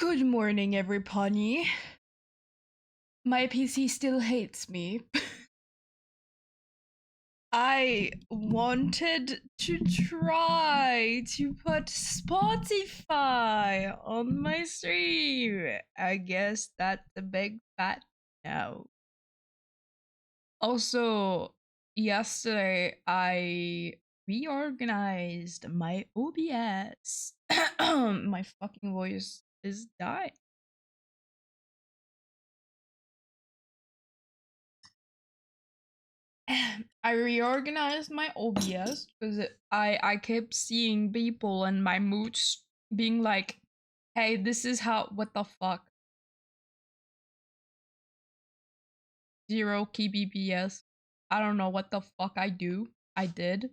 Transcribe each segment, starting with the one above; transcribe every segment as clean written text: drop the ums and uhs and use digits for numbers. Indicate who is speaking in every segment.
Speaker 1: Good morning, everybody. My PC still hates me. I wanted to try to put Spotify on my stream. I guess that's a big fat no. Also, yesterday I reorganized my OBS. My fucking voice is dying. I reorganized my OBS because I kept seeing people and my moods being like, "Hey, this is how what the fuck." 0 kbps. I don't know what the fuck I do. I did.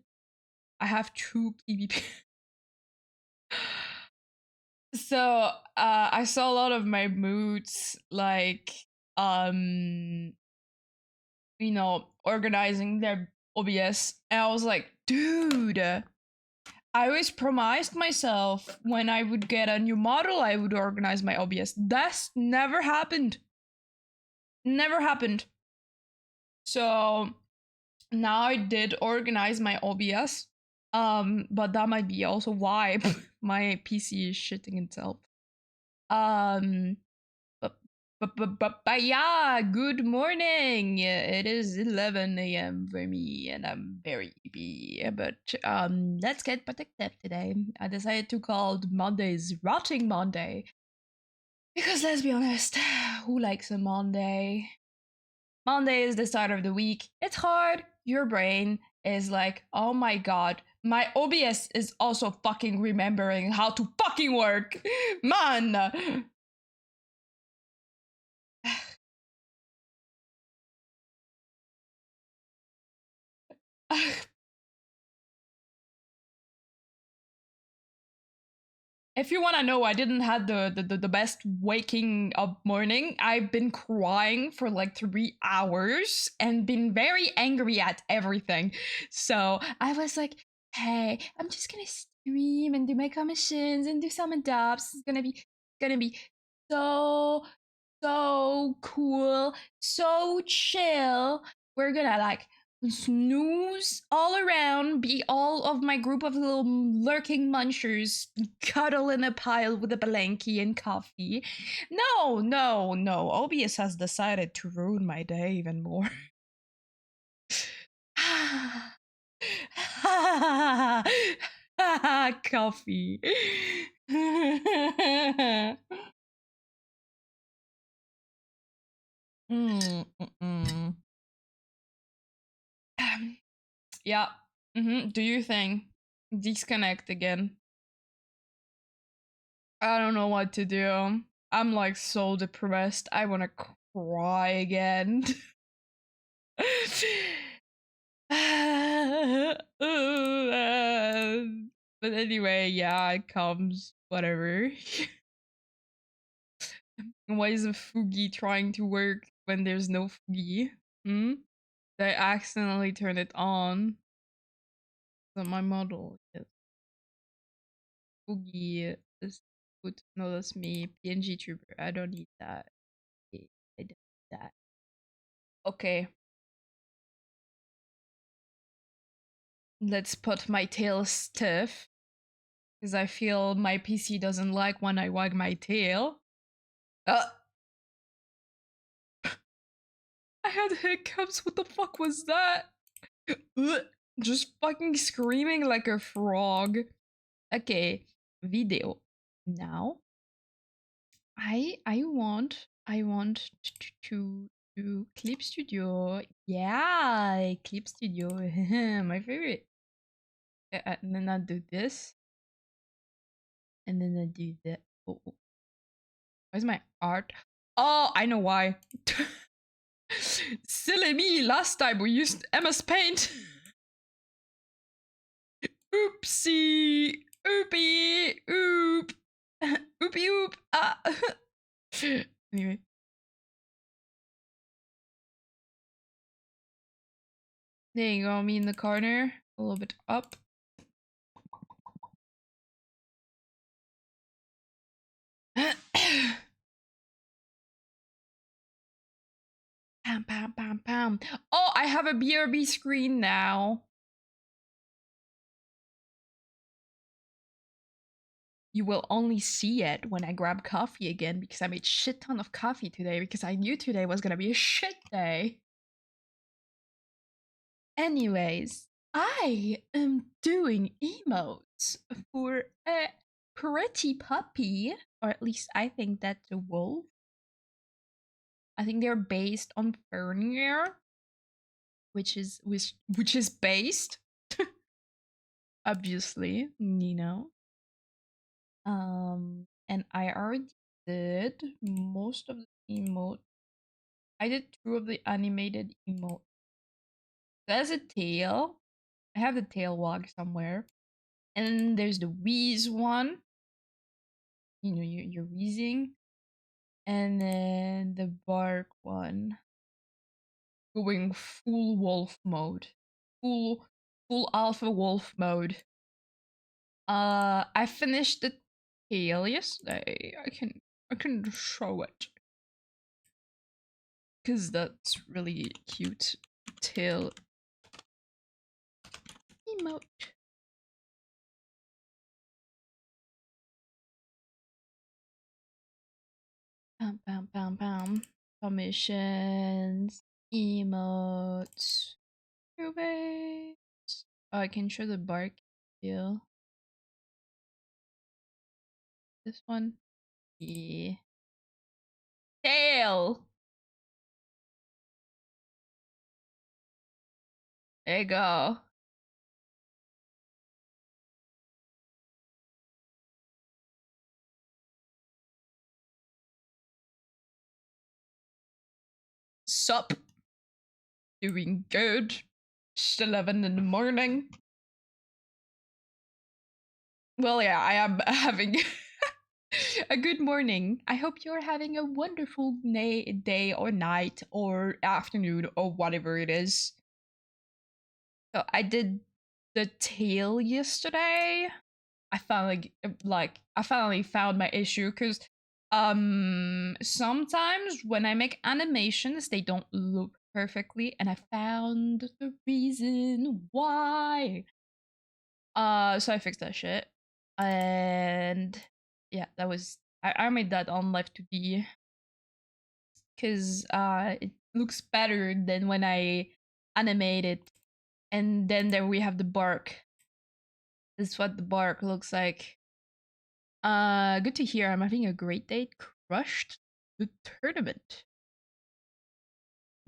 Speaker 1: I have 2 kbps. So I saw a lot of my moods like um organizing their OBS, and I was like, dude, I always promised myself when I would get a new model, I would organize my OBS. That's never happened. Never happened. So now I did organize my OBS. But that might be also why my PC is shitting itself. Um, but yeah, good morning. It is 11 a.m. for me, and I'm very sleepy. But let's get productive today. I decided to call Mondays Rotting Monday because let's be honest, who likes a Monday? Monday is the start of the week. It's hard. Your brain is like, oh my god, my OBS is also fucking remembering how to fucking work, man. If you want to know, I didn't have the best waking up morning. I've been crying for like 3 hours and been very angry at everything. So I was like, hey, I'm just gonna stream and do my commissions and do some adopts. It's gonna be so cool, so chill. We're gonna like snooze all around, be all of my group of little lurking munchers, cuddle in a pile with a blankie and coffee. No, no, no. OBS has decided to ruin my day even more. Coffee. Yeah. Do you think disconnect again? I don't know what to do. I'm like so depressed. I want to cry again. But anyway, yeah, it comes. Whatever. Why is a Fugi trying to work when there's no Fugi? Hmm? Did I accidentally turn it on? That my model is Fugi is good. No, that's me. PNG Trooper. I don't need that. I don't need that. Okay. Let's put my tail stiff. Because I feel my PC doesn't like when I wag my tail. I had hiccups. What the fuck was that? Just fucking screaming like a frog. Okay, video. Now, I want to do Clip Studio. Yeah, Clip Studio. My favorite. And then I do this. And then I do that. Oh, where's my art? Oh, I know why. Silly me, last time we used MS Paint. Oopsie. Oopie. Oop. Oopie oop. Ah. Anyway. There you go, me in the corner. A little bit up. Pam, pam, pam, pam. Oh, I have a BRB screen now. You will only see it when I grab coffee again because I made shit ton of coffee today because I knew today was gonna be a shit day. Anyways, I am doing emotes for a pretty puppy, or at least I think that's a wolf. I think they're based on Fernier, which is based, obviously, you know. And I already did most of the emote. I did 2 of the animated emote. There's a tail. I have the tail walk somewhere. And there's the wheeze one. You know, you're wheezing. And then the bark one. Going full wolf mode. Full alpha wolf mode. I finished the tail yesterday. I can show it. Cause that's really cute. Tail emote. Pam pam pam pam. Permissions. Emotes. Rubies. Oh, I can show the bark tail. This one. Yeah. Tail. There you go. Sup? Doing good. It's 11 in the morning. Well, yeah, I am having a good morning. I hope you're having a wonderful day or night or afternoon or whatever it is. So I did the tail yesterday. I finally I finally found my issue because sometimes when I make animations they don't look perfectly and I found the reason why. So I fixed that shit. And yeah, that was I made that on Live to Be because it looks better than when I animate it. And then there we have the bark. This is what the bark looks like. Good to hear. I'm having a great day. Crushed the tournament.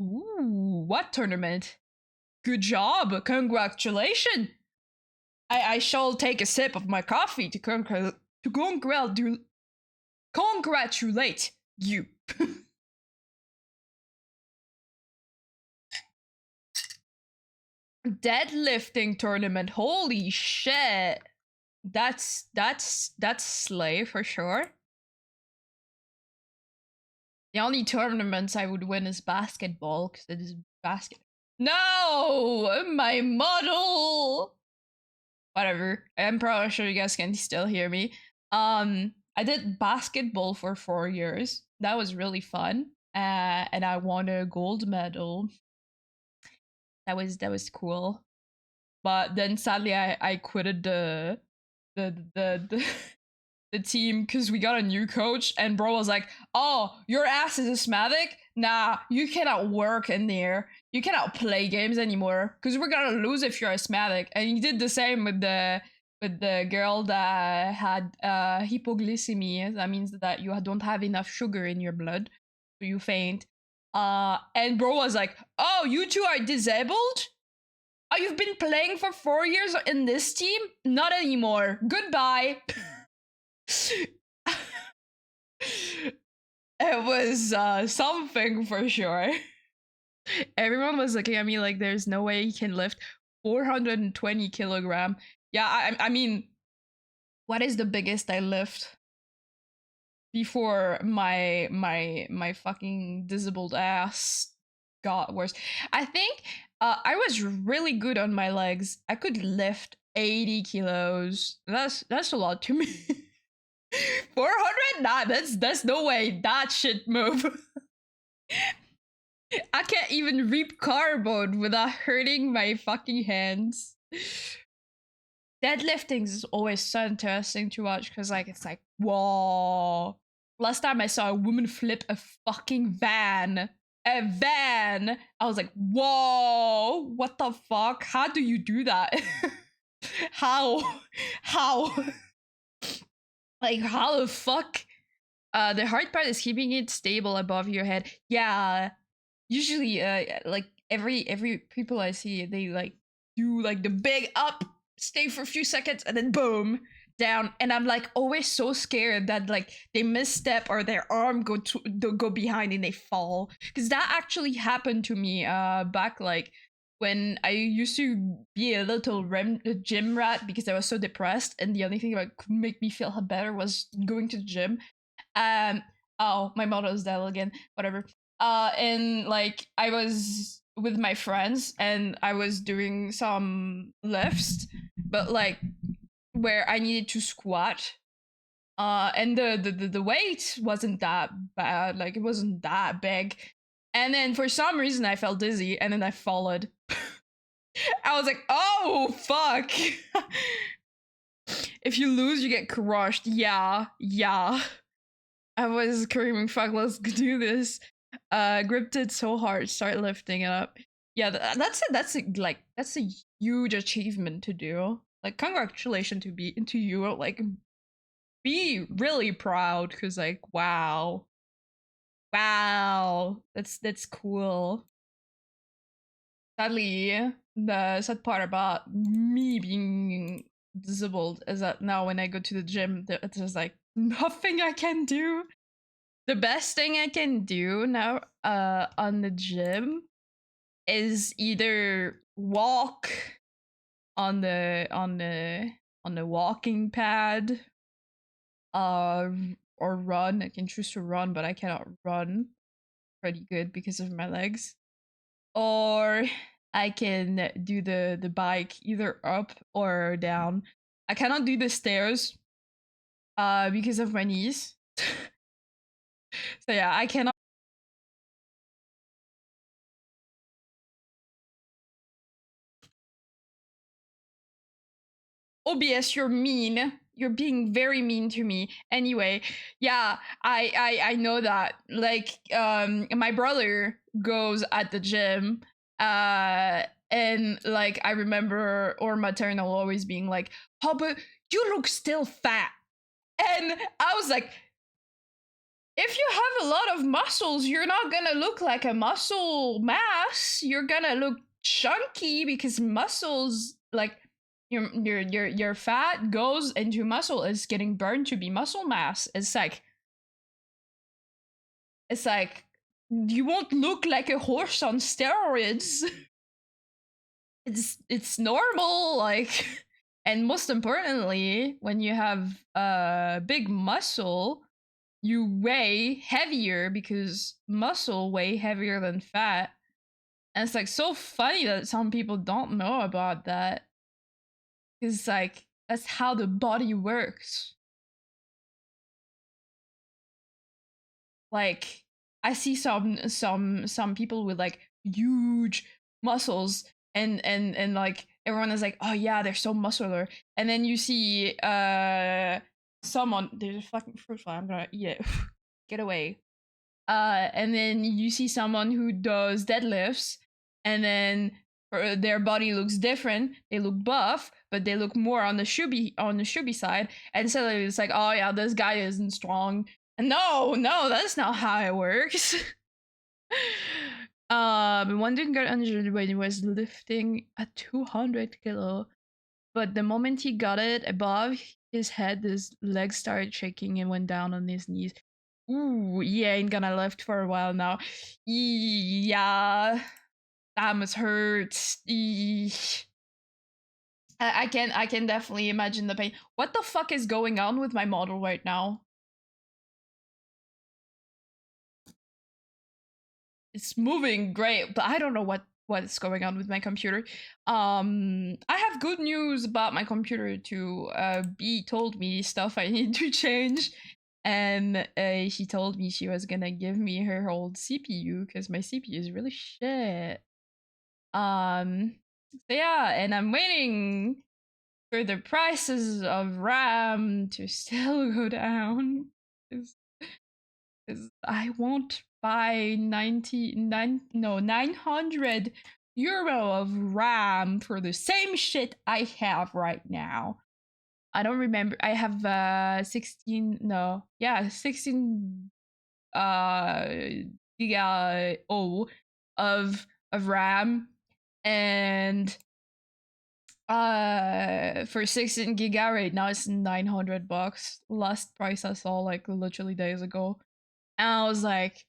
Speaker 1: Ooh, what tournament? Good job. Congratulations. I shall take a sip of my coffee to congratulate you. Deadlifting tournament. Holy shit. That's slay for sure. The only tournaments I would win is basketball because it is basket. No, my model. Whatever. I'm probably sure you guys can still hear me. I did basketball for 4 years. That was really fun. And I won a gold medal. That was cool. But then sadly I quitted the the team because we got a new coach and bro was like, oh, your ass is asthmatic, nah, you cannot work in there, you cannot play games anymore because we're gonna lose if you're asthmatic. And he did the same with the girl that had hypoglycemia. That means that you don't have enough sugar in your blood, so you faint. And bro was like, oh, you two are disabled. Oh, you've been playing for 4 years in this team? Not anymore. Goodbye. It was something for sure. Everyone was looking at me like there's no way he can lift 420 kilogram. Yeah, I mean, what is the biggest I lift before my fucking disabled ass got worse? I think I was really good on my legs. I could lift 80 kilos. That's a lot to me. 400? Nah, that's no way. That shit move. I can't even reap carbon without hurting my fucking hands. Deadlifting is always so interesting to watch because, like, it's like, whoa. Last time I saw a woman flip a fucking van. A van! I was like, whoa, what the fuck? How do you do that? How? How? Like, how the fuck? The hard part is keeping it stable above your head. Yeah, usually, like every people I see, they like do like the big up, stay for a few seconds, and then boom down. And I'm like always so scared that like they misstep or their arm go behind and they fall. Because that actually happened to me back like when I used to be a little gym rat because I was so depressed, and the only thing that could make me feel better was going to the gym. Um, oh, my motto is that again. Whatever. And like I was with my friends and I was doing some lifts, but like where I needed to squat. And the weight wasn't that bad. Like it wasn't that big. And then for some reason I felt dizzy, and then I followed. I was like, oh fuck. If you lose, you get crushed. Yeah, yeah. I was screaming, fuck, let's do this. Gripped it so hard, start lifting it up. Yeah, that's it. That's a huge achievement to do. Like, congratulations to you. Like, be really proud because, like, wow, wow, that's cool. Sadly, the sad part about me being disabled is that now when I go to the gym, there's like nothing I can do. The best thing I can do now on the gym is either walk on the walking pad uh or run. I can choose to run, but I cannot run pretty good because of my legs. Or I can do the bike either up or down. I cannot do the stairs because of my knees. So yeah, I cannot. OBS, you're mean. You're being very mean to me. Anyway, yeah, I know that. Like, my brother goes at the gym, and like I remember or maternal always being like, "Oh, but you look still fat," and I was like, if you have a lot of muscles, you're not gonna look like a muscle mass. You're gonna look chunky because muscles, like your fat goes into muscle, is getting burned to be muscle mass. It's like you won't look like a horse on steroids. It's normal, like, and most importantly, when you have big muscle, you weigh heavier because muscle weigh heavier than fat. And it's like so funny that some people don't know about that. Because like that's how the body works. Like I see some people with like huge muscles, and like everyone is like, oh yeah, they're so muscular. And then you see someone, there's a fucking fruit fly, I'm gonna eat it. Get away. And then you see someone who does deadlifts, and then their body looks different. They look buff, but they look more on the chubby side. And so it's like, oh yeah, this guy isn't strong. And no, that's not how it works. One didn't get injured when he was lifting a 200 kilo, but the moment he got it above his head, his legs started shaking and went down on his knees. Ooh, he ain't gonna lift for a while now. Yeah, that must hurt. Eesh. I can definitely imagine the pain. What the fuck is going on with my model right now? It's moving great, but I don't know what what's going on with my computer. I have good news about my computer too. B told me stuff I need to change, and she told me she was gonna give me her old CPU because my CPU is really shit. So yeah, and I'm waiting for the prices of RAM to still go down. Because I won't buy 900 euro of RAM for the same shit I have right now. I don't remember. I have 16, no, yeah, 16 giga of RAM, and for 16 giga right now it's 900 bucks. Last price I saw like literally days ago. And I was like,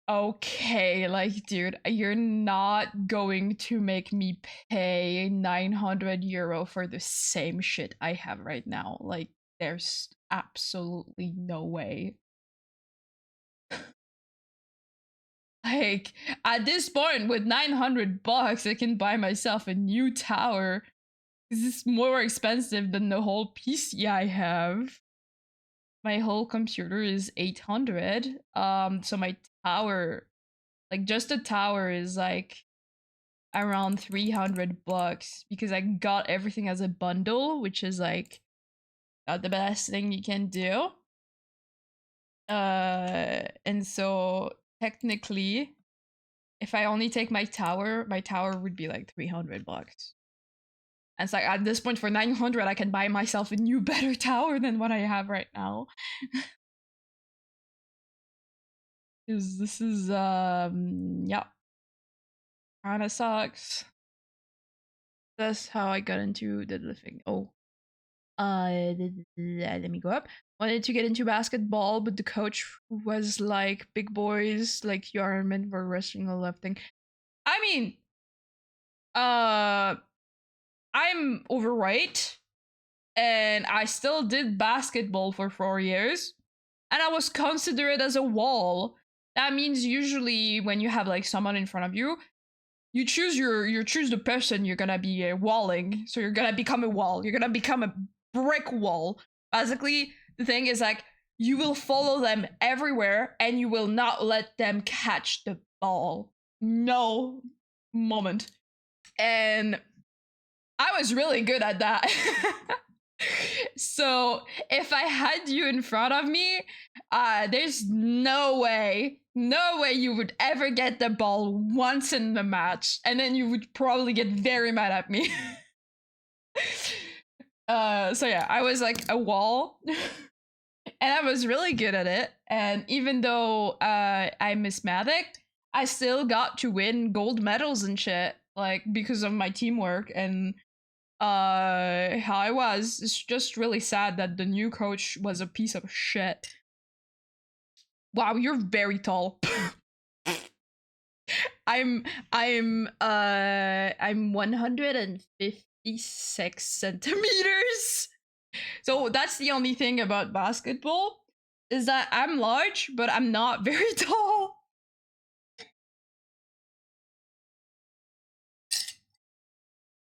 Speaker 1: okay, like, dude, you're not going to make me pay 900 euro for the same shit I have right now. Like, there's absolutely no way. Like, at this point, with 900 bucks, I can buy myself a new tower. This is more expensive than the whole PC I have. My whole computer is 800. So my tower, like just the tower, is like around 300 bucks because I got everything as a bundle, which is like the best thing you can do. And so technically, if I only take my tower would be like 300 bucks. And it's like at this point for 900 I can buy myself a new better tower than what I have right now. Because this is yeah, kinda sucks. That's how I got into deadlifting. Oh, let me go up. Wanted to get into basketball, but the coach was like, "Big boys, like you are meant for wrestling or lifting." I mean, uh, I'm overweight, and I still did basketball for 4 years, and I was considered as a wall. That means usually when you have like someone in front of you, you choose you choose the person you're gonna be walling. So you're gonna become a wall. You're gonna become a brick wall. Basically, the thing is like you will follow them everywhere and you will not let them catch the ball. No moment. And I was really good at that. So if I had you in front of me, there's no way you would ever get the ball once in the match, and then you would probably get very mad at me. So yeah, I was like a wall. And I was really good at it. And even though I'm asthmatic, I still got to win gold medals and shit, like because of my teamwork and how I was. It's just really sad that the new coach was a piece of shit. Wow, you're very tall. I'm 156 centimeters. So that's the only thing about basketball is that I'm large, but I'm not very tall.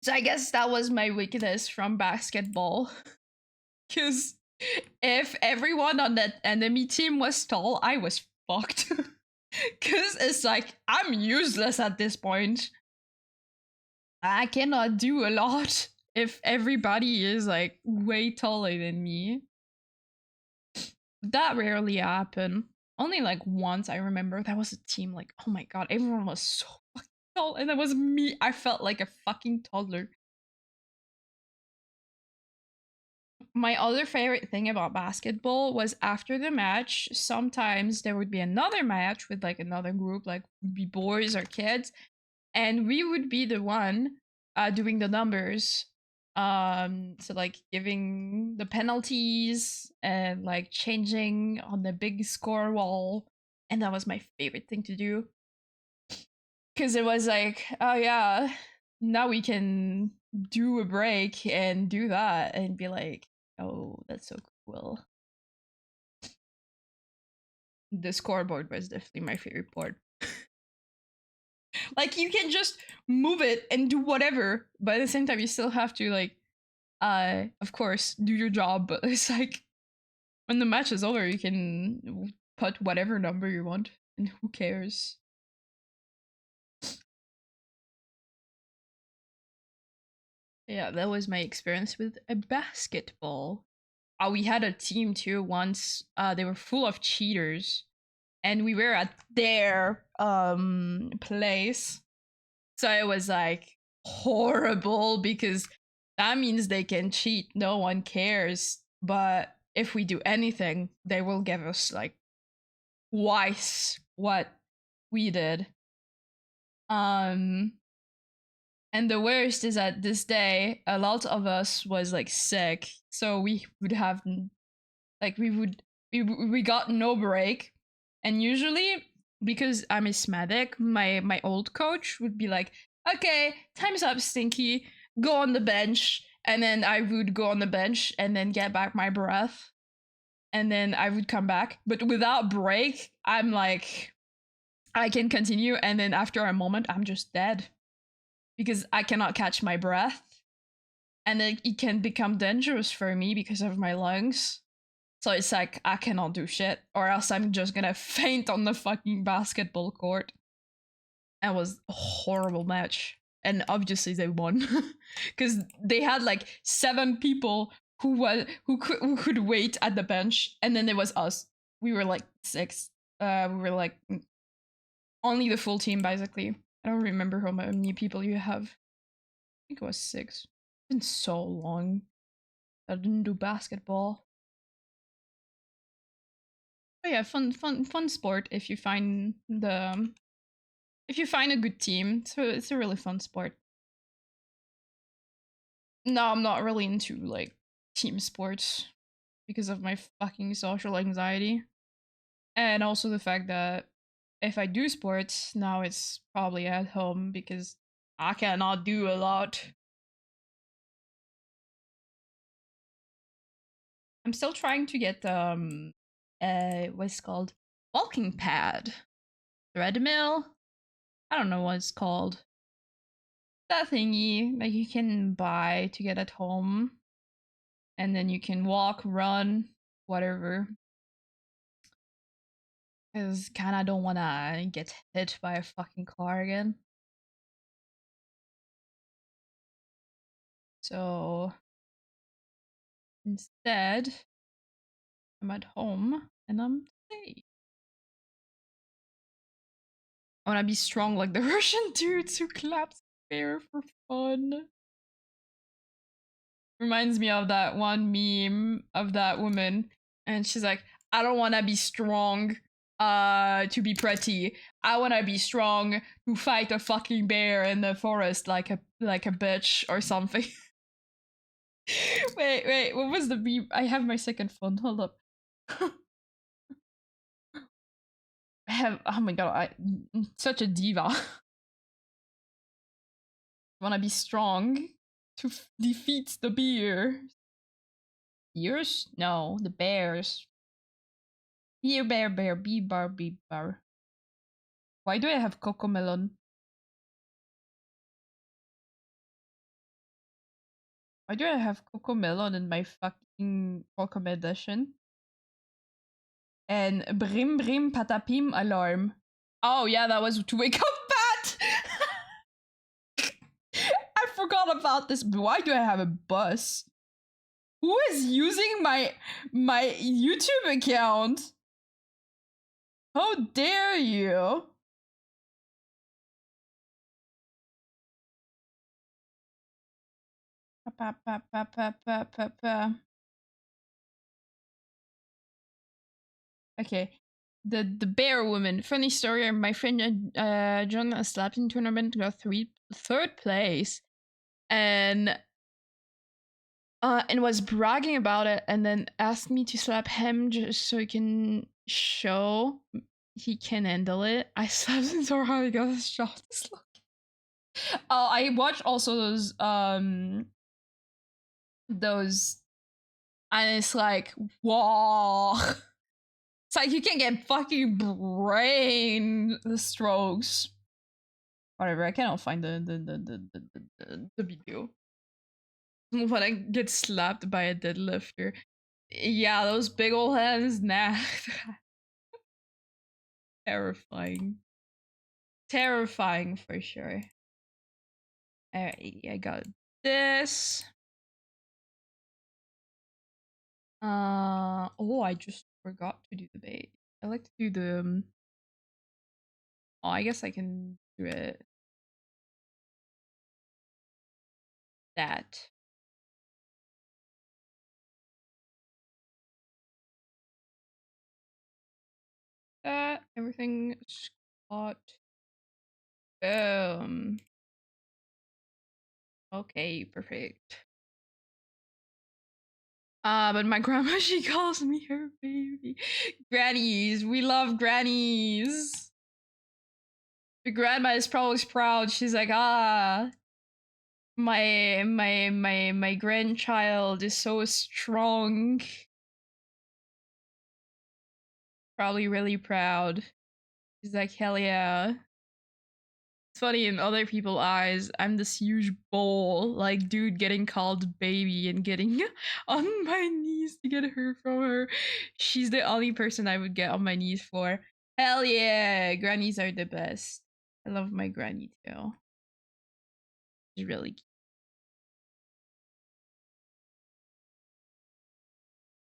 Speaker 1: So I guess that was my weakness from basketball. Because if everyone on that enemy team was tall, I was fucked. Because it's like, I'm useless at this point. I cannot do a lot if everybody is like way taller than me. That rarely happened. Only like once I remember that was a team like, oh my god, everyone was so fucking tall, and that was me. I felt like a fucking toddler. My other favorite thing about basketball was after the match, sometimes there would be another match with like another group, like would be boys or kids, and we would be the one doing the numbers. So like giving the penalties and like changing on the big score wall, and that was my favorite thing to do because it was like, oh yeah, now we can do a break and do that and be like, oh, that's so cool. The scoreboard was definitely my favorite part. Like you can just move it and do whatever, but at the same time you still have to like of course do your job, but it's like when the match is over you can put whatever number you want and who cares. Yeah, that was my experience with a basketball. We had a team too once. They were full of cheaters, and we were at their place. So it was like horrible because that means they can cheat. No one cares. But if we do anything, they will give us like twice what we did. Um and the worst is that this day a lot of us was like sick, so we would have like we got no break. And usually because I'm asthmatic, my old coach would be like, okay, time's up, Stinky, go on the bench. And then I would go on the bench and then get back my breath, and then I would come back, but without break. I'm like, I can continue, and then after a moment I'm just dead because I cannot catch my breath, and then it can become dangerous for me because of my lungs. So it's like I cannot do shit, or else I'm just gonna faint on the fucking basketball court. It was a horrible match, and obviously they won because they had like 7 people who could wait at the bench, and then there was us. We were like 6. We were like only the full team basically. I don't remember how many people you have. I think it was 6. It's been so long that I didn't do basketball. But yeah, fun sport if you find a good team. So it's a really fun sport. No, I'm not really into like team sports because of my fucking social anxiety. And also the fact that if I do sports, now it's probably at home because I cannot do a lot. I'm still trying to get what's it called? Walking pad. Treadmill? I don't know what it's called. That thingy that you can buy to get at home. And then you can walk, run, whatever. Because kinda don't wanna get hit by a fucking car again. So instead, I'm at home and I'm safe. I wanna be strong like the Russian dudes who claps bear for fun. Reminds me of that one meme of that woman, and she's like, I don't wanna be strong to be pretty. I wanna be strong to fight a fucking bear in the forest like a bitch or something. Wait, what was the meme? I have my second phone. Hold up. I have, oh my god, I'm such a diva. Wanna be strong to defeat the bear. Bears? No, the bears. Bear, bear, bear, bee bar, bee bar. Why do I have Cocomelon? Why do I have Cocomelon in my fucking Pokemon edition? And Brim Brim Patapim alarm. Oh yeah, that was to wake up Pat! I forgot about this. Why do I have a bus? Who is using my YouTube account? How dare you? Okay. The bear woman. Funny story. My friend John a slapping tournament got third place, and was bragging about it, and then asked me to slap him just so he can show he can handle it. I slapped him so hard he got a shot. I watched also those, and it's like, whoa. It's like you can get fucking brain strokes Whatever, I cannot find the video. When I get slapped by a deadlifter. Yeah, those big old hands, nah. Terrifying. Terrifying for sure. Alright, I got this. Oh, I just forgot to do the bait. I like to do the oh, I guess I can do it that. Everything spot. Okay, perfect. But my grandma, she calls me her baby. Grannies, we love grannies. The grandma is probably proud. She's like, my grandchild is so strong. Probably really proud. She's like, hell yeah. It's funny in other people's eyes, I'm this huge bull, like dude getting called baby and getting on my knees to get her from her. She's the only person I would get on my knees for. Hell yeah, grannies are the best. I love my granny too. She's really cute.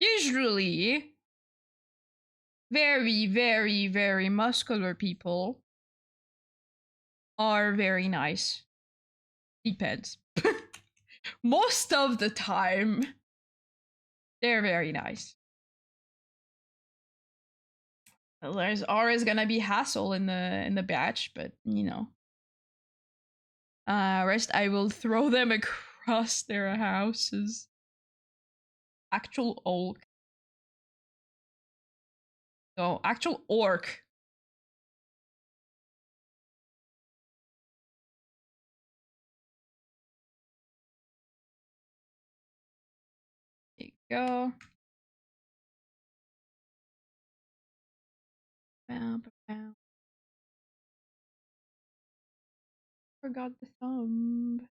Speaker 1: Usually, very, very, very muscular people are very nice. Depends. Most of the time, they're very nice. Well, there's always gonna be hassle in the batch, but you know. Rest I will throw them across their houses. Actual orc. No, actual orc. There you go. Bow, bow. Forgot the thumb.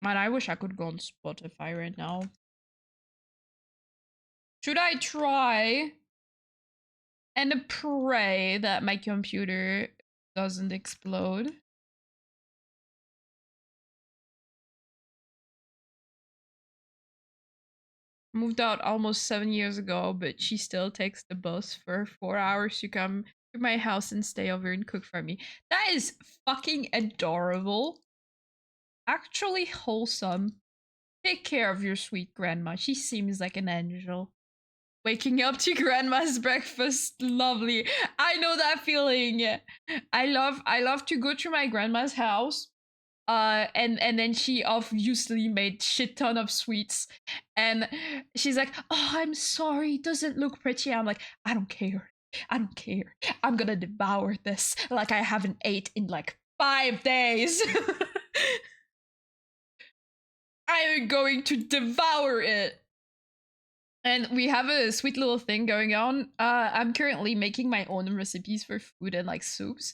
Speaker 1: Man, I wish I could go on Spotify right now. Should I try and pray that my computer doesn't explode? Moved out almost 7 years ago, but she still takes the bus for 4 hours to come to my house and stay over and cook for me. That is fucking adorable. Actually wholesome. Take care of your sweet grandma. She seems like an angel. Waking up to grandma's breakfast, lovely. I know that feeling. I love to go to my grandma's house. And then she obviously made shit ton of sweets, and she's like, "Oh, I'm sorry, it doesn't look pretty." I'm like, "I don't care. I don't care. I'm gonna devour this like I haven't ate in like 5 days." I'm going to devour it. And we have a sweet little thing going on. I'm currently making my own recipes for food and like soups.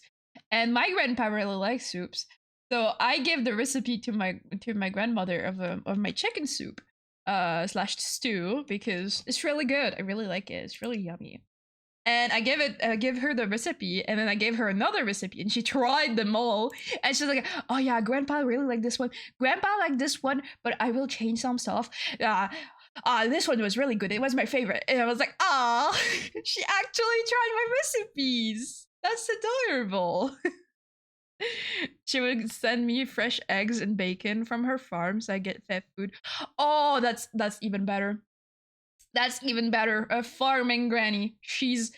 Speaker 1: And my grandpa really likes soups. So I gave the recipe to my grandmother of my chicken soup slash stew because it's really good. I really like it. It's really yummy. And I give her the recipe, and then I gave her another recipe, and she tried them all, and she's like, "Oh yeah, Grandpa really like this one. Grandpa like this one, but I will change some stuff. This one was really good. It was my favorite." And I was like, "Ah, she actually tried my recipes. That's adorable." She would send me fresh eggs and bacon from her farm, so I get fed food. Oh, that's even better. That's even better. A farming granny. She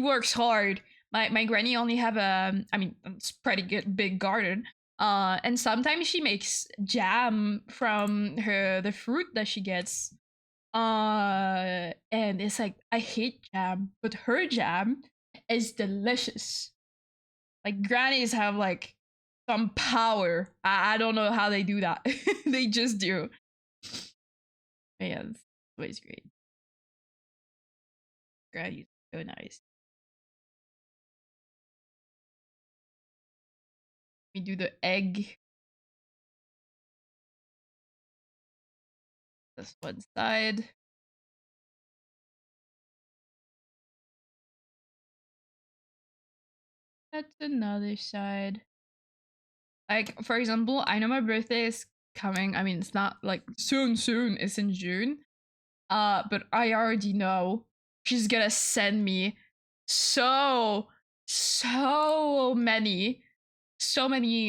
Speaker 1: works hard. My granny only have a, I mean, it's pretty good big garden. And sometimes she makes jam from the fruit that she gets. And it's like I hate jam, but her jam is delicious. Like grannies have like some power. I don't know how they do that. They just do. Yeah, it's always great. Granny's so nice. We do the egg. This one side. That's another side. Like, for example, I know my birthday is coming. I mean, it's not like soon, it's in June. But I already know she's gonna send me so so many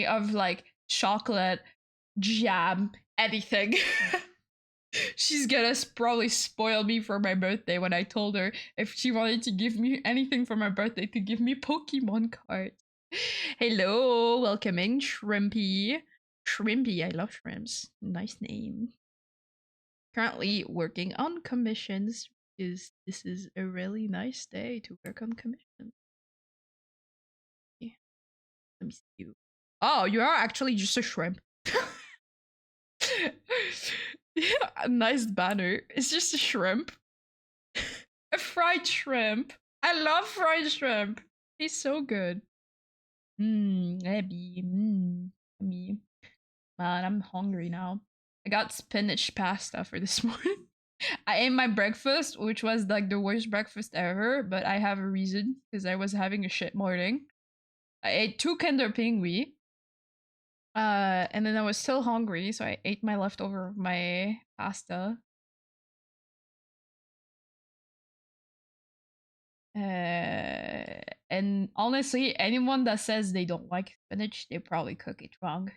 Speaker 1: of like chocolate, jam, anything. She's gonna probably spoil me for my birthday when I told her if she wanted to give me anything for my birthday to give me Pokemon cards. Hello, welcoming Shrimpy. Shrimpy, I love shrimps. Nice name. Currently working on commissions because this is a really nice day to work on commissions. Yeah. Let me see you. Oh, you are actually just a shrimp. Yeah, a nice banner. It's just a shrimp. A fried shrimp. I love fried shrimp. He's so good. Maybe. Me. Man, I'm hungry now. I got spinach pasta for this morning. I ate my breakfast, which was like the worst breakfast ever, but I have a reason because I was having a shit morning. I ate two Kinder Pingui. And then I was still hungry, so I ate my leftover of my pasta. And honestly, anyone that says they don't like spinach, they probably cook it wrong.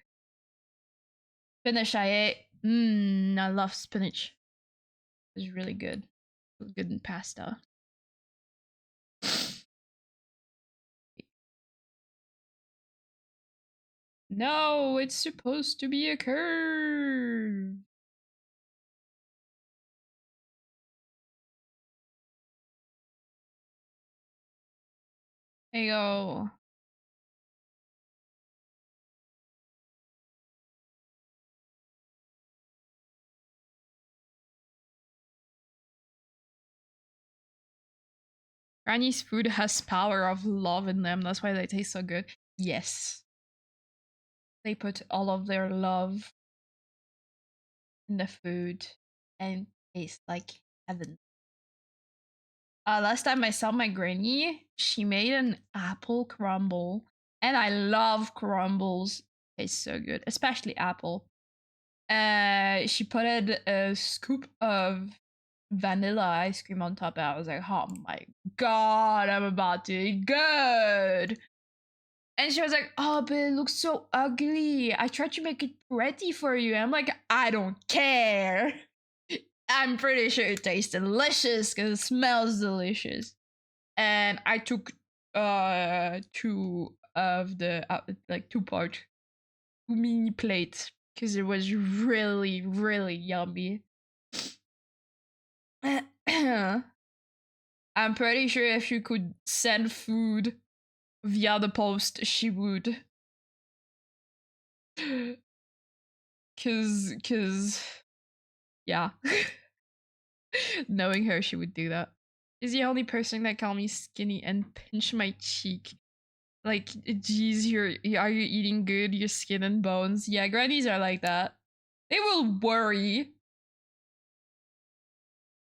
Speaker 1: Spinach I ate. I love spinach. It's really good. It's good in pasta. No, it's supposed to be a curve. There you go. Granny's food has power of love in them. That's why they taste so good. Yes. They put all of their love in the food and it tastes like heaven. Last time I saw my granny, she made an apple crumble. And I love crumbles. It's so good, especially apple. She put a scoop of vanilla ice cream on top, and I was like, oh my god, I'm about to eat good. And she was like, oh, but it looks so ugly. I tried to make it pretty for you. And I'm like, I don't care. I'm pretty sure it tastes delicious because it smells delicious. And I took two of the like two mini plates because it was really yummy. I'm pretty sure if you could send food via the post, she would. Cause yeah. Knowing her, she would do that. She's the only person that called me skinny and pinch my cheek. Like, geez, are you eating good? Your skin and bones. Yeah, grannies are like that. They will worry.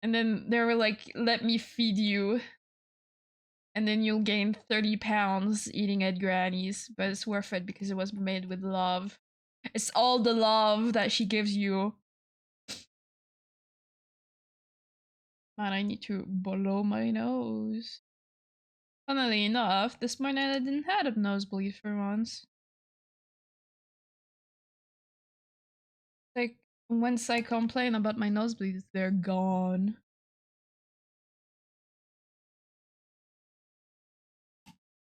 Speaker 1: And then they were like, let me feed you. And then you'll gain 30 pounds eating at granny's. But it's worth it because it was made with love. It's all the love that she gives you. Man, I need to blow my nose. Funnily enough, this morning I didn't have a nosebleed for once. Like, once I complain about my nosebleeds, they're gone.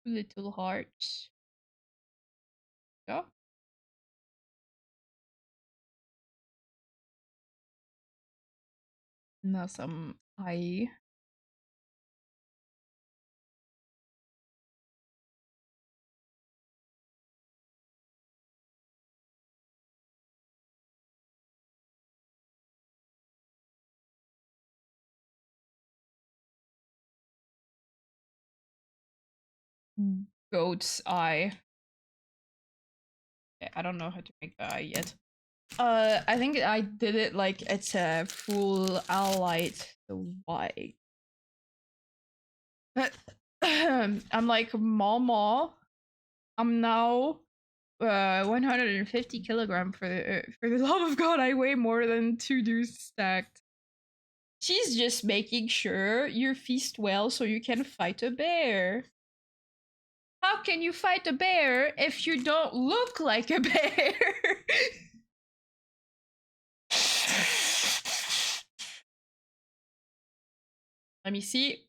Speaker 1: Little hearts. Yeah. Now some eye. goat's eye. I don't know how to make the eye yet. I think I did it like it's a full light, so white. I'm like, Mama, I'm now 150 kilogram for the love of God, I weigh more than 2 dudes stacked. She's just making sure you feast well so you can fight a bear. How can you fight a bear if you don't look like a bear? Let me see.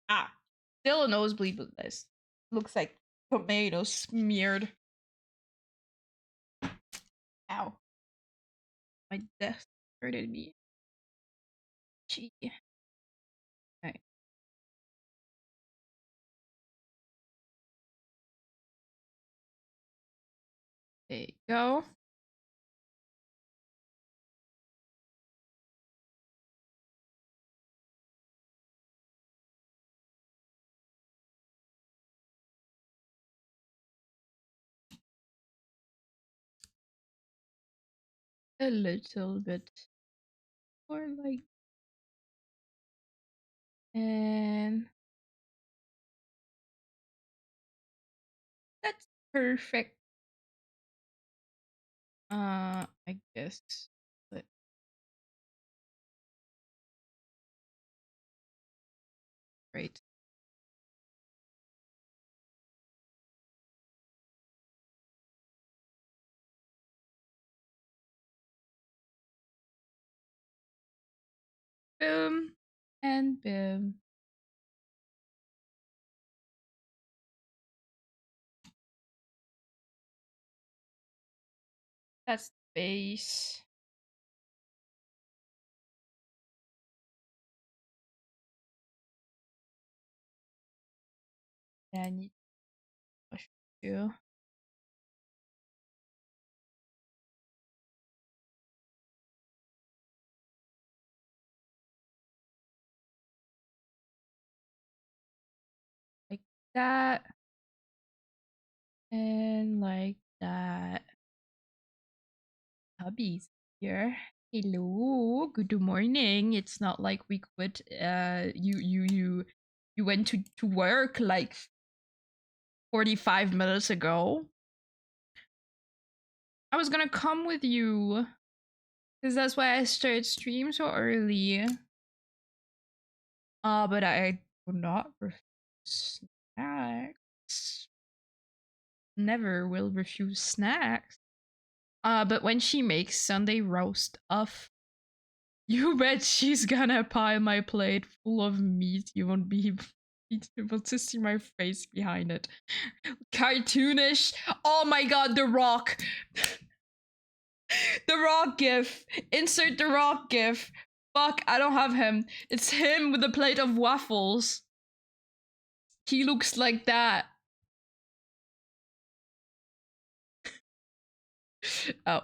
Speaker 1: Ah, still a nosebleed with this. Looks like tomato smeared. Ow. My desk hurted me. Gee. Okay. There you go. A little bit more like, and that's perfect. I guess. But great. Boom and boom. That's the base. Yeah, I need to push you. Like that. And like that. Hubby's here. Hello, good morning. It's not like we quit. You went to work like 45 minutes ago. I was gonna come with you because that's why I started stream so early. But I would not refuse snacks. Never will refuse snacks. But when she makes Sunday roast off, you bet she's gonna pile my plate full of meat. You won't be able to see my face behind it. Cartoonish. Oh my god, The Rock. The Rock gif. Insert The Rock gif. Fuck, I don't have him. It's him with a plate of waffles. He looks like that. Oh.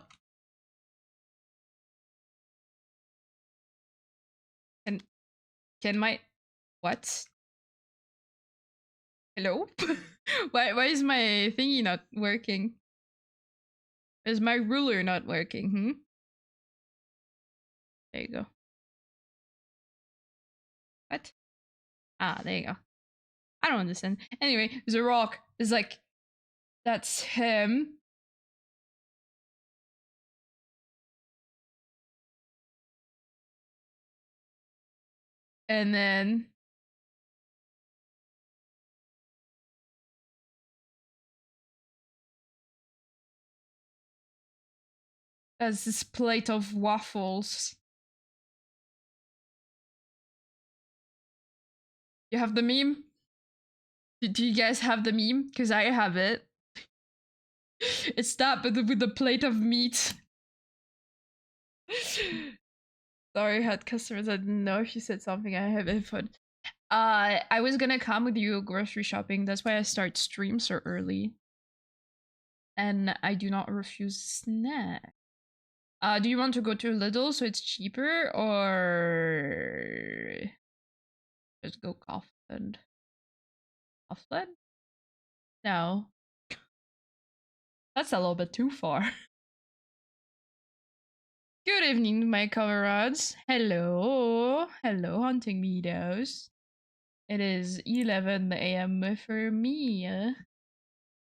Speaker 1: Can my what? Hello? Why is my thingy not working? Is my ruler not working? There you go. What? Ah, there you go. I don't understand. Anyway, The Rock is like, that's him. And then there's this plate of waffles. You have the meme? Do you guys have the meme? Because I have it. It's that, but with the plate of meat. Sorry, I had customers. I didn't know if you said something. I have input. I was gonna come with you grocery shopping. That's why I start stream so early. And I do not refuse snack. Do you want to go to Lidl so it's cheaper, or just go Kaufland? Kaufland? No. That's a little bit too far. Good evening, my comrades. Hello. Hello, Hunting Meadows. It is 11 a.m. for me.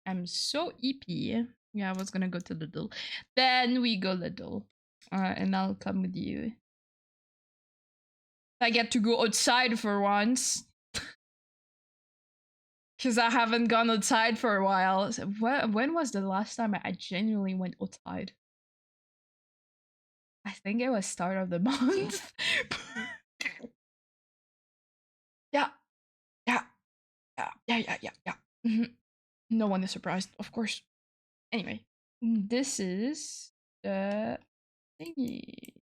Speaker 1: I'm so eepy. Yeah, I was gonna go to Lidl. Then we go Lidl. And I'll come with you. I get to go outside for once. Because I haven't gone outside for a while. So when was the last time I genuinely went outside? I think it was start of the month. Yeah, yeah, yeah. No one is surprised, of course. Anyway, this is the thingy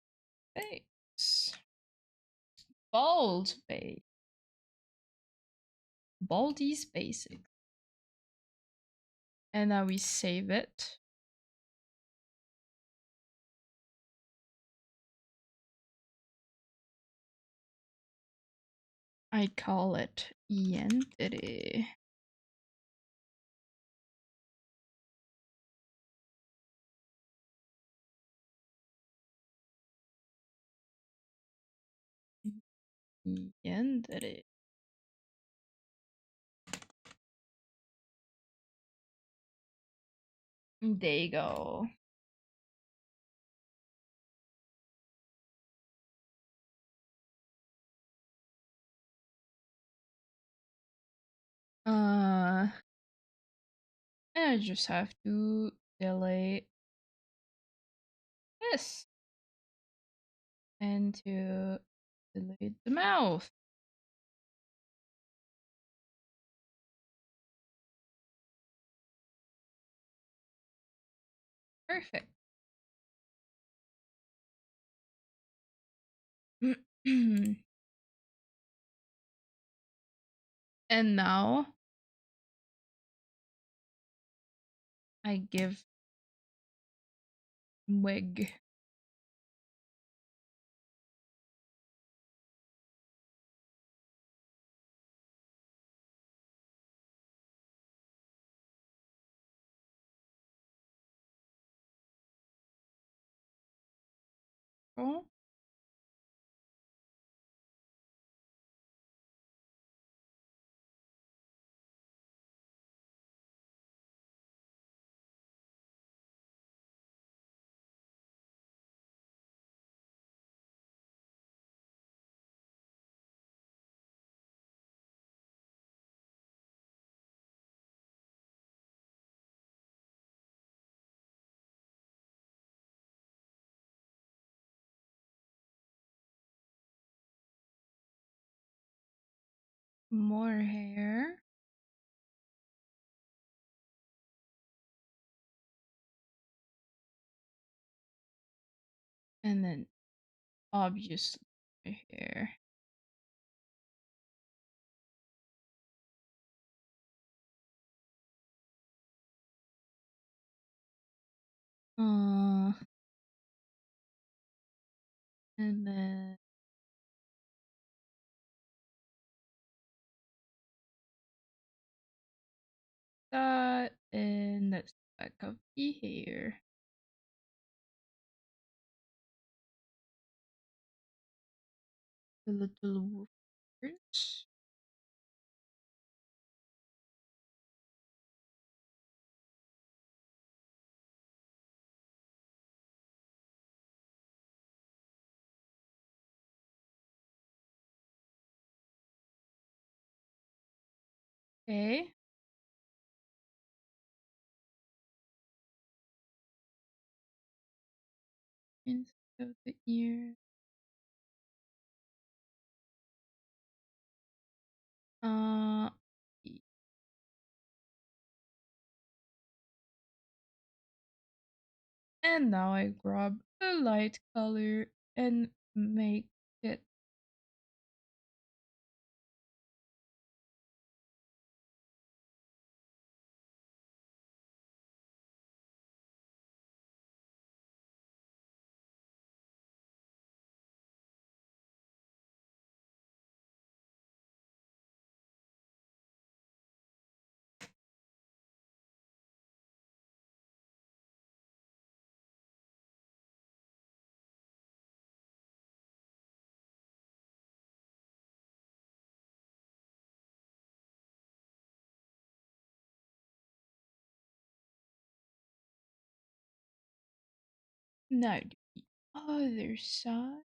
Speaker 1: face. Bald face. Baldy's basic. And now we save it. I call it Yentity. Yentity. There you go. I just have to delete this and to delete the mouth. Perfect. And now I give wig. Oh. More hair. And then obviously hair. Uh, and then that, and that's the back of the hair. The little woofers. Okay. Inside of the ear. Uh, and now I grab a light color and make it Now the other side.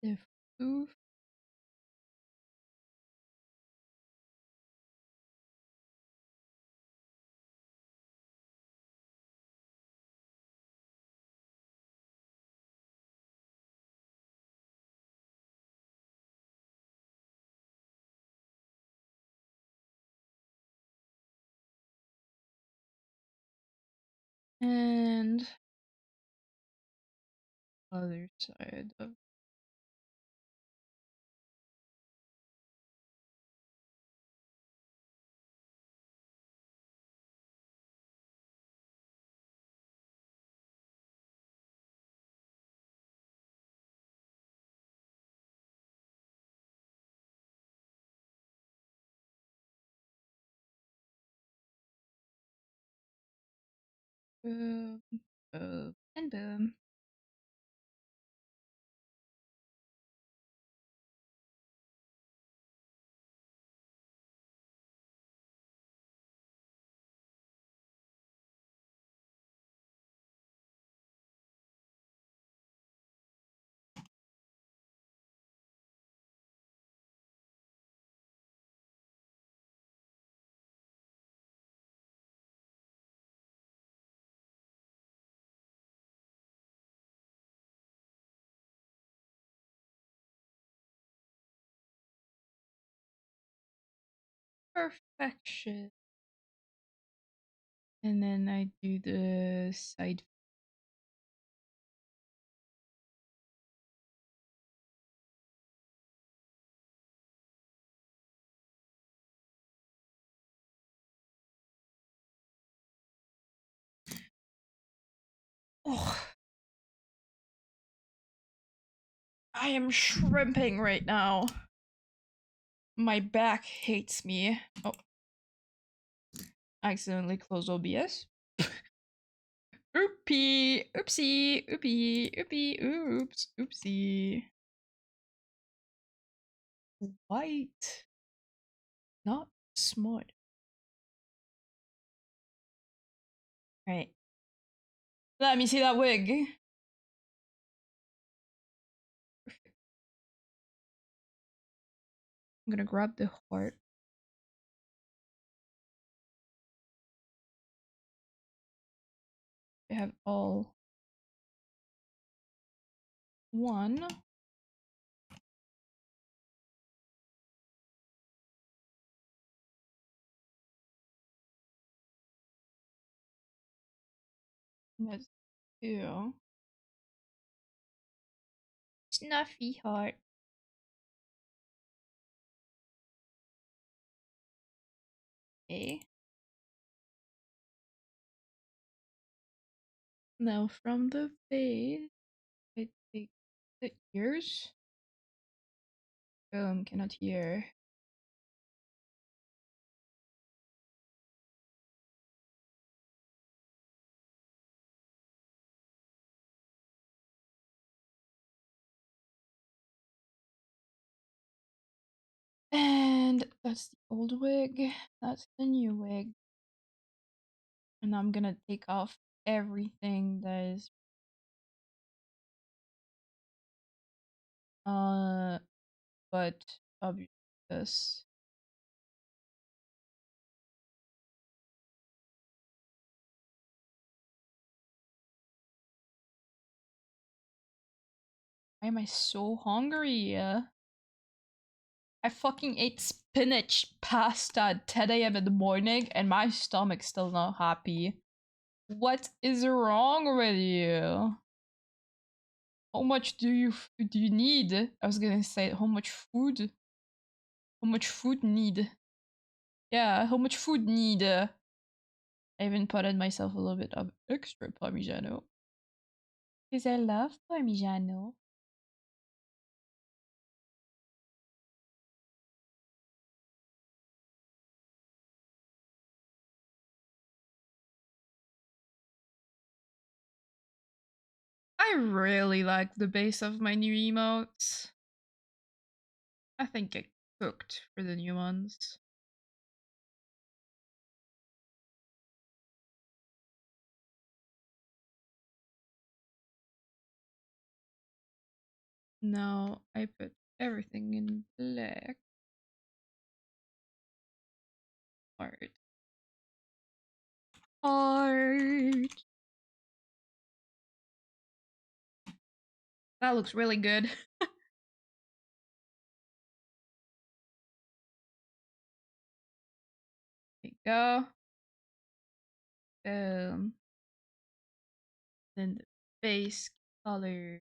Speaker 1: The roof. And other side of. Boom, boom, and boom. Perfection. And then I do the side. Oh, I am shrimping right now. My back hates me. Oh, I accidentally closed OBS. Oopie, oopsie, oopie, oopie, oops, oopsie. White, not smart. Right. Let me see that wig. I'm gonna grab the heart. I have all one. That's two. Snuffy heart. Okay. Now from the face, I take the ears. Cannot hear. And that's the old wig. That's the new wig. And I'm gonna take off everything that is but obvious this. Why am I so hungry? I fucking ate spinach pasta at 10 a.m. in the morning and my stomach's still not happy. What is wrong with you? How much do you need? I was gonna say how much food? How much food need? Yeah, how much food need? I even potted myself a little bit of extra Parmigiano. Because I love Parmigiano. I really like the base of my new emotes. I think I cooked for the new ones. Now I put everything in black. Art. Art. That looks really good. There you go. Then the base color.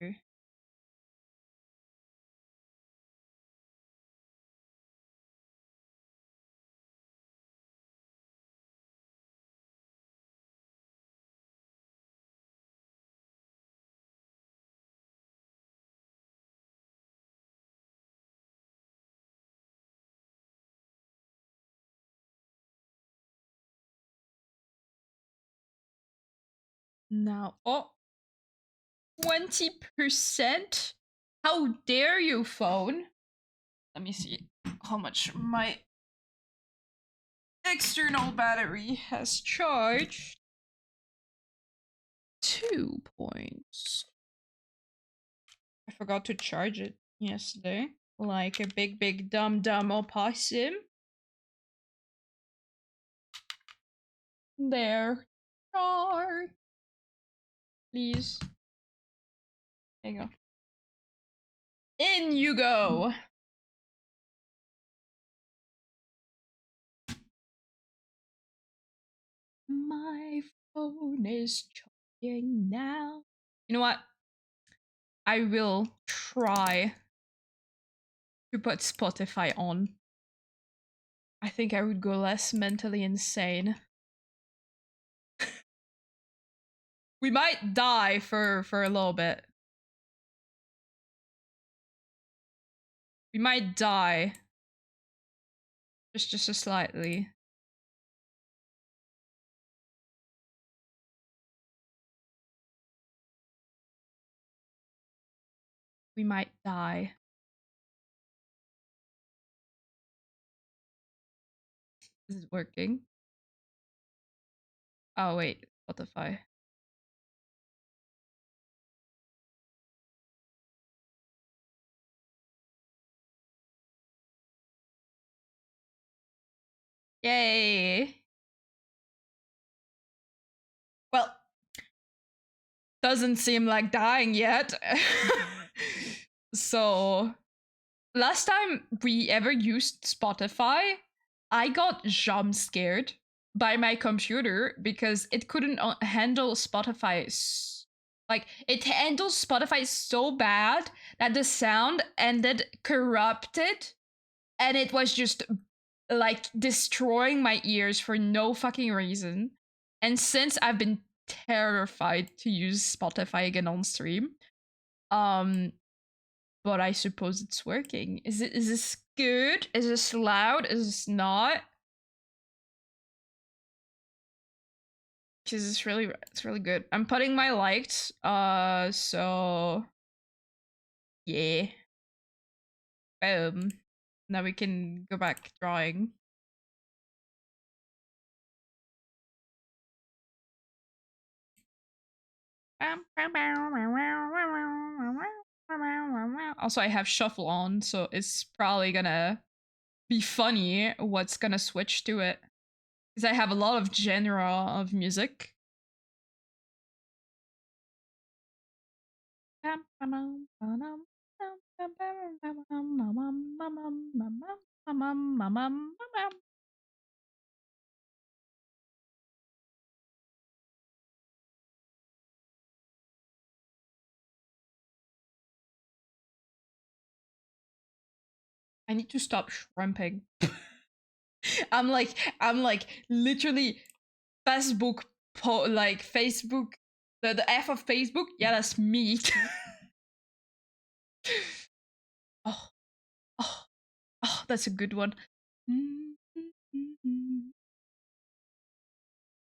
Speaker 1: Now, oh, 20%? How dare you, phone? Let me see how much my external battery has charged. 2 points. I forgot to charge it yesterday. Like a big dumb opossum. There. Charge. Please. There you go. In you go. My phone is charging now. You know what? I will try to put Spotify on. I think I would go less mentally insane. We might die for a little bit. We might die. Just slightly. We might die. Is it working? Oh wait, Spotify. Yay! Well, doesn't seem like dying yet. So, last time we ever used Spotify, I got jump scared by my computer because it couldn't handle Spotify. Like, it handles Spotify so bad that the sound ended corrupted and it was just like destroying my ears for no fucking reason. And since I've been terrified to use Spotify again on stream, um, but I suppose it's working. Is this good? Is this loud? Is this not? Because it's really good. I'm putting my liked. So yeah. Boom. Now we can go back drawing. Also, I have shuffle on, so it's probably gonna be funny what's gonna switch to it. Because I have a lot of genre of music. I need to stop shrimping. I'm like literally Facebook like Facebook the F of Facebook. Yeah, that's me. Oh, oh, oh, that's a good one.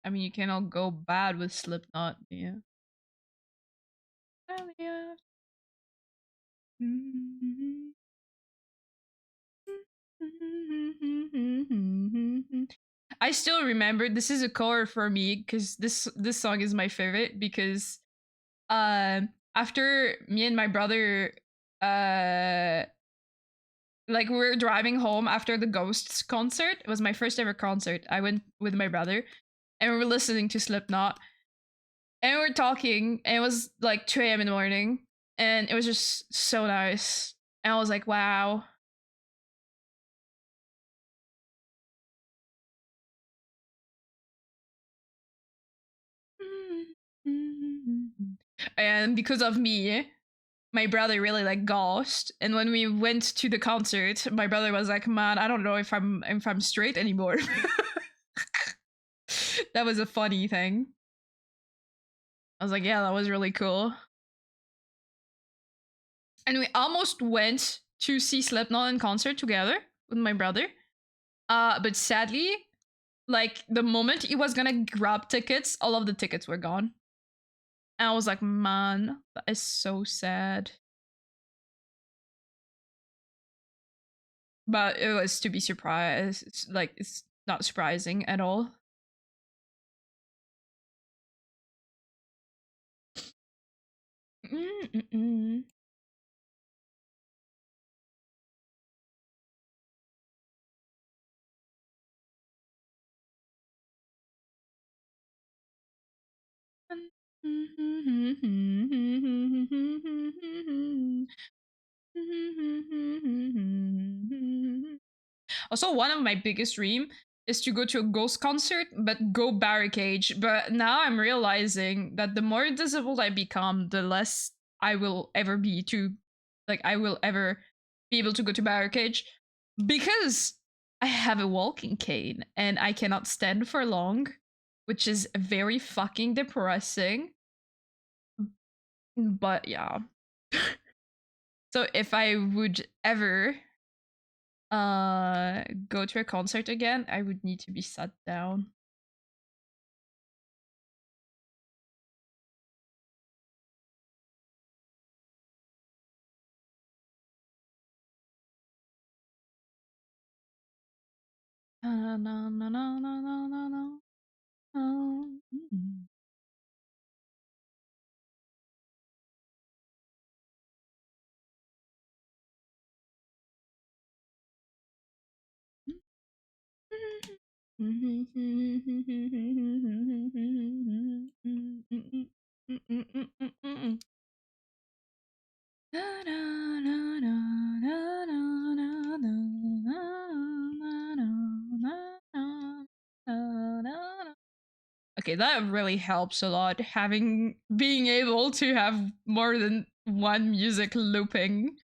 Speaker 1: I mean, you cannot go bad with Slipknot, yeah. I still remember, this is a core for me because this song is my favorite because after me and my brother uh like we were driving home after the Ghosts concert. It was my first ever concert. I went with my brother and we were listening to Slipknot and we were talking and it was like 2 a.m. in the morning and it was just so nice. And I was like, wow. And because of me, my brother really like Ghost. And when we went to the concert, my brother was like, man, I don't know if I'm straight anymore. That was a funny thing. I was like, yeah, that was really cool. And we almost went to see Slipknot in concert together with my brother. But sadly, like the moment he was gonna grab tickets, all of the tickets were gone. And I was like, man, that is so sad. But it was to be surprised. It's not surprising at all. Mm-mm-mm. Also, one of my biggest dream is to go to a Ghost concert, but go barricade. But now I'm realizing that the more disabled I become, the less I will ever be to, like, I will ever be able to go to barricade because I have a walking cane and I cannot stand for long, which is very fucking depressing. But yeah. So if I would ever go to a concert again, I would need to be sat down. Na, na, na, na, na, na, na, na. Oh, mm. Okay, that really helps a lot. Having being able to have more than one music looping.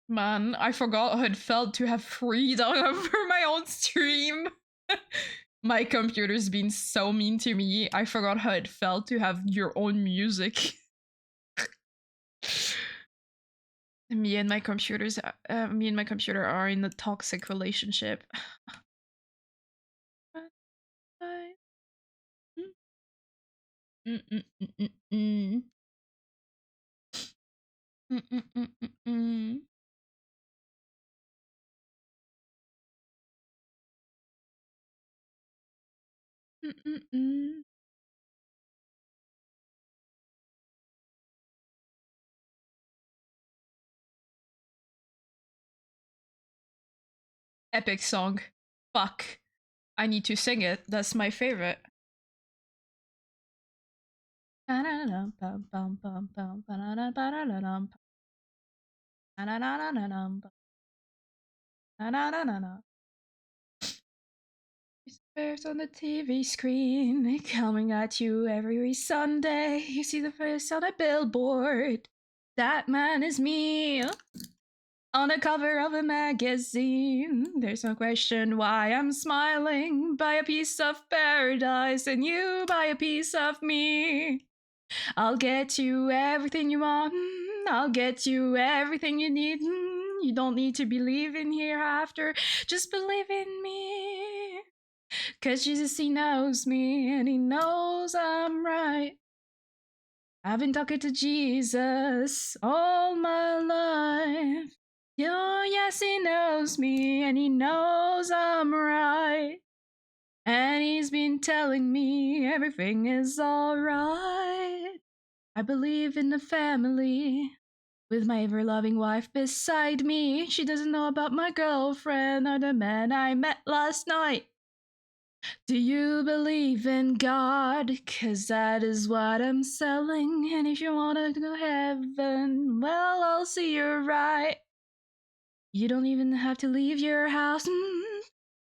Speaker 1: Man, I forgot how it felt to have freedom over my own stream. My computer's been so mean to me. I forgot how it felt to have your own music. Me and my computer are in a toxic relationship. Epic song. Fuck. I need to sing it. That's my favorite. Bears on the TV screen, coming at you every Sunday. You see the face on a billboard. That man is me. On the cover of a magazine, there's no question why I'm smiling. Buy a piece of paradise, and you buy a piece of me. I'll get you everything you want. I'll get you everything you need. You don't need to believe in hereafter. Just believe in me. 'Cause Jesus, he knows me and he knows I'm right. I've been talking to Jesus all my life. Oh, yes, he knows me and he knows I'm right. And he's been telling me everything is alright. I believe in the family. With my ever loving wife beside me, she doesn't know about my girlfriend or the man I met last night. Do you believe in God? 'Cause that is what I'm selling. And if you wanna go to heaven, well, I'll see you right. You don't even have to leave your house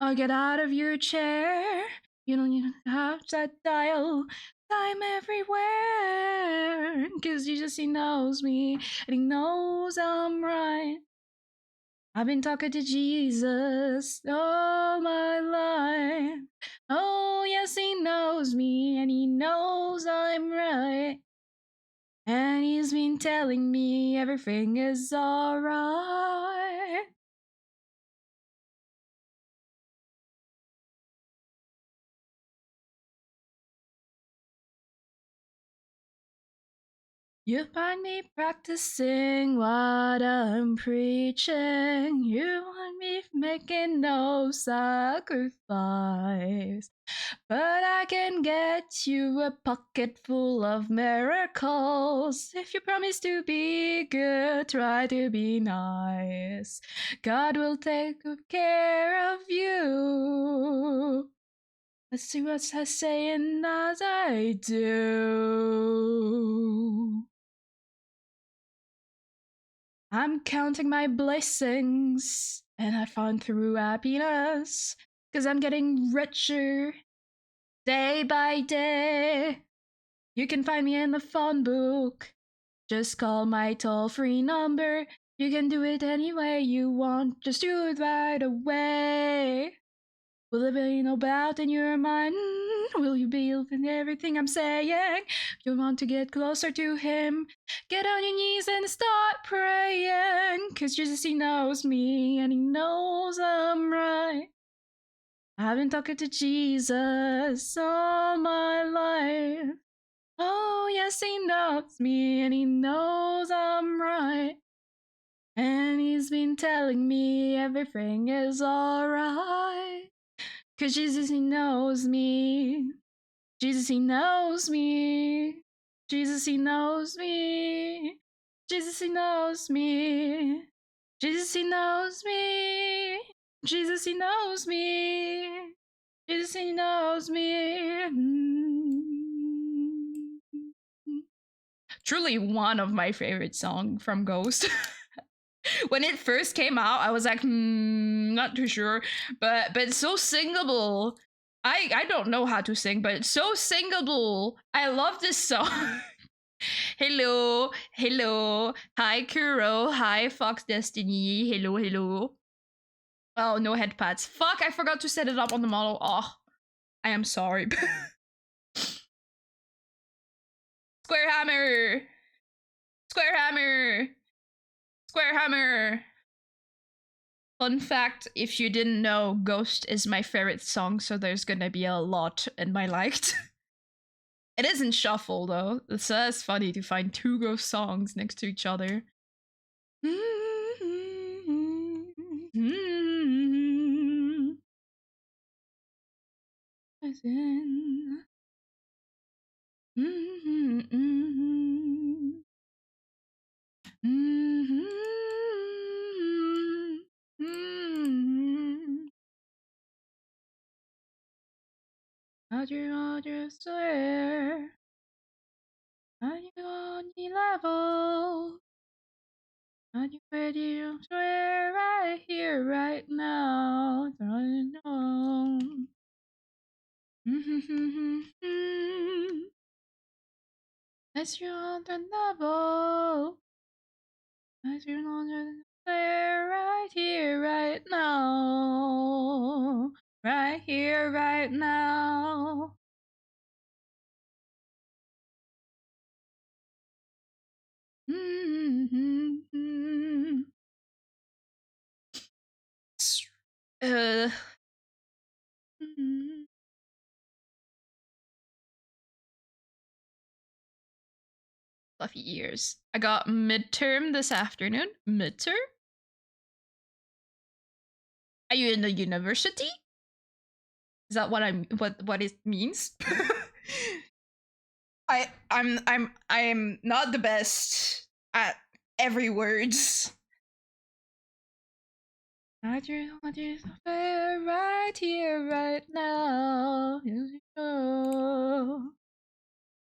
Speaker 1: or get out of your chair. You don't even have to dial time everywhere. 'Cause Jesus, he knows me and he knows I'm right. I've been talking to Jesus all my life. Oh, yes, he knows me and he knows I'm right. And he's been telling me everything is alright. You find me practicing what I'm preaching. You find me making no sacrifice. But I can get you a pocket full of miracles. If you promise to be good, try to be nice. God will take good care of you. Let's see what I say and as I do. I'm counting my blessings, and I found through happiness, 'cause I'm getting richer day by day. You can find me in the phone book. Just call my toll-free number. You can do it any way you want. Just do it right away. Will there be no doubt in your mind? Will you believe in everything I'm saying? You want to get closer to him? Get on your knees and start praying. 'Cause Jesus, he knows me and he knows I'm right. I've been talking to Jesus all my life. Oh, yes, he knows me and he knows I'm right. And he's been telling me everything is alright. 'Cause Jesus, he knows me. Jesus, he knows me. Jesus, he knows me. Jesus, he knows me. Jesus, he knows me. Jesus, he knows me. Jesus, he knows me. Truly one of my favorite songs from Ghost. When it first came out, I was like, not too sure, but it's so singable. I don't know how to sing, but it's so singable. I love this song. Hello, hello, hi Kuro, hi Fox Destiny, hello, hello. Oh, no head pads. Fuck, I forgot to set it up on the model. Oh, I am sorry. Square hammer, square hammer, square hammer. Fun fact, if you didn't know, Ghost is my favorite song, so there's gonna be a lot in my liked. It isn't shuffle though. It's funny to find two Ghost songs next to each other. I'll just swear. Are you on the level? Are you ready to swear right here, right now? Don't know. As you're on the level. As you're on the swear right here, right now. Right here, right now. Uh, Fluffy ears. I got midterm this afternoon. Midterm? Are you in the university? Is that what it means? I'm not the best at every words. I just want you to feel right here, right now.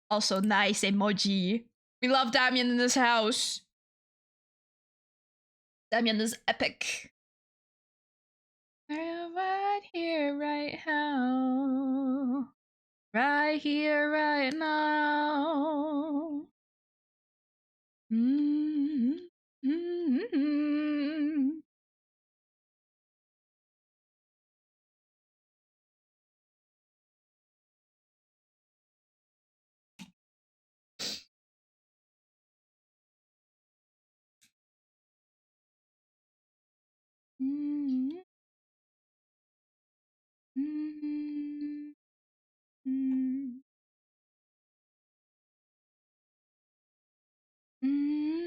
Speaker 1: Also, nice emoji. We love Damien in this house. Damien is epic. Right here, right now. Right here, right now. Mm-hmm. Mm-hmm. Mm-hmm. Mm-hmm. Mm-hmm.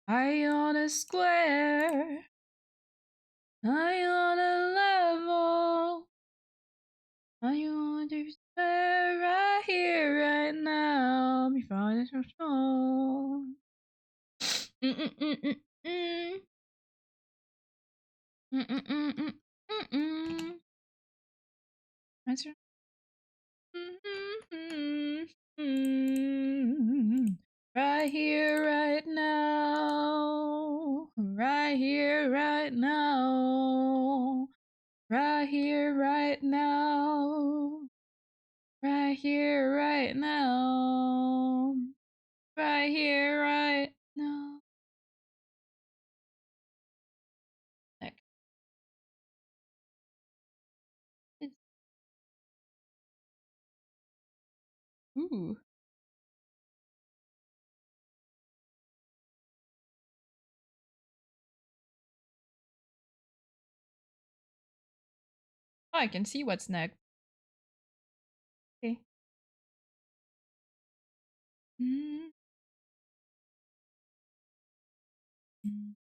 Speaker 1: I on a square. I on a level. I on a square right here, right now. Me find it so. Mm-mm-mm-mm-mm. Mm-mm-mm-mm-mm. Answer. Right here, right now. Right here, right now. Right here, right now. Right here, right now. Right here, right now. Next. Ooh. Oh, I can see what's next. Okay. Mm-hmm. Mm-hmm.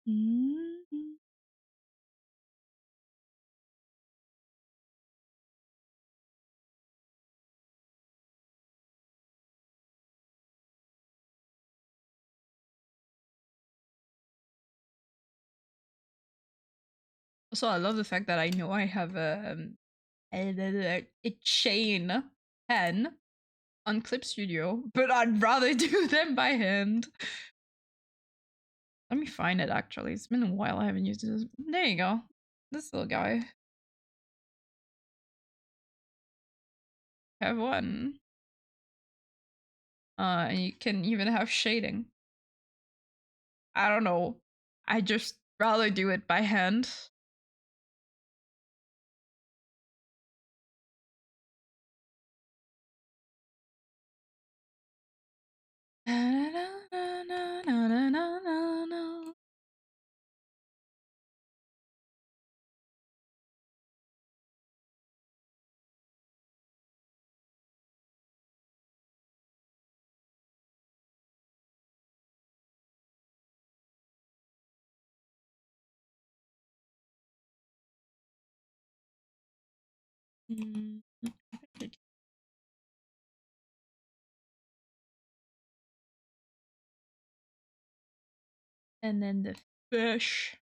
Speaker 1: Mm-hmm. Also, I love the fact that I know I have a chain pen on Clip Studio, but I'd rather do them by hand. Let me find it actually. It's been a while I haven't used it. There you go. This little guy. Have one. And you can even have shading. I don't know. I just rather do it by hand. Mm. And then the fish.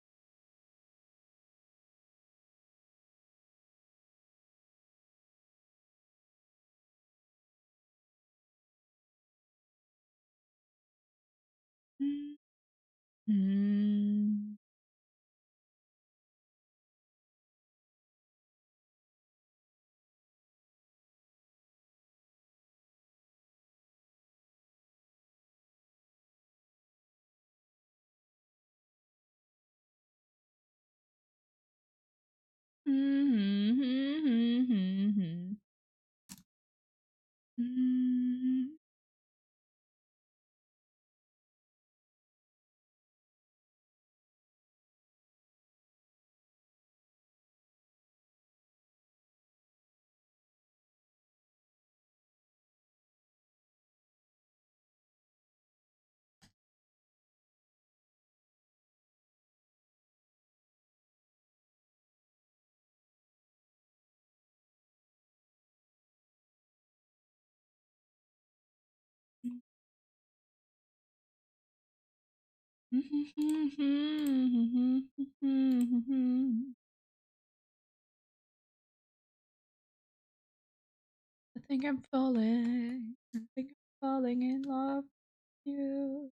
Speaker 1: Mm. Mm. Mm. Mm. I think I'm falling. I think I'm falling in love with you.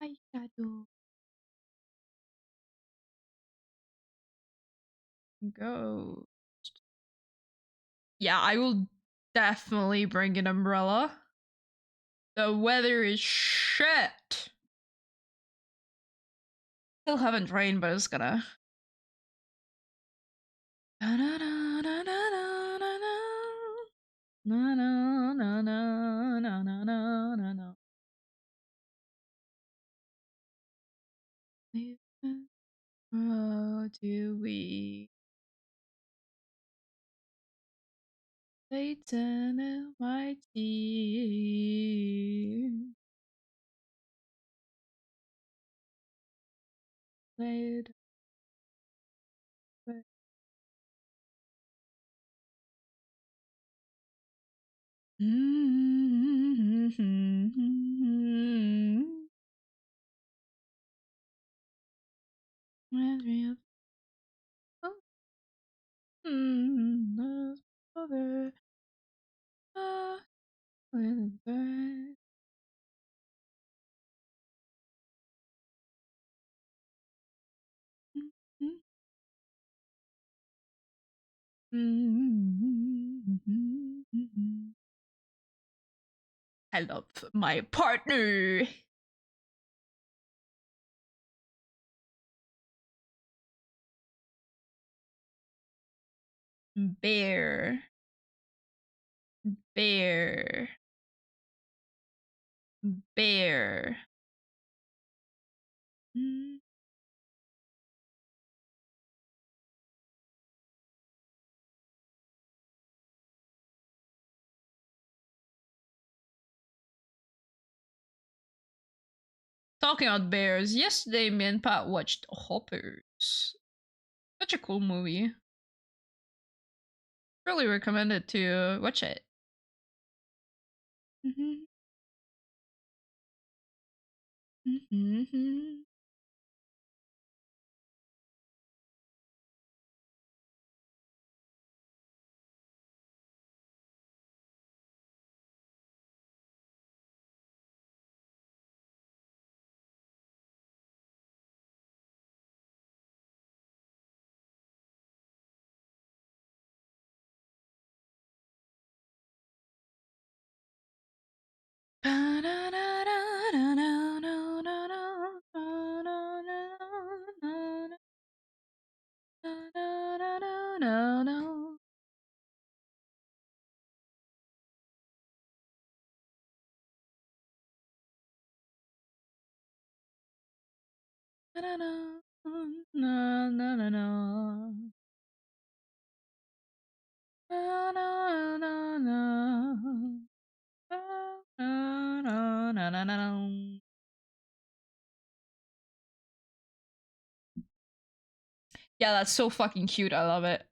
Speaker 1: Eyeshadow. Go. Yeah, I will definitely bring an umbrella. The weather is shit. Still haven't rained, but it's gonna. How do we Satan Almighty? Played I love my partner. Bear. Bear. Bear. Talking about bears, yesterday me and Pat watched Hoppers. Such a cool movie. Really recommended to watch it. Yeah, that's so fucking cute. I love it.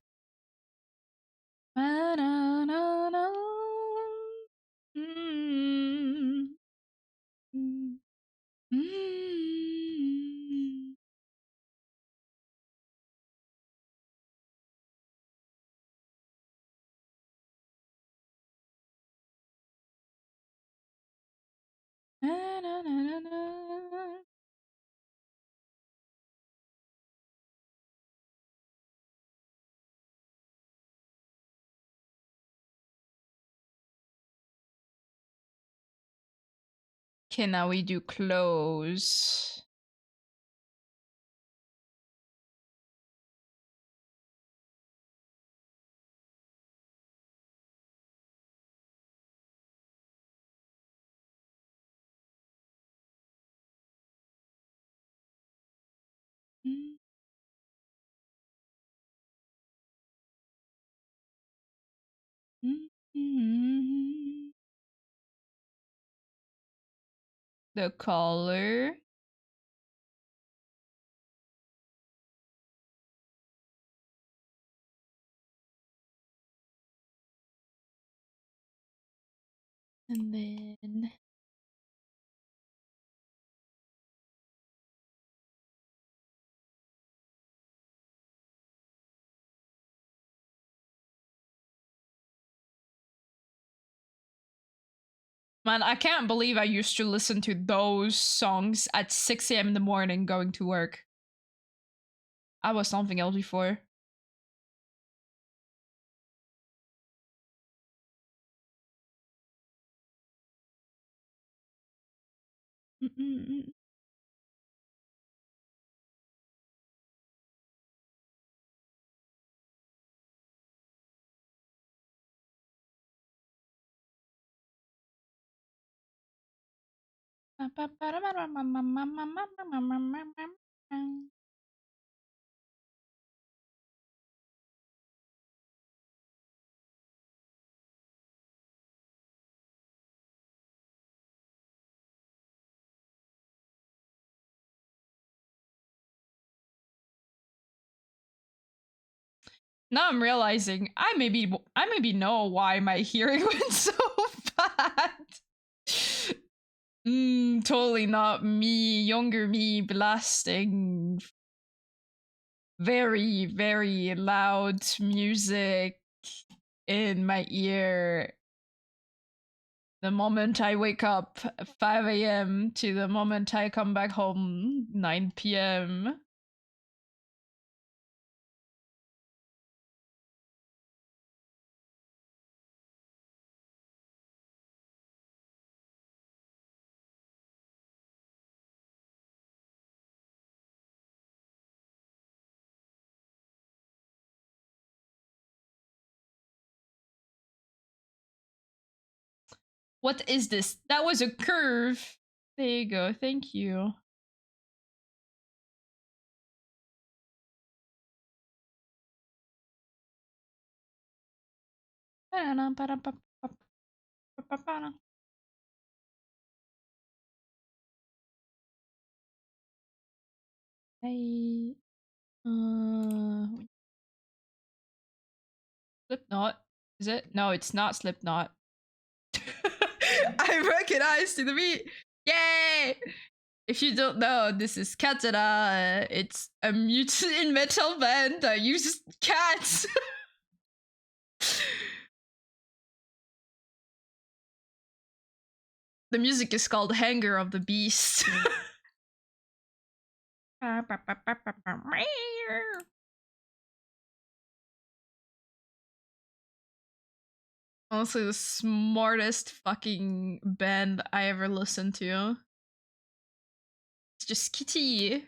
Speaker 1: Okay, now we do close. The color. And then man, I can't believe I used to listen to those songs at 6 a.m. in the morning going to work. I was something else before. Now I'm realizing I maybe know why my hearing went so Totally not me, younger me, blasting very, very loud music in my ear the moment I wake up 5 a.m. to the moment I come back home 9 p.m. What is this? That was a curve. There you go. Thank you. Hey, Slipknot. Is it? No, it's not Slipknot. I recognize to the beat. Yay! If you don't know, this is Katara. It's a mutant metal band that uses cats. The music is called Hanger of the Beast. Honestly, the smartest fucking band I ever listened to. It's just Kitty.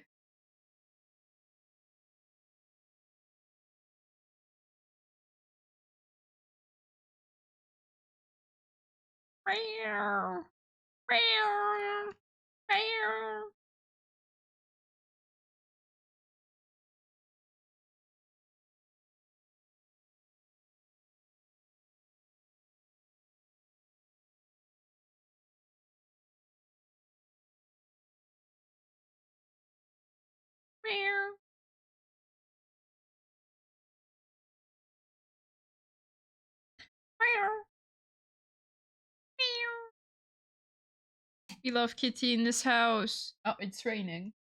Speaker 1: We love Kitty in this house. Oh, it's raining.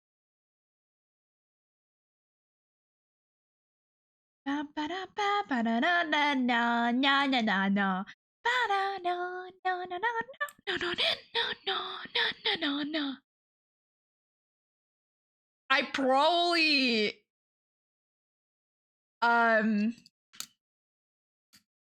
Speaker 1: I probably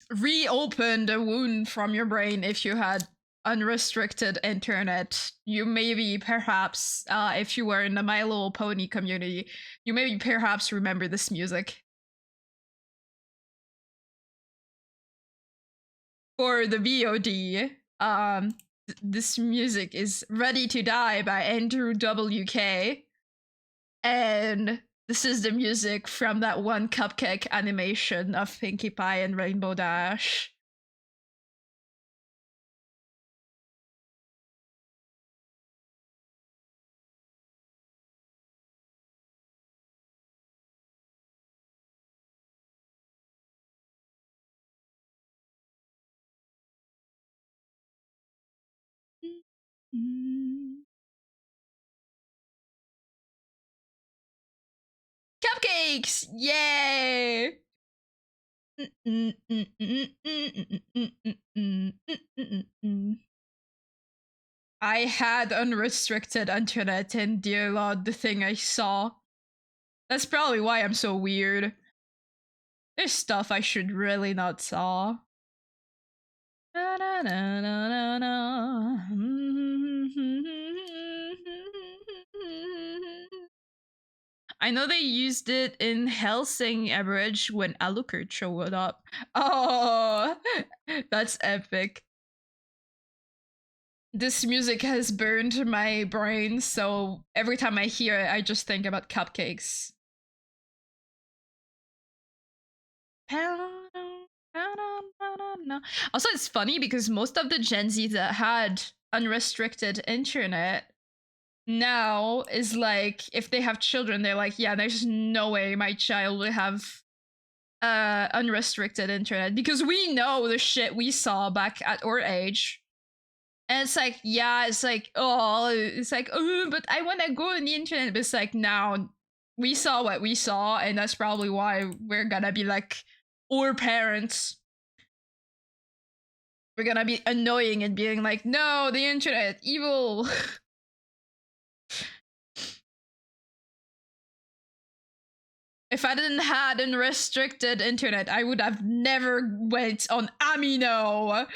Speaker 1: reopened a wound from your brain if you had unrestricted internet. You maybe perhaps if you were in the My Little Pony community, you maybe perhaps remember this music. For the VOD, this music is Ready to Die by Andrew WK. And this is the music from that one cupcake animation of Pinkie Pie and Rainbow Dash. Cupcakes! Yay! I had unrestricted internet, and dear lord, the thing I saw. That's probably why I'm so weird. There's stuff I should really not saw. I know they used it in Helsing Abridge when Alucard showed up. Oh, that's epic. This music has burned my brain, so every time I hear it, I just think about cupcakes. Also, it's funny because most of the Gen Z that had unrestricted internet now is like, if they have children, they're like, yeah, there's no way my child will have unrestricted internet, because we know the shit we saw back at our age. And it's like, yeah, it's like, oh, it's like, oh, but I want to go on the internet. But it's like, now we saw what we saw, and that's probably why we're gonna be like, our parents. We're gonna be annoying and being like, no, the internet, evil. If I didn't had unrestricted internet, I would have never went on Amino.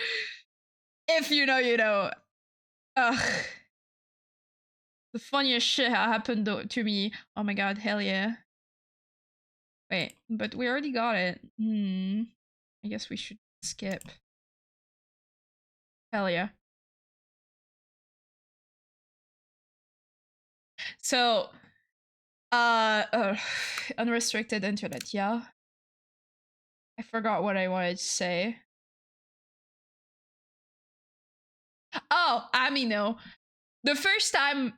Speaker 1: If you know, you know. Ugh. The funniest shit happened to me. Oh my god, hell yeah. Wait, but we already got it. I guess we should skip. Hell yeah. So, unrestricted internet, yeah. I forgot what I wanted to say. Oh, Amino. The first time,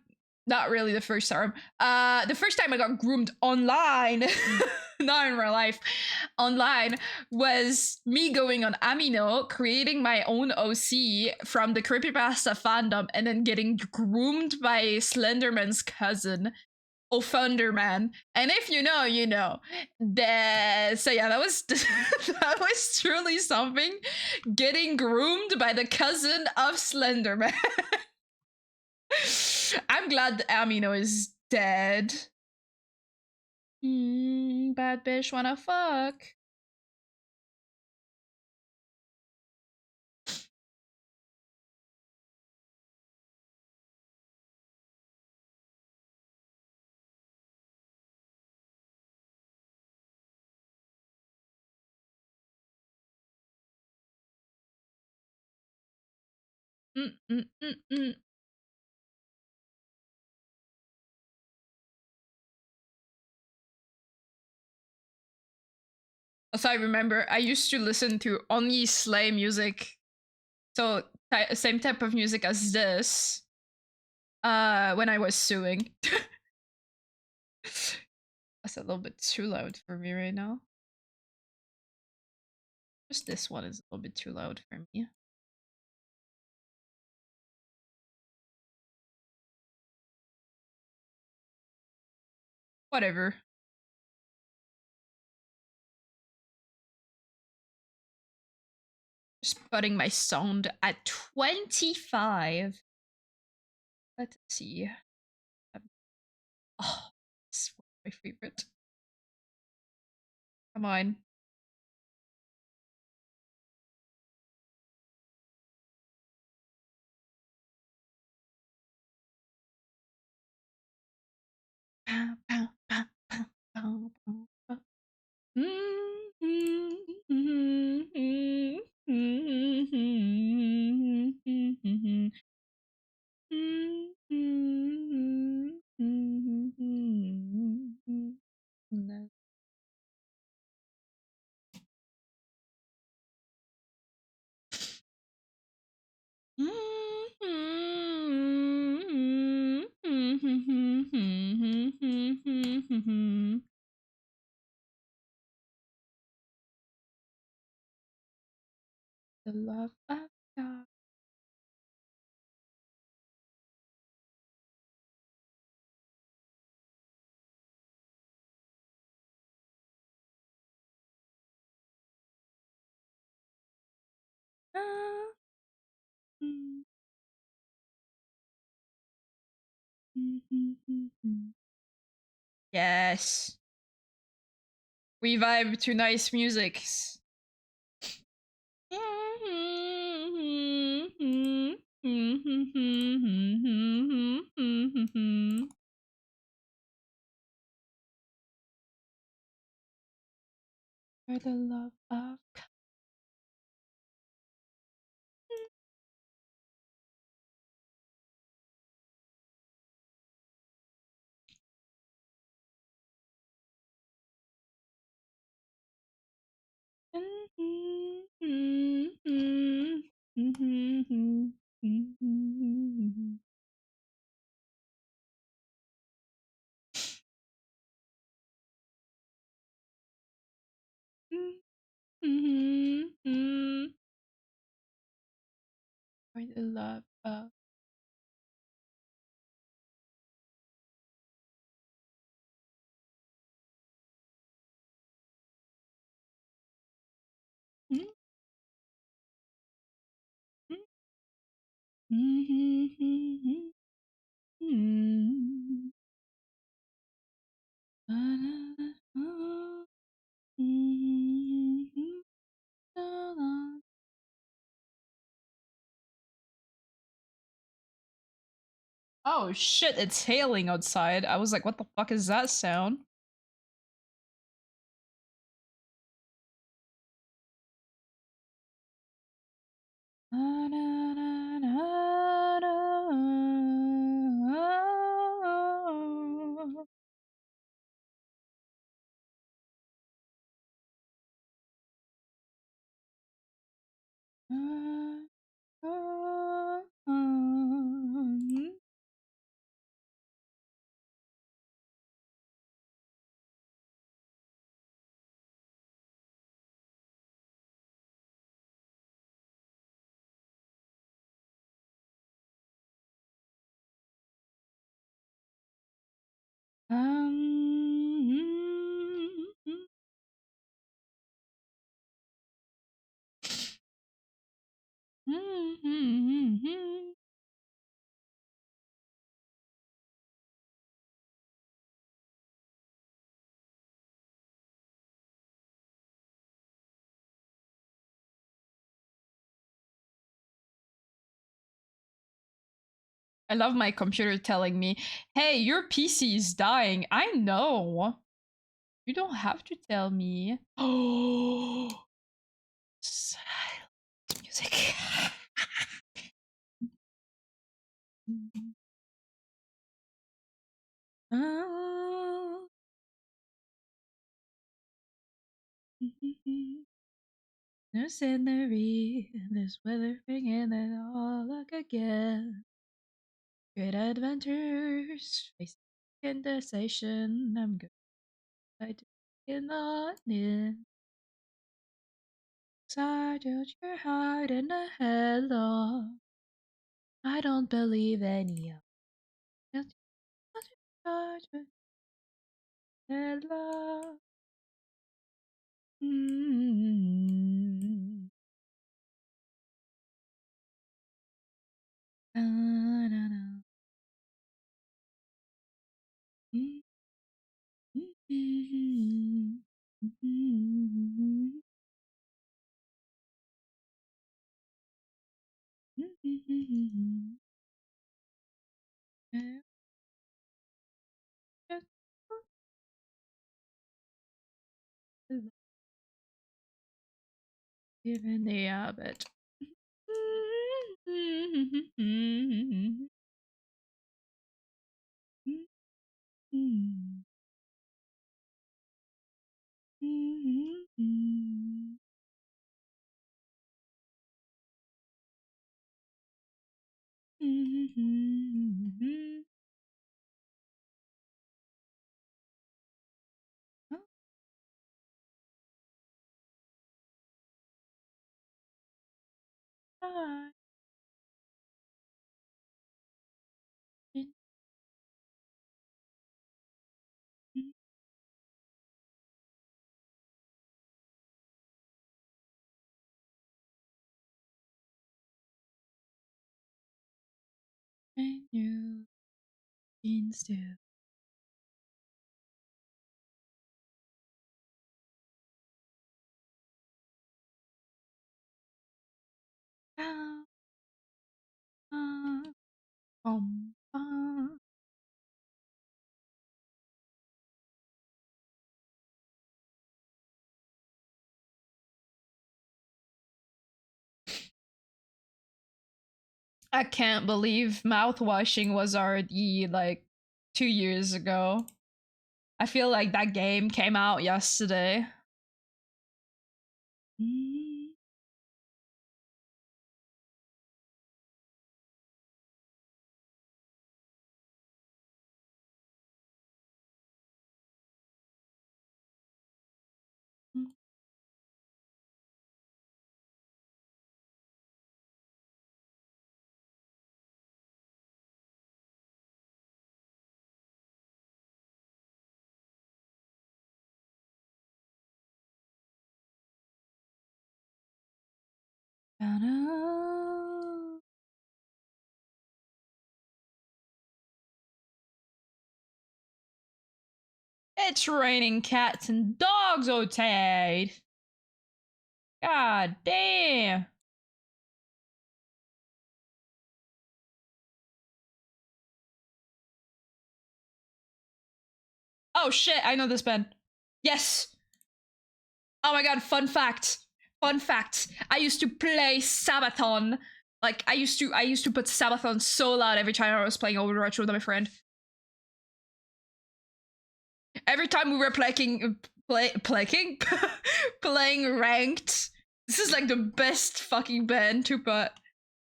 Speaker 1: not really the first time. The first time I got groomed online, not in real life, online, was me going on Amino, creating my own OC from the creepypasta fandom, and then getting groomed by Slenderman's cousin, Thunderman. And if you know, you know. So yeah, that was that was truly something. Getting groomed by the cousin of Slenderman. I'm glad that Amino is dead. Bad bitch wanna fuck. Mm, mm, mm, mm. Also, I remember I used to listen to only Slay music, so same type of music as this. When I was suing. That's a little bit too loud for me right now. Just this one is a little bit too loud for me. Whatever. Just putting my sound at 25. Let's see. Oh, this is my favorite. Come on. The love of God. Yes. We vibe to nice musics. For the love of God. For the love Uh, mm, mm, mm, mm, mm. Oh shit, it's hailing outside. I was like, what the fuck is that sound? I love my computer telling me, hey, your PC is dying. I know. You don't have to tell me. Oh, silent music. Oh. No scenery, this weather bringing it all luck again. Great adventures, facing indecision. I'm good. I cannot in. Side out your heart in a headlock. I don't believe any of it. Headlock. Mm. Na, na, na. Mm, mm, mm, mm, mm, mm. Given the habit. And you been still. Ah, ah, ah. I can't believe mouthwashing was already like 2 years ago. I feel like that game came out yesterday. Mm, mm, Ta-da. It's raining cats and dogs, Otade. God damn. Oh shit, I know this band. Yes. Oh my god, fun fact. Fun fact. I used to play Sabaton. Like I used to put Sabaton so loud every time I was playing Overwatch with my friend. Every time we were playing playing ranked. This is like the best fucking band to put.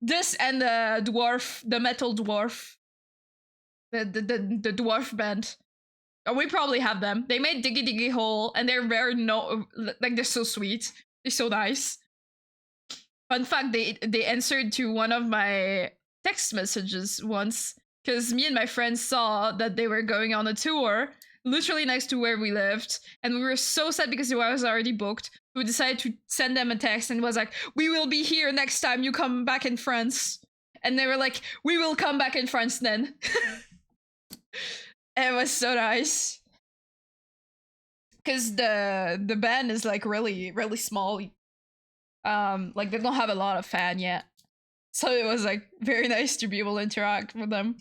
Speaker 1: This and the dwarf, the metal dwarf. The dwarf band. Oh, we probably have them. They made Diggy Diggy Hole, and they're very like they're so sweet. They're so nice. Fun fact: they answered to one of my text messages once because me and my friends saw that they were going on a tour, literally next to where we lived, and we were so sad because it was already booked. We decided to send them a text and was like, "We will be here next time you come back in France." And they were like, "We will come back in France then." It was so nice because the band is like really small. Like they don't have a lot of fan yet, so it was like very nice to be able to interact with them.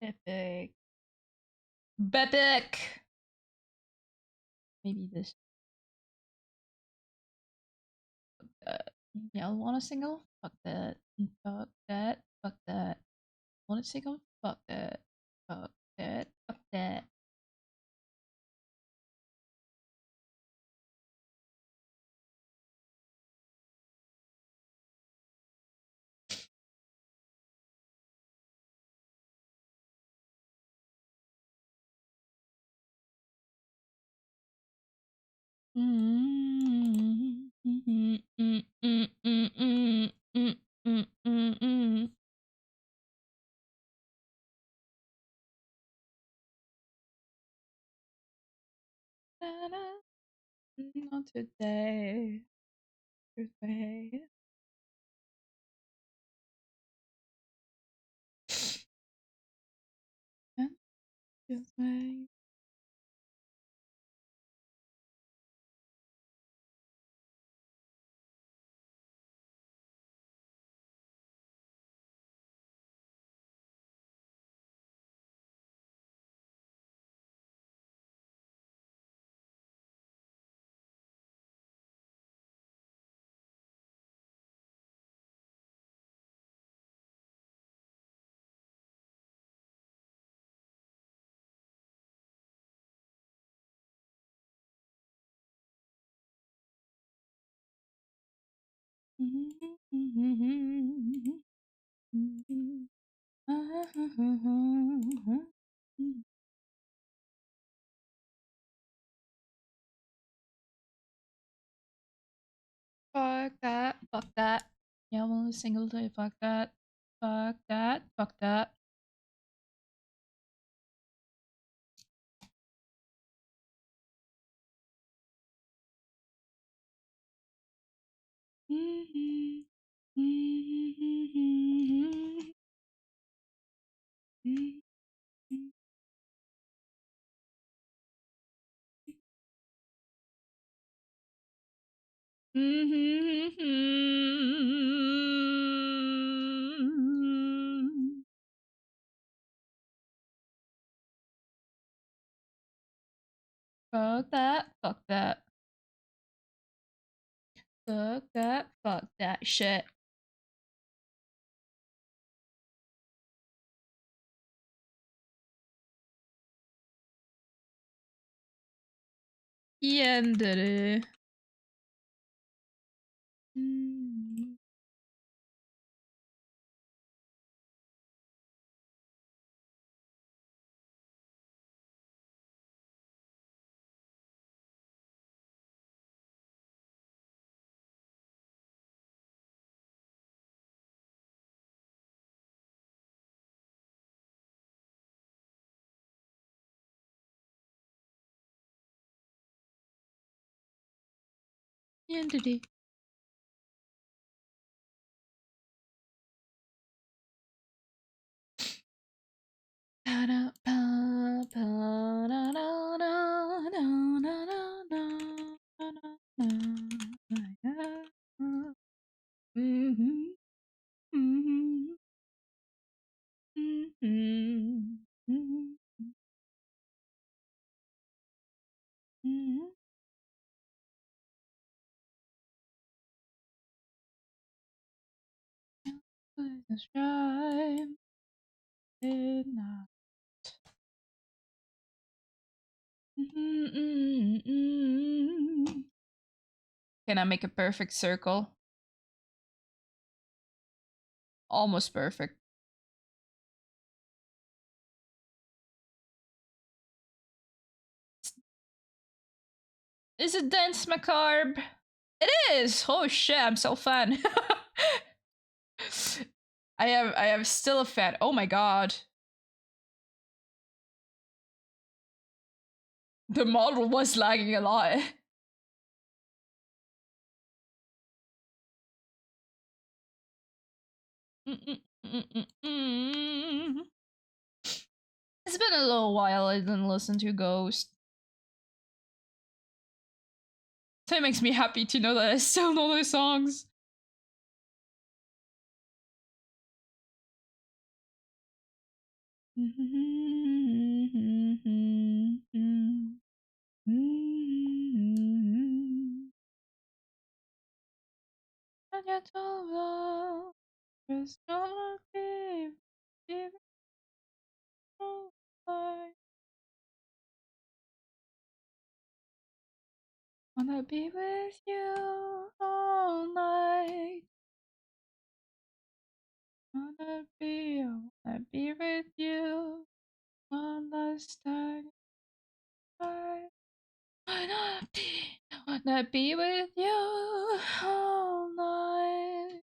Speaker 1: Epic. Bepic. Maybe this. Y'all want a single? Fuck that. Fuck that. Fuck that. Want a single? Fuck that. Fuck that. Fuck that. Not today. Today. Today. Fuck that. Fuck that. Yeah, one single day. Fuck that. Fuck that. Fuck that. Fuck that. Fuck that. Fuck that. Fuck that shit. Yandere. Yandere. Let's try it now. Can I make a perfect circle? Almost perfect. Is it dense macabre? It is! Oh shit, I'm so fan. I am still a fan. Oh my god. The model was lagging a lot. It's been a little while I didn't listen to Ghost. So it makes me happy to know that I still know those songs. And yet love is gonna be like wanna be with you all night. Wanna be with you one last time. Wanna be with you all night.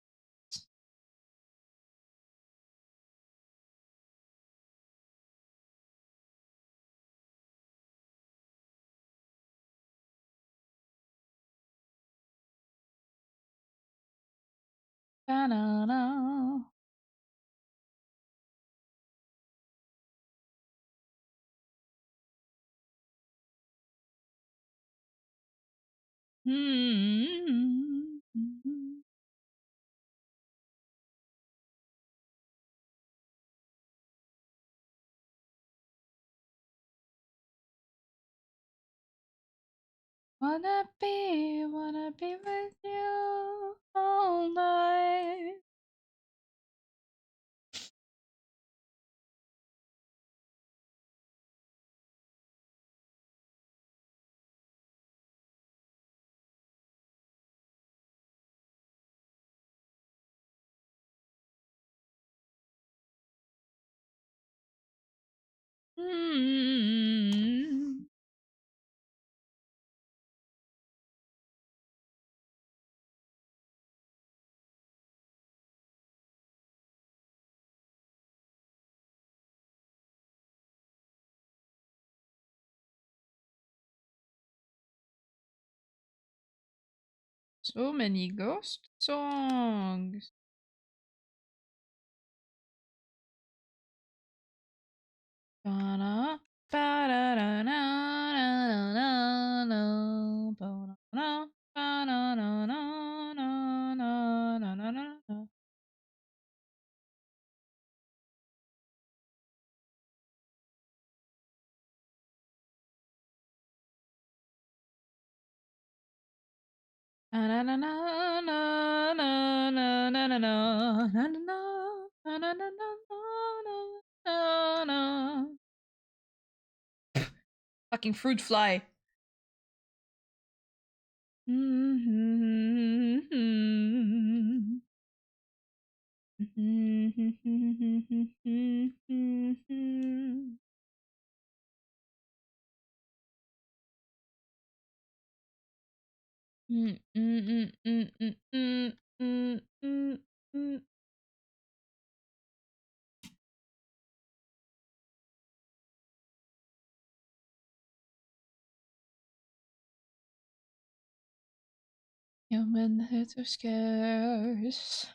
Speaker 1: Banana. Wanna be with you all night. So many ghost songs. Ba-da, ba-da-da-na-na-na-na, ba-da-da, ba-da-da-na-na-na-na-na-na-na. Fucking fruit fly. Human heads are scarce.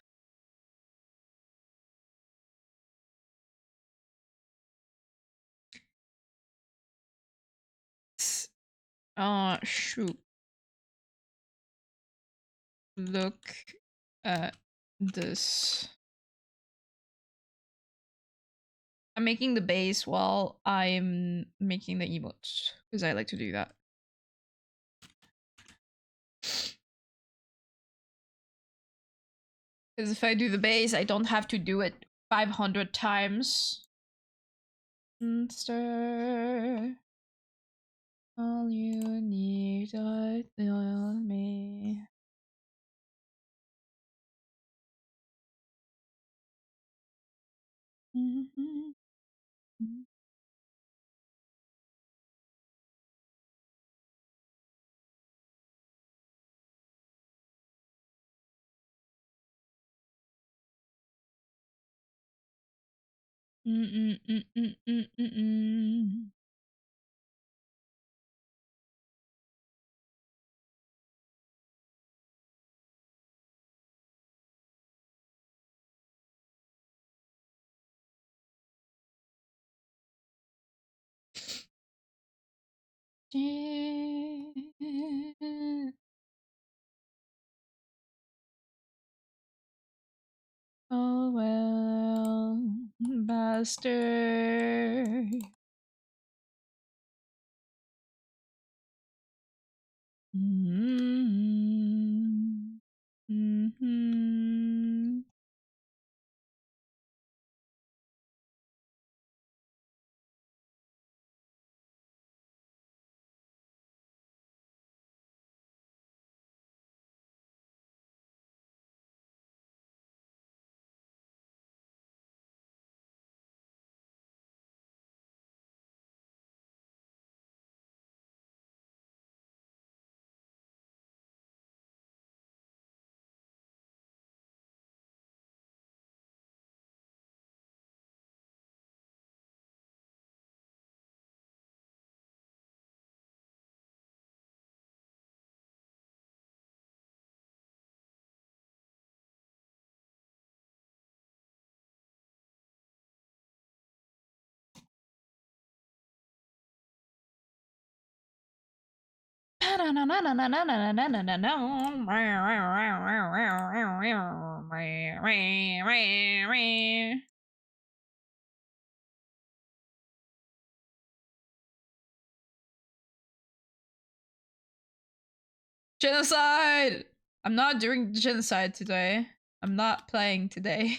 Speaker 1: Shoot. Look at this. I'm making the base while I'm making the emotes because I like to do that. Because if I do the base, I don't have to do it 500 times. Monster, all you need, I tell me. Oh well, bastard. Genocide! I'm not doing genocide today. I'm not playing today.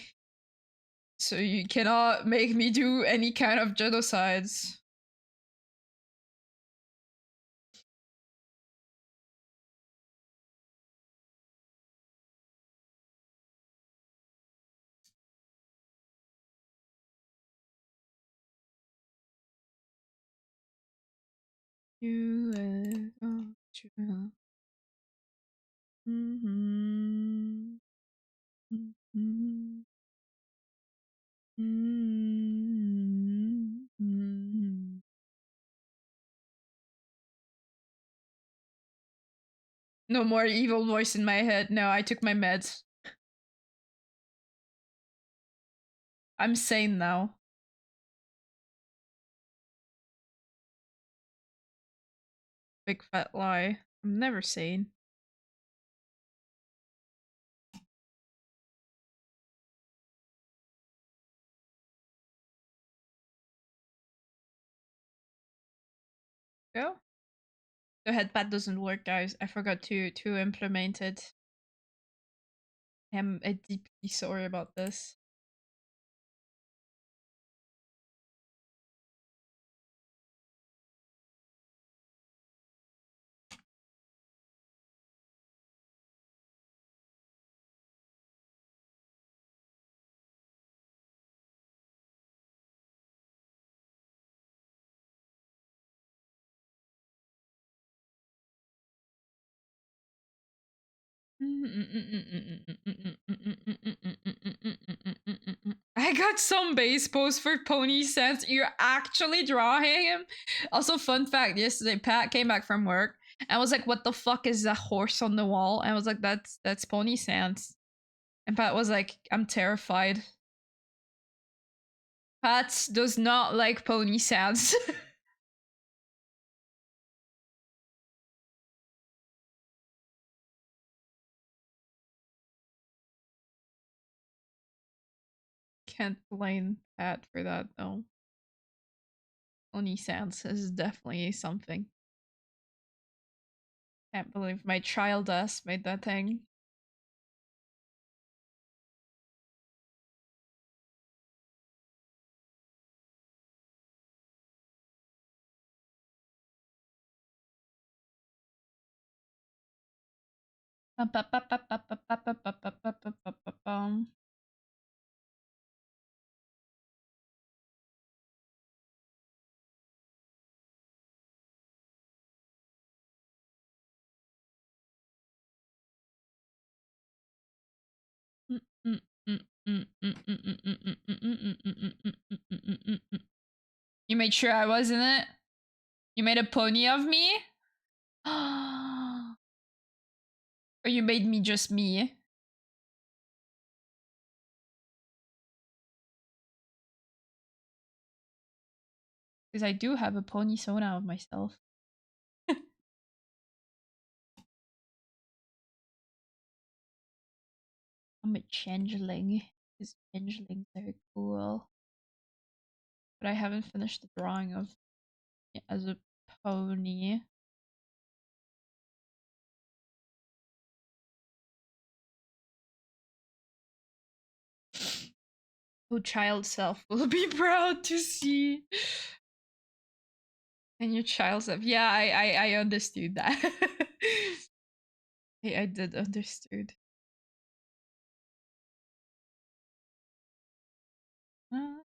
Speaker 1: So you cannot make me do any kind of genocides. You let go true. No more evil voice in my head. No, I took my meds. I'm sane now. Big fat lie. I'm never sane. Go. The headpad doesn't work, guys. I forgot to implement it. I'm deeply sorry about this. I got some base posts for Pony Sense. You're actually drawing him. Also, fun fact: yesterday, Pat came back from work and was like, "What the fuck is that horse on the wall?" And I was like, "That's Pony Sense." And Pat was like, "I'm terrified." Pat does not like Pony Sense. Can't blame Pat for that though. Pony Sense is definitely something. Can't believe my child ass made that thing. You made sure I wasn't it? You made a pony of me? Or you made me just me? Because I do have a pony sona of myself. I'm a changeling. Because changelings are cool. But I haven't finished the drawing of it as a pony. Oh, child self will be proud to see. And your child self. Yeah, I understood that. I did understood. Uh.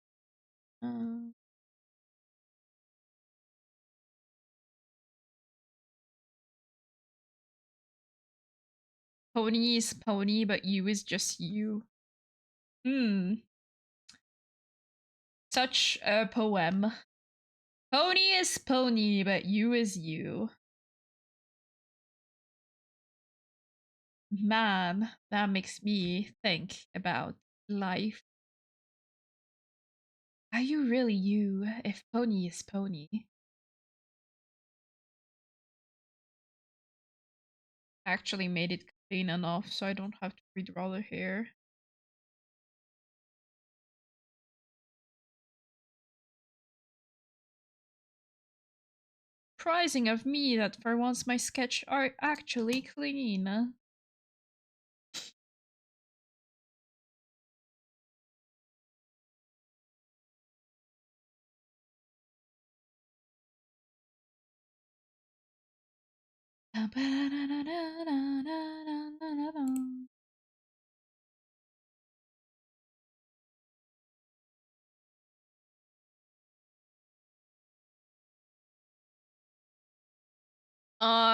Speaker 1: Pony is pony, but you is just you. Hmm. Such a poem. Pony is pony, but you is you. Man, that makes me think about life. Are you really you if pony is pony? I actually made it clean enough so I don't have to redraw the hair. Surprising of me that for once my sketch are actually clean.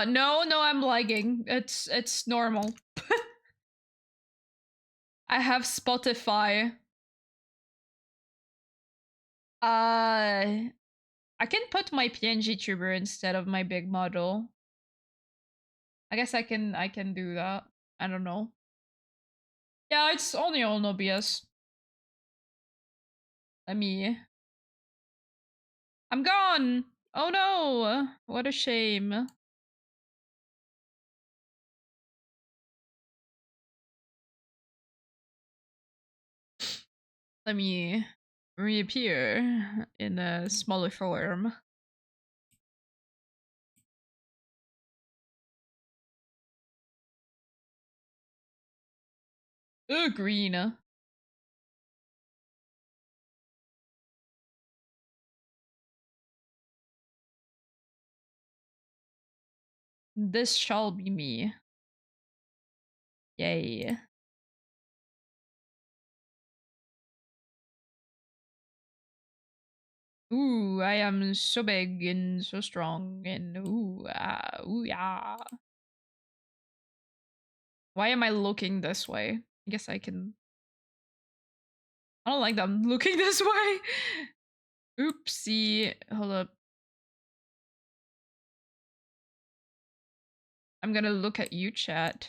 Speaker 1: No, I'm lagging. It's normal. I have Spotify. I can put my PNG tuber instead of my big model. I guess I can do that. I don't know. Yeah, it's only on OBS. Let me. I'm gone. Oh no! What a shame. Let me reappear in a smaller form. Green. This shall be me. Yay. Ooh, I am so big and so strong and ooh, ooh yeah. Why am I looking this way? I guess I can. I don't like that I'm looking this way. Oopsie. Hold up. I'm gonna look at you, chat.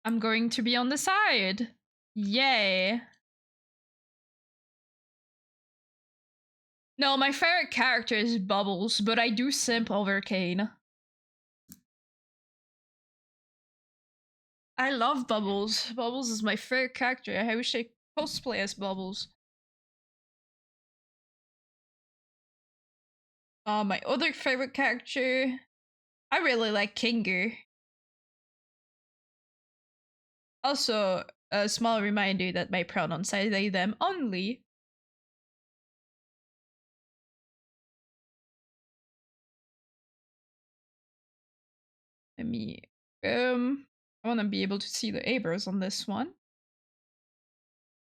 Speaker 1: I'm going to be on the side. Yay. No, my favorite character is Bubbles, but I do simp over Kane. I love Bubbles. Bubbles is my favorite character. I wish I cosplay as Bubbles. My other favorite character, I really like Kinger. Also, a small reminder that my pronouns are they, them only. Let me, I want to be able to see the Abers on this one.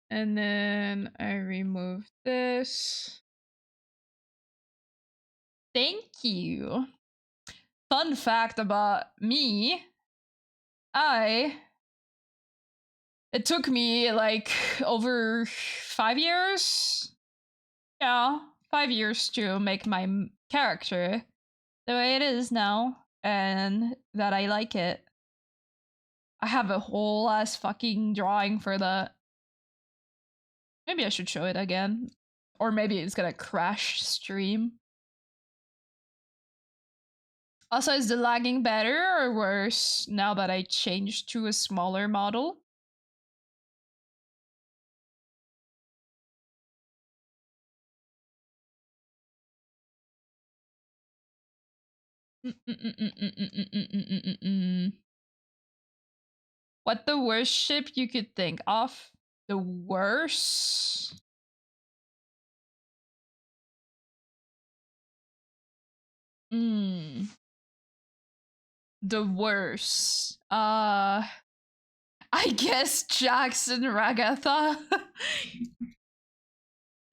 Speaker 1: And then I remove this. Thank you. Fun fact about me, it took me like over 5 years. Yeah, 5 years to make my character the way it is now, and that I like it. I have a whole ass fucking drawing for that. Maybe I should show it again. Or maybe it's gonna crash stream. Also, is the lagging better or worse now that I changed to a smaller model? What the worst ship you could think of? The worst? The worst. I guess Jackson Ragatha.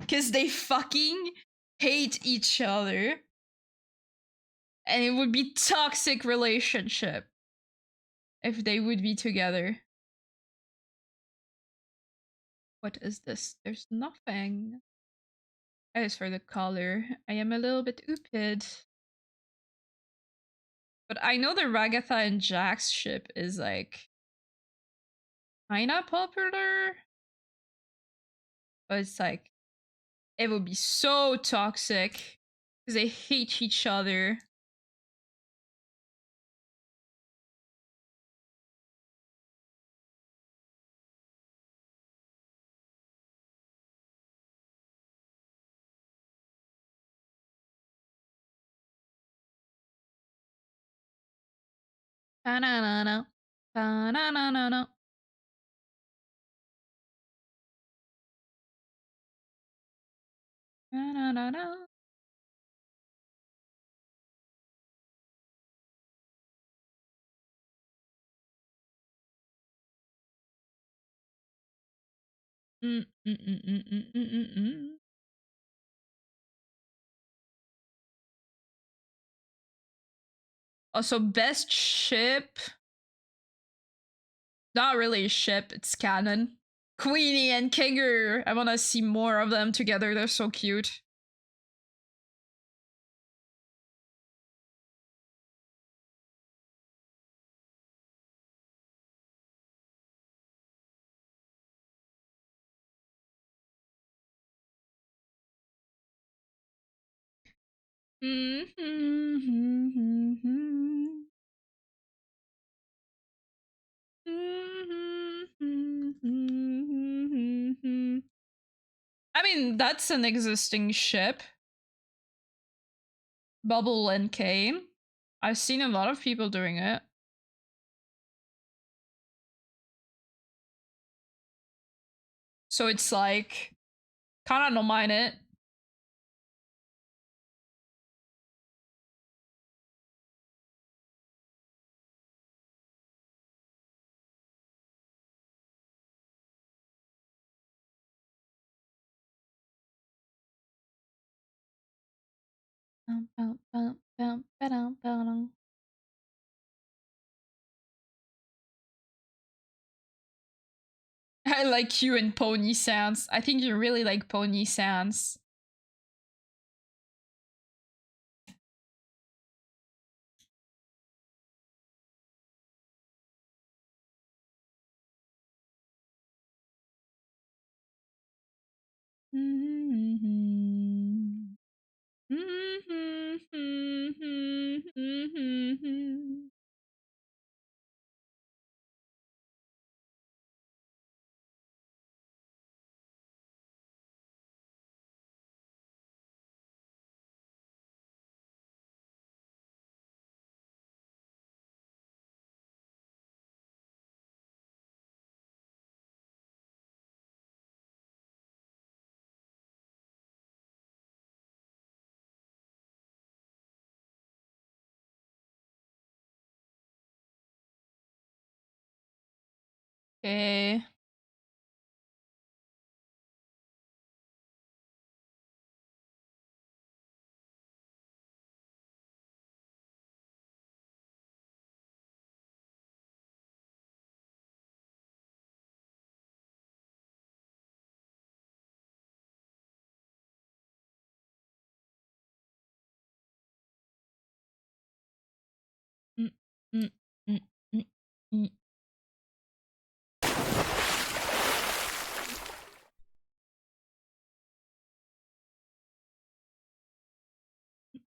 Speaker 1: Cause they fucking hate each other. And it would be toxic relationship if they would be together. What is this? There's nothing. As for the color, I am a little bit ooped. But I know the Ragatha and Jax ship is like kinda popular. But it's like it would be so toxic because they hate each other. Ta-na-na-na. Ta-na-na-na-na. Ta-na-na-na. Also, best ship. Not really a ship, it's canon. Queenie and Kinger. I want to see more of them together. They're so cute. I mean, that's an existing ship. Bubble and Kane. I've seen a lot of people doing it. So it's like, kinda don't mind it. I like you and pony sounds. I think you really like pony sounds. Okay. Mm, mm, mm, mm, mm.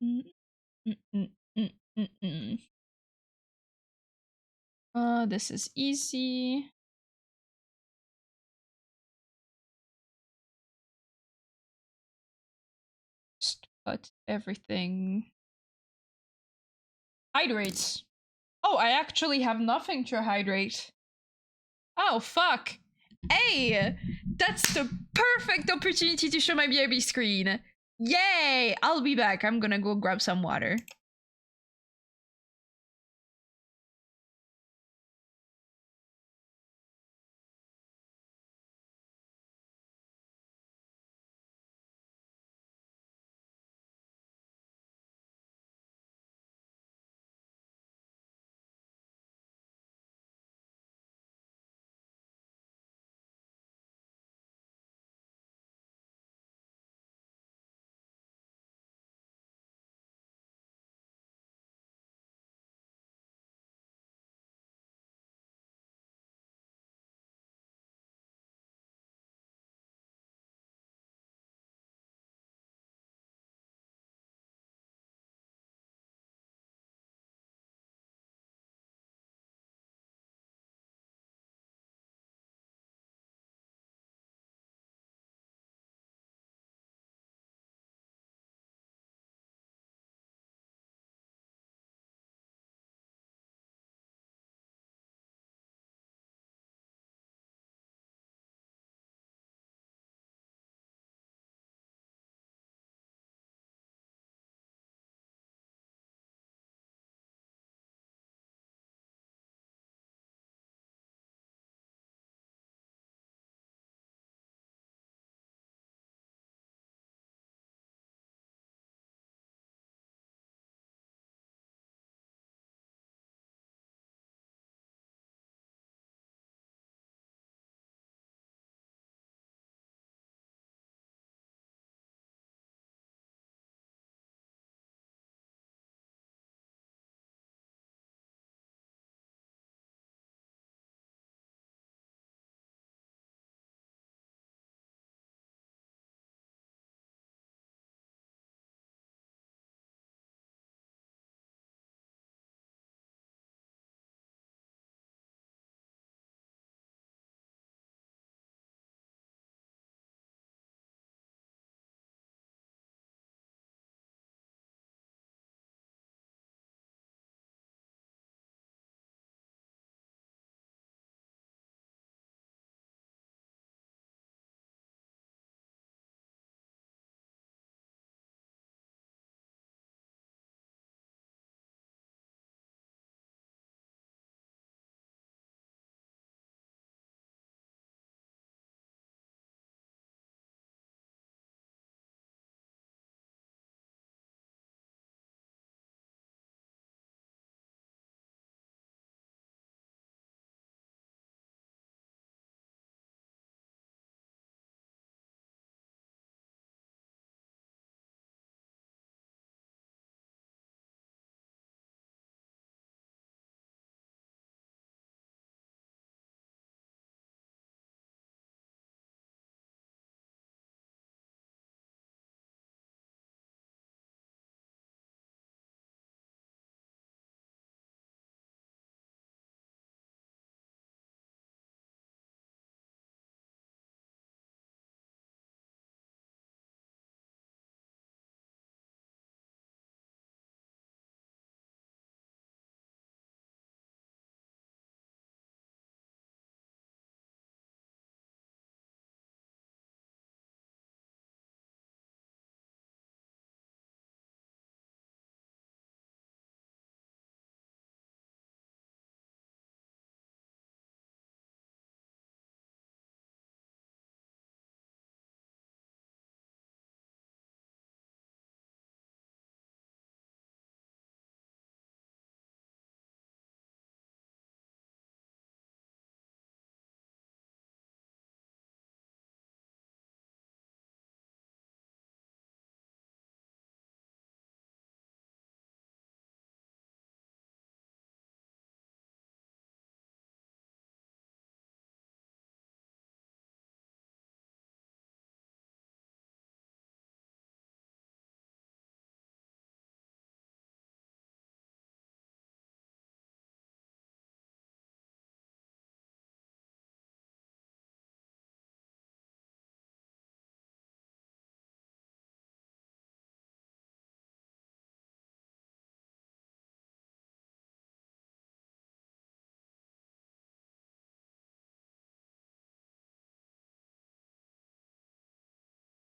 Speaker 1: Mm, mm, mm, mm, mm, mm. This is easy. Just put everything. Hydrates. Oh, I actually have nothing to hydrate. Oh, fuck. Hey, that's the perfect opportunity to show my BRB screen. Yay! I'll be back. I'm gonna go grab some water.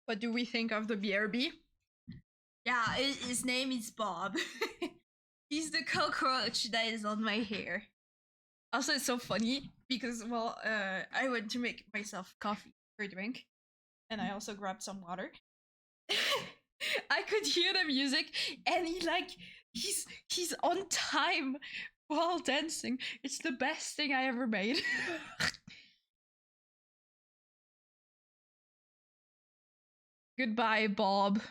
Speaker 1: What do we think of the BRB?
Speaker 2: Yeah, his name is Bob. He's the cockroach that is on my hair.
Speaker 1: Also, it's so funny because, well, I went to make myself coffee for a drink, and I also grabbed some water. I could hear the music, and he's on time while dancing. It's the best thing I ever made. Goodbye, Bob.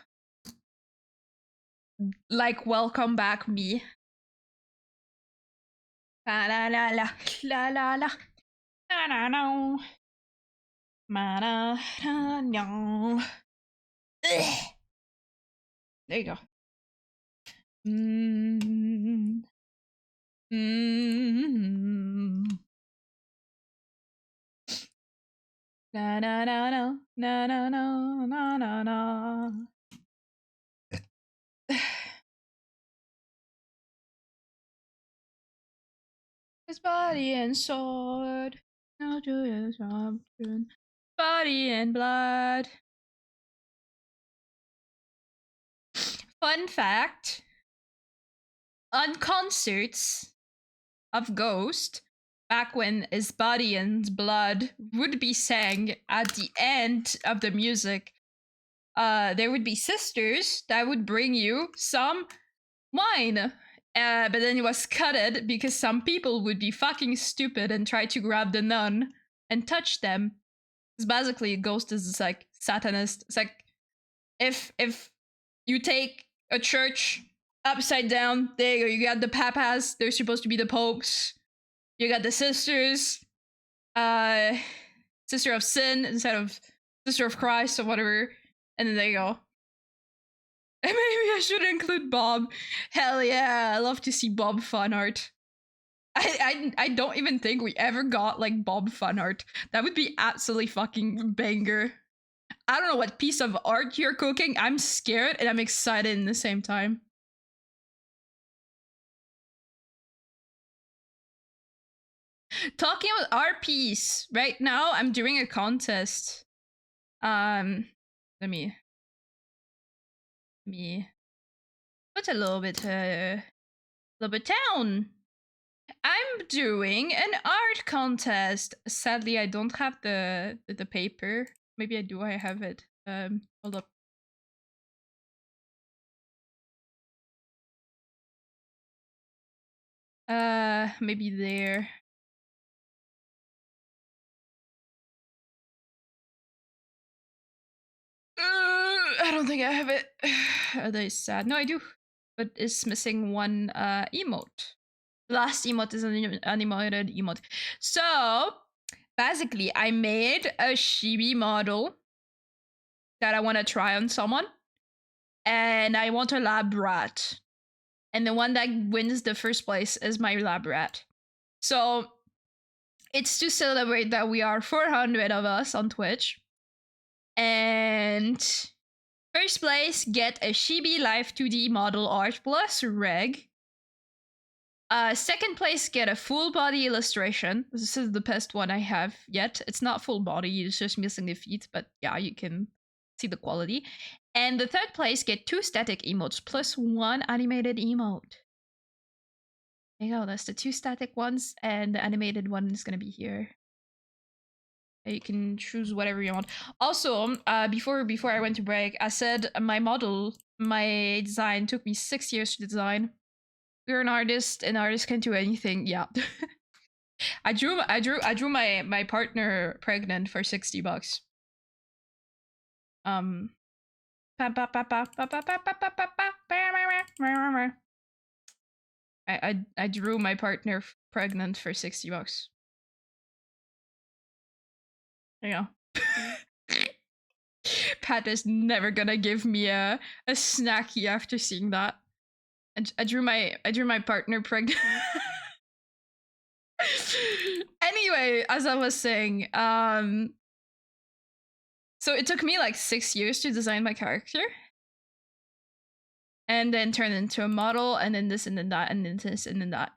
Speaker 1: Like, welcome back, me. La la la la la la la la la la ma na na no. There you go. Mm. Mm. Na na na na na na na na na na. His body and sword, no Julius Robinson, body and blood. Fun fact: on concerts of Ghost, back when his body and blood would be sang at the end of the music, there would be sisters that would bring you some wine. But then it was cutted because some people would be fucking stupid and try to grab the nun and touch them. Because basically, Ghost is like Satanist. It's like if you take a church upside down, there you go. You got the papas; they're supposed to be the popes. You got the sisters, sister of sin instead of sister of Christ or whatever. And then there you go. And maybe I should include Bob. Hell yeah, I love to see Bob fun art. I don't even think we ever got like Bob fun art. That would be absolutely fucking banger. I don't know what piece of art you're cooking. I'm scared and I'm excited in the same time. Talking about art piece, right now I'm doing a contest. Let me put a little bit down. I'm doing an art contest. Sadly, I don't have the paper. Maybe I do. I have it. Hold up. Maybe there. I don't think I have it. That is sad. No, I do, but it's missing one emote. The last emote is an animated emote. So basically, I made a chibi model that I want to try on someone, and I want a lab rat. And the one that wins the first place is my lab rat. So it's to celebrate that we are 400 of us on Twitch. And first place, get a Chibi Life 2D model art plus reg. Second place, get a full body illustration. This is the best one I have yet. It's not full body, it's just missing the feet, but yeah, you can see the quality. And the third place, get 2 static emotes plus 1 animated emote. There you go, that's the 2 static ones, and the animated one is gonna be here. You can choose whatever you want. Also, before I went to break, I said my design took me 6 years to design. You're an artist, and artists can do anything. Yeah. I drew my partner pregnant for $60. I drew my partner pregnant for $60. Yeah. Pat is never gonna give me a snacky after seeing that. I drew my partner pregnant. Anyway, as I was saying, so it took me like 6 years to design my character. And then turn into a model, and then this, and then that, and then this, and then that.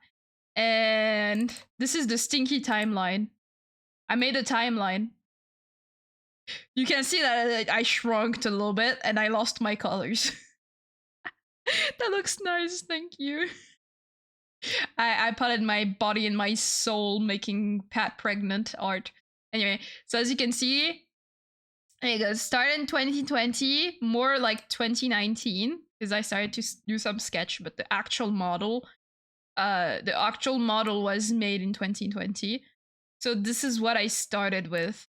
Speaker 1: And this is the stinky timeline. I made a timeline. You can see that I shrunk a little bit and I lost my colors. That looks nice, thank you. I potted my body and my soul making Pat pregnant art. Anyway, so as you can see, it goes started in 2020, more like 2019, because I started to do some sketch, but the actual model was made in 2020. So this is what I started with.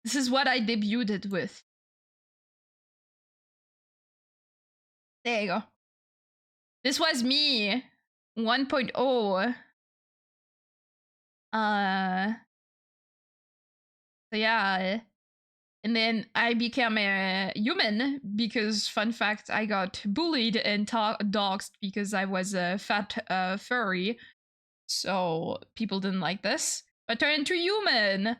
Speaker 1: This is what I debuted with. There you go. This was me 1.0. So yeah. And then I became a human because, fun fact, I got bullied and doxed because I was a fat furry. So people didn't like this. I turned into human.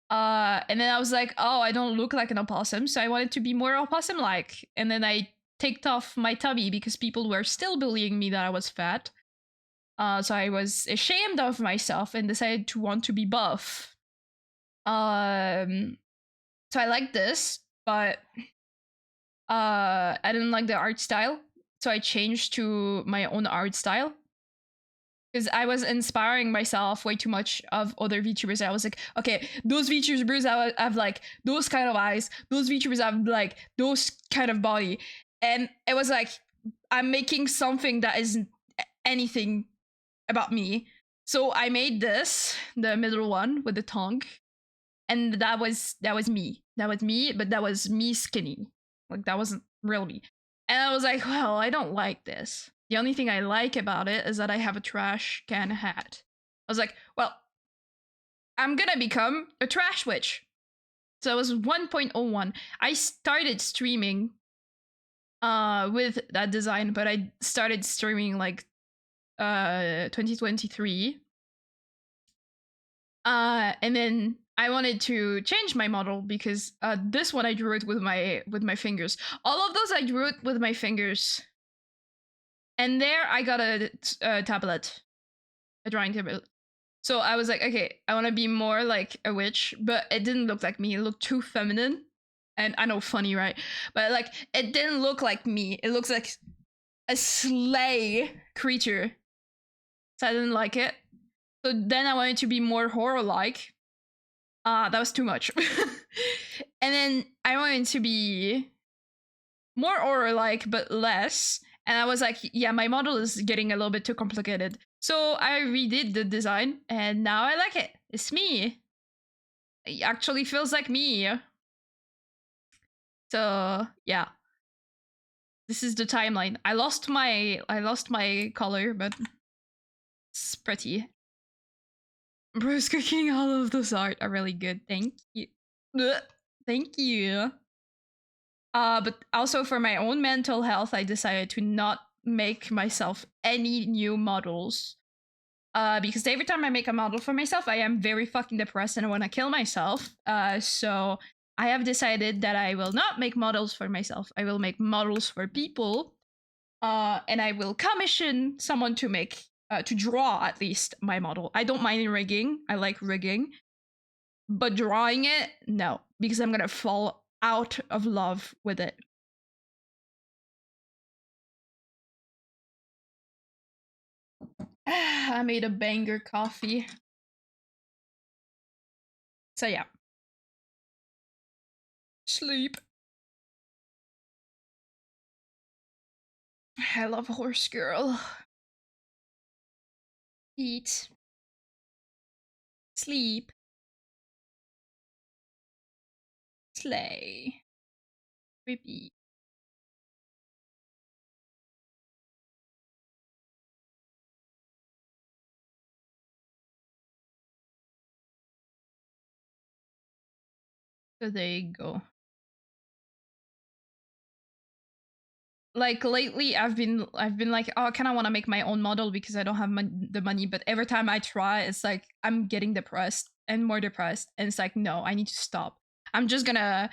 Speaker 1: And then I was like, oh, I don't look like an opossum, so I wanted to be more opossum-like. And then I taked off my tummy because people were still bullying me that I was fat. So I was ashamed of myself and decided to want to be buff. So I like this, but I didn't like the art style, so I changed to my own art style. Because I was inspiring myself way too much of other VTubers. I was like, okay, those VTubers have like those kind of eyes, those VTubers have like those kind of body. And it was like, I'm making something that isn't anything about me. So I made this, the middle one with the tongue. And that was me. That was me, but that was me skinny. Like that wasn't real me. And I was like, well, I don't like this. The only thing I like about it is that I have a trash can hat. I was like, well, I'm gonna become a trash witch. So it was 1.01. I started streaming with that design, but I started streaming like 2023. And then I wanted to change my model because this one I drew it with my fingers. All of those I drew it with my fingers. And there I got a tablet, a drawing tablet. So I was like, okay, I want to be more like a witch, but it didn't look like me. It looked too feminine. And I know, funny, right? But like, it didn't look like me. It looks like a slay creature. So I didn't like it. So then I wanted to be more horror-like. That was too much. And then I wanted to be more horror-like, but less. And I was like, yeah, my model is getting a little bit too complicated. So I redid the design, and now I like it. It's me. It actually feels like me. So yeah. This is the timeline. I lost my color, but it's pretty. Bruce cooking, all of those art are really good. Thank you. Thank you. But also for my own mental health, I decided to not make myself any new models. Because every time I make a model for myself, I am very fucking depressed and I want to kill myself. So I have decided that I will not make models for myself. I will make models for people. And I will commission someone to make, to draw at least my model. I don't mind rigging. I like rigging. But drawing it, no. Because I'm gonna fall out of love with it. I made a banger coffee. So yeah. Sleep. I love Horse Girl. Eat. Sleep. Slay. Repeat. So there you go. Like lately I've been like, oh, I kind of want to make my own model because I don't have the money, but every time I try it's like I'm getting depressed and more depressed, and it's like, no, I need to stop. I'm just gonna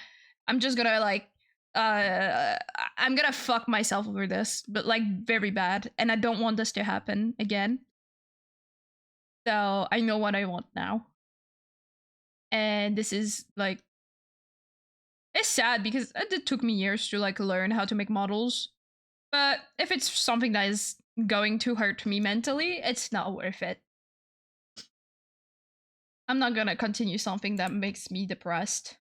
Speaker 1: like I'm gonna fuck myself over this, but like very bad, and I don't want this to happen again. So I know what I want now, and this is like it's sad because it took me years to like learn how to make models. But if it's something that is going to hurt me mentally, it's not worth it. I'm not gonna continue something that makes me depressed.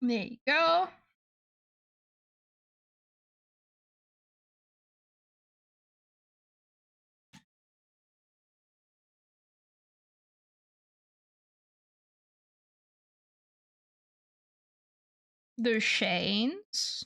Speaker 1: There you go. The chains.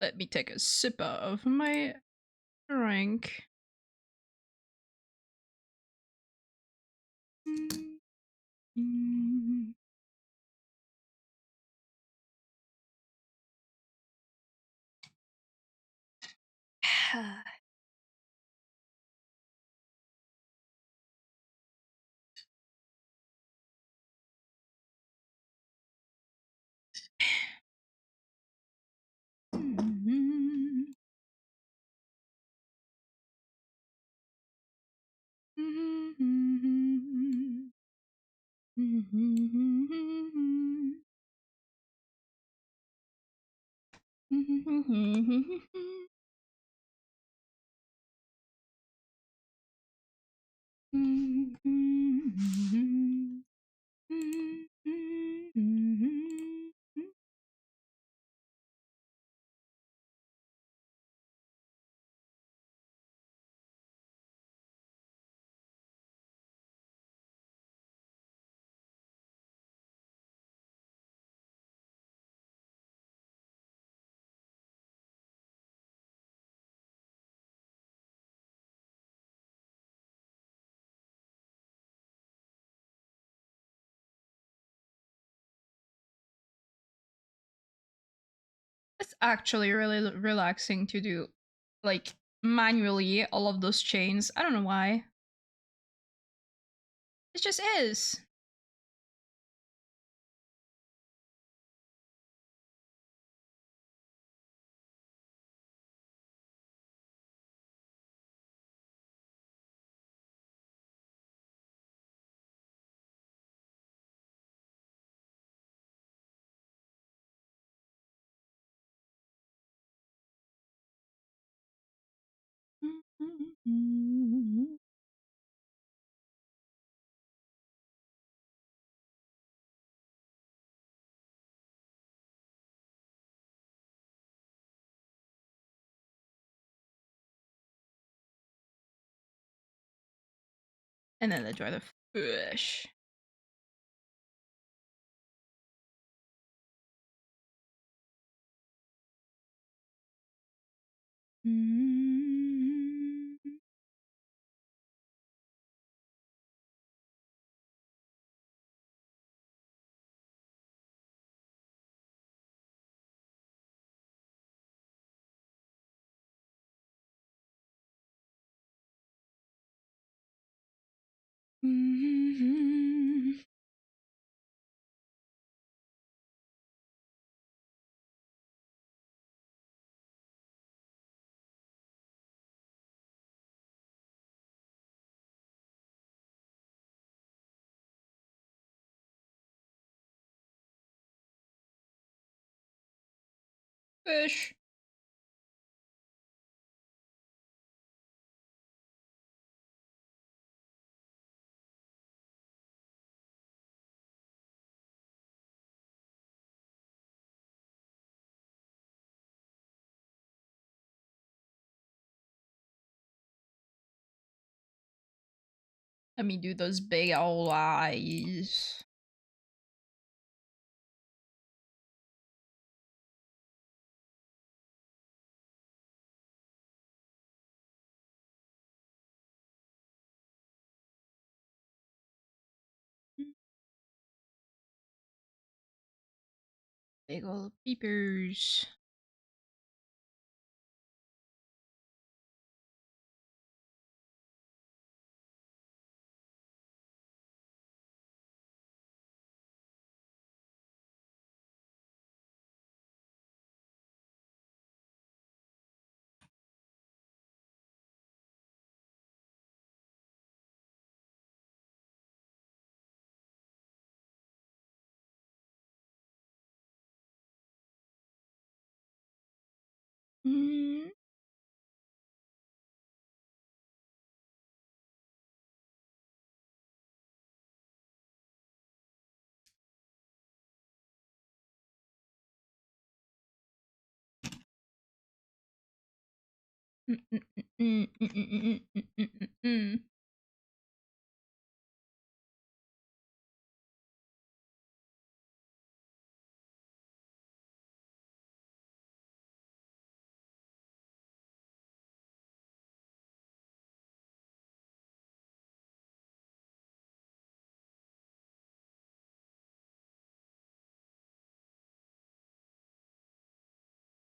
Speaker 1: Let me take a sip of my drink. It's actually really relaxing to do, like, manually all of those chains. I don't know why. It just is. And then I try the fish. Fish. Let me do those big old eyes. Big old peepers. Mm. Mm, mm, mm, mm, mm, mm, mm, mm, mm, mm.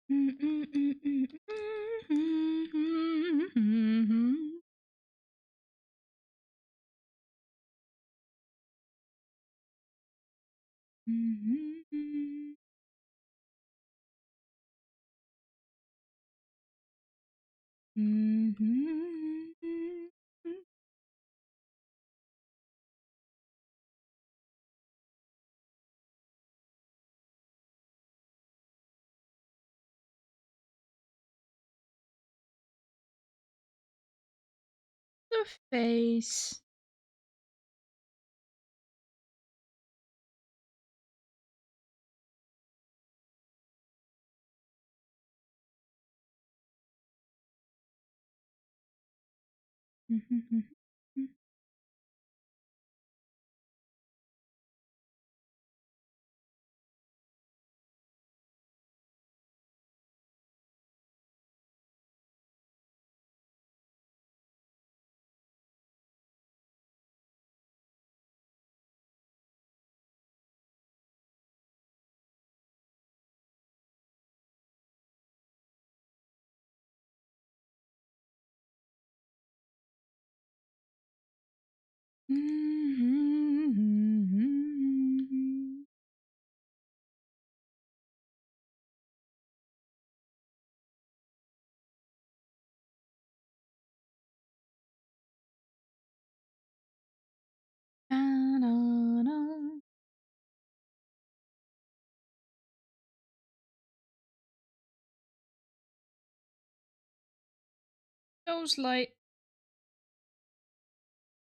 Speaker 1: Mm, mm, mm, mm, mm, mm, mm. Mhm. Mhm. The face. Mhm. Mhm. Na-na-na. Nose light.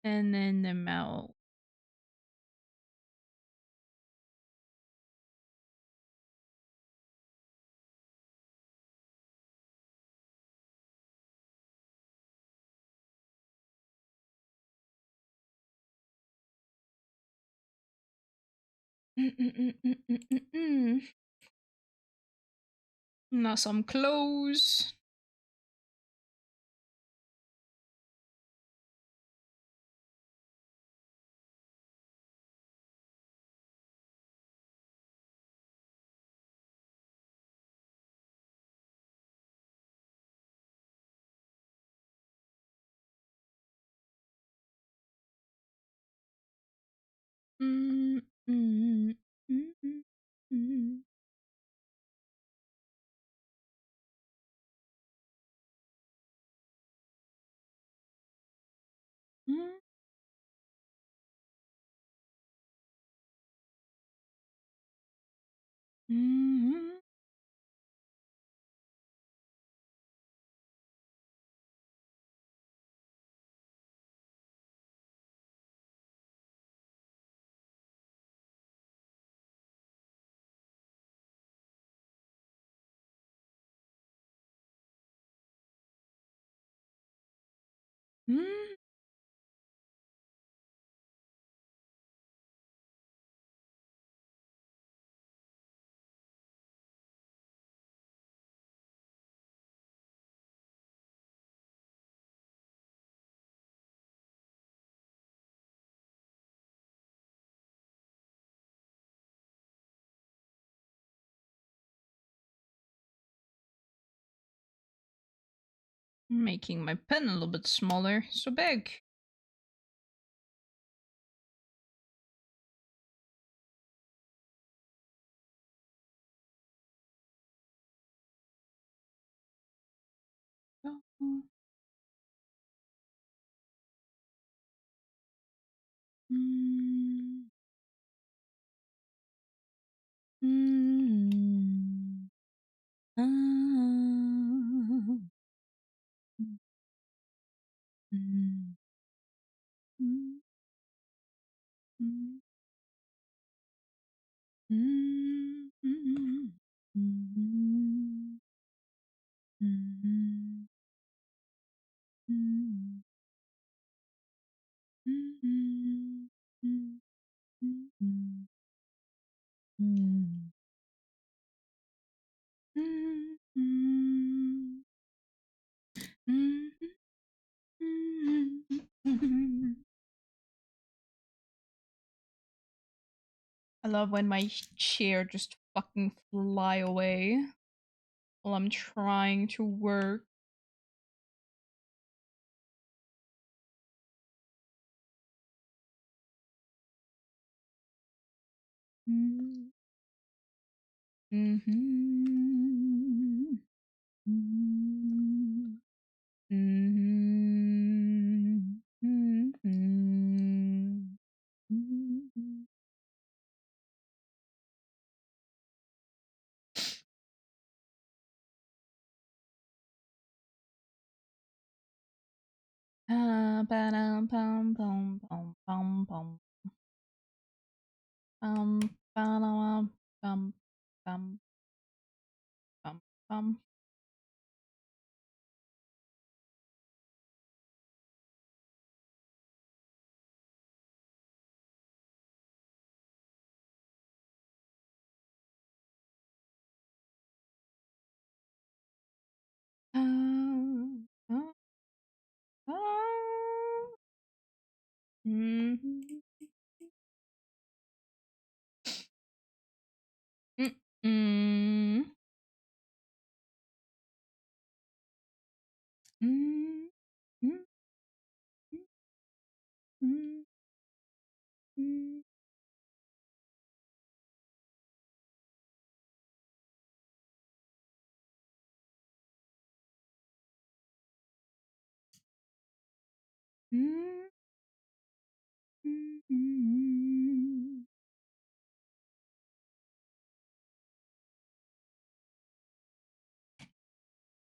Speaker 1: And then the mouth. Mm-mm-mm-mm-mm-mm. Now some clothes. Mm-mm-mm-mm-mm. Mm-mm. Mm. Making my pen a little bit smaller, so big. Mm. Mm. Ah. Mm. Mm. Mm. Mm. Mm. Mm. Mm. Mm. Mm. Mm. Mm. Mm. Mm. Mm. Mm. I love when my chair just fucking fly away while I'm trying to work. Mm. Mhm. Mhm. Mhm. Mhm. Mhm. Ba-dum, bum, bum, bum, bum, bum. Ba-dum, bum, bum, bum, bum. Ah, ah, ah. Mhm. Mm, mm, mm, mm, mm, mm, mm, mm, mm.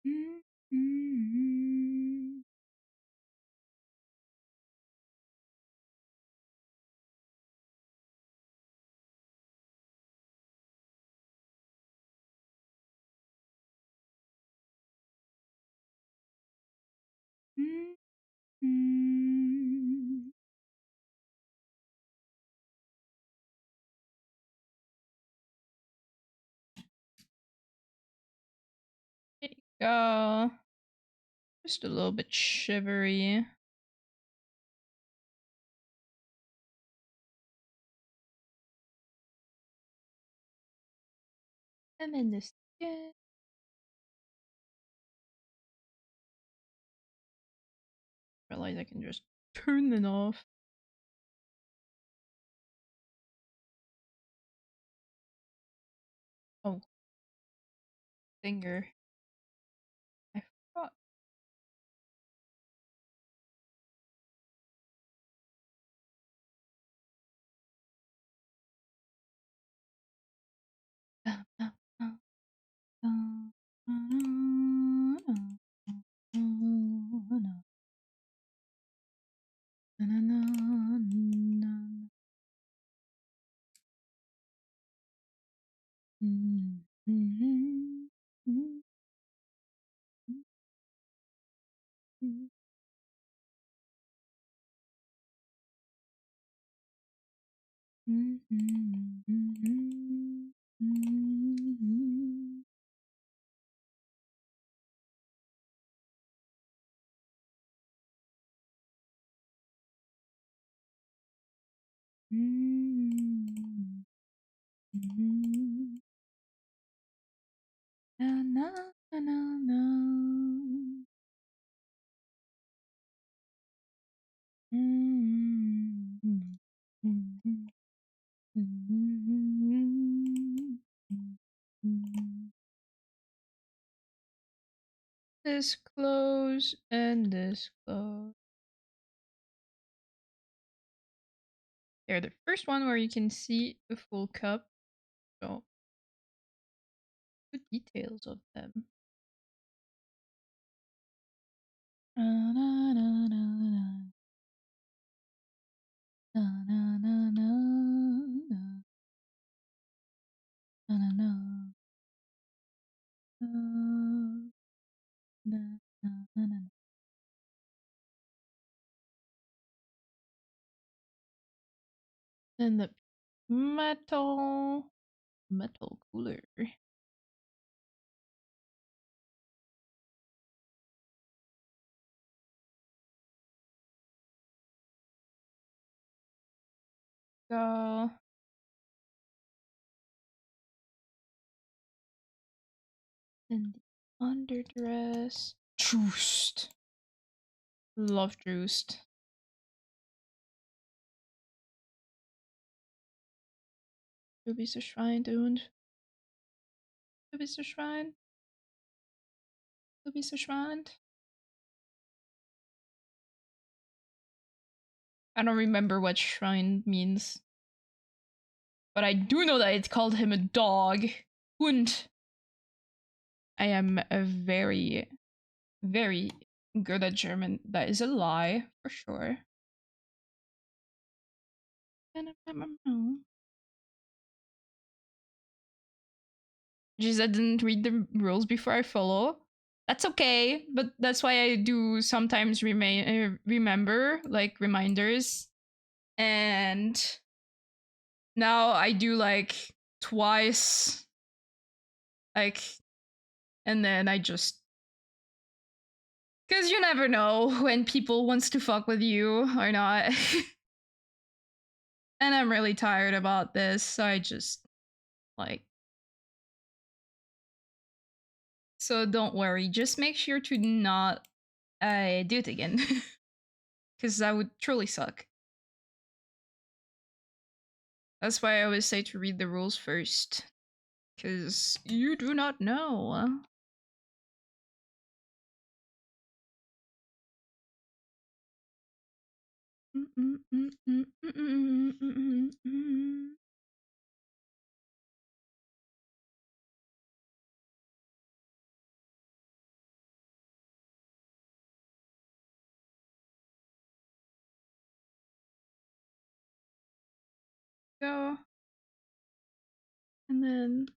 Speaker 1: Mm, mm, mm, mm. There you go. Just a little bit shivery. I'm in this. Yeah. Realize I can just turn them off. Oh, finger. I forgot. Na, na, na, na, na. This close and this close. They're the first one where you can see a full cup. So good details of them. Na, na, na, na, na. Na, na, na, na, na. Na, na, na. Na, na, na, na, na. Then the metal cooler. Go. Then the underdress. Juiced. Love juiced. Du bist ein Schwein, dude. Du bist ein Schwein. Du bist ein Schwein. I don't remember what shrine means. But I do know that it called him a dog. Hund. I am a very, very good at German. That is a lie, for sure. Just I didn't read the rules before I follow. That's okay, but that's why I do sometimes remember, like reminders. And now I do like twice, like, and then I just, because you never know when people wants to fuck with you or not. And I'm really tired about this, so I just like, so don't worry, just make sure to not do it again, because that would truly suck. That's why I always say to read the rules first, because you do not know. Go. And then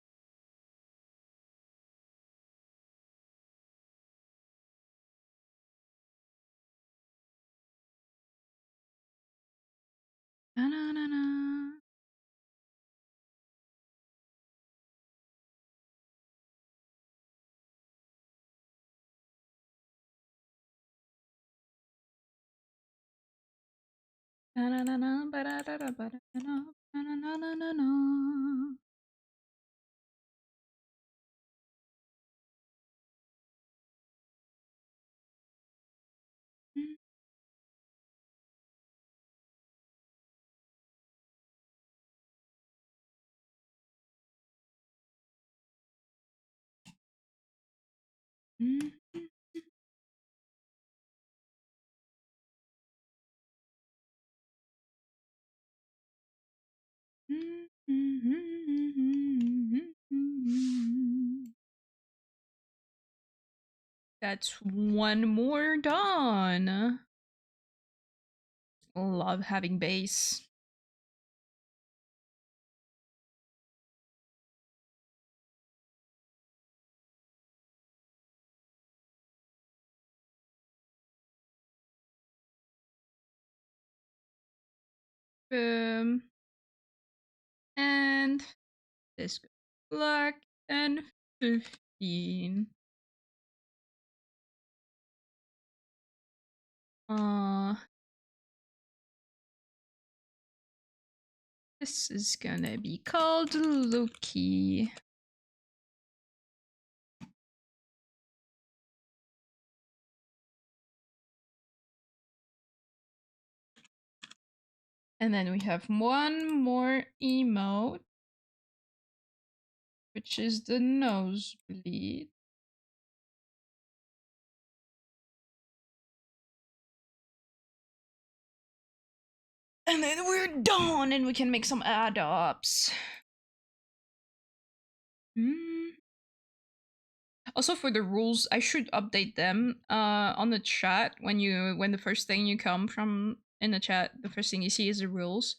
Speaker 1: na-na-na-na. Na-na-na-na, ba-da-da-da-ba-da-da-da, na-na-na-na-na. That's one more done. Love having bass. This black and 15. This is gonna be called Loki. And then we have one more emote, which is the nosebleed. And then we're done and we can make some add-ups. Also for the rules, I should update them on the chat when the first thing you come from in the chat, the first thing you see is the rules.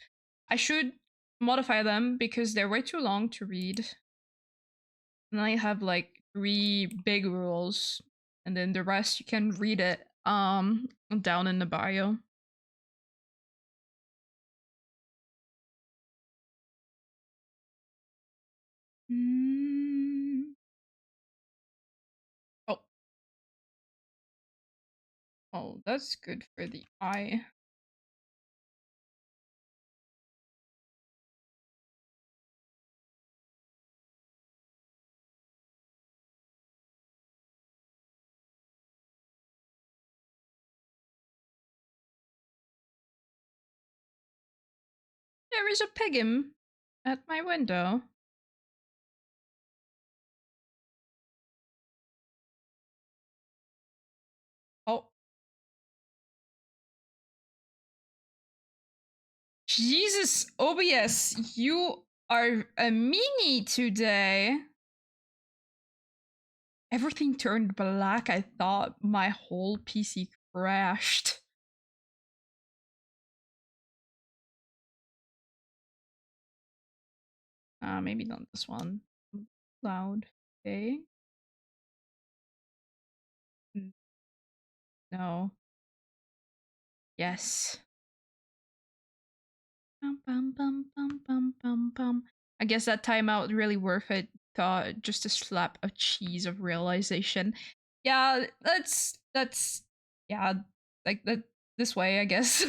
Speaker 1: I should modify them because they're way too long to read. And I have like 3 big rules and then the rest you can read it down in the bio. Oh. Oh, that's good for the eye. There is a pigim at my window. Oh. Jesus, OBS, you are a meanie today. Everything turned black. I thought my whole PC crashed. Maybe not this one. Loud. Okay. No. Yes. Bum, bum, bum, bum, bum, bum. I guess that timeout really worth it. Just a slap of cheese of realization. Yeah, that's yeah, like that this way, I guess.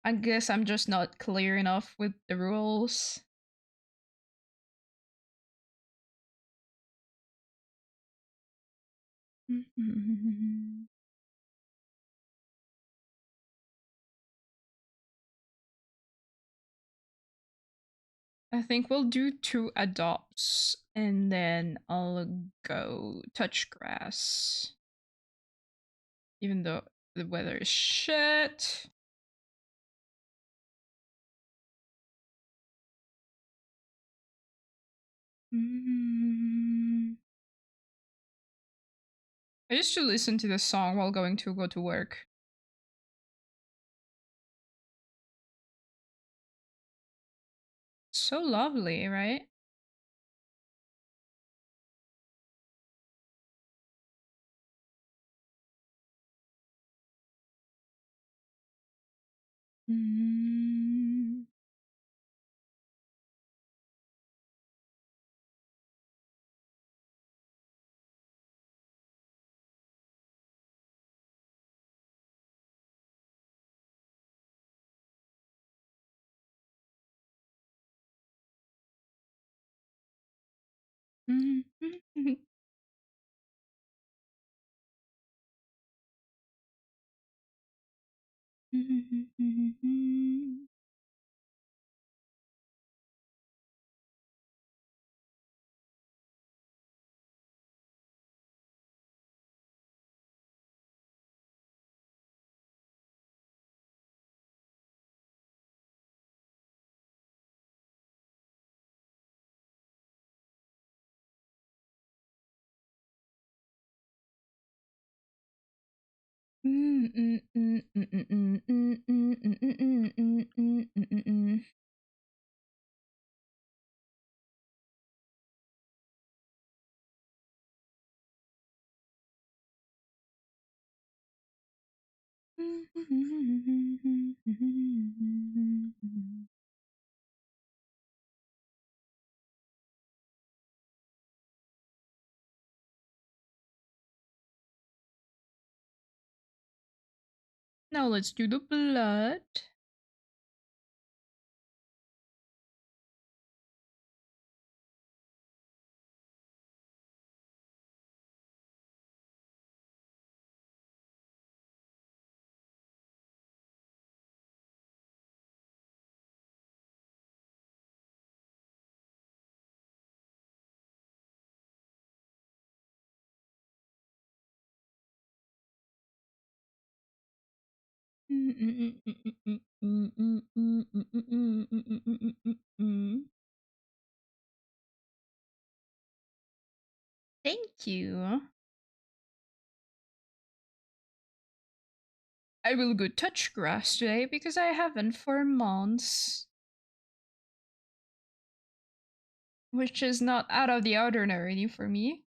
Speaker 1: I guess I'm just not clear enough with the rules. I think we'll do 2 adopts and then I'll go touch grass. Even though the weather is shit. I used to listen to this song while go to work. So lovely, right? Now let's do the blood. Thank you. I will go touch grass today because I haven't for months. Which is not out of the ordinary for me.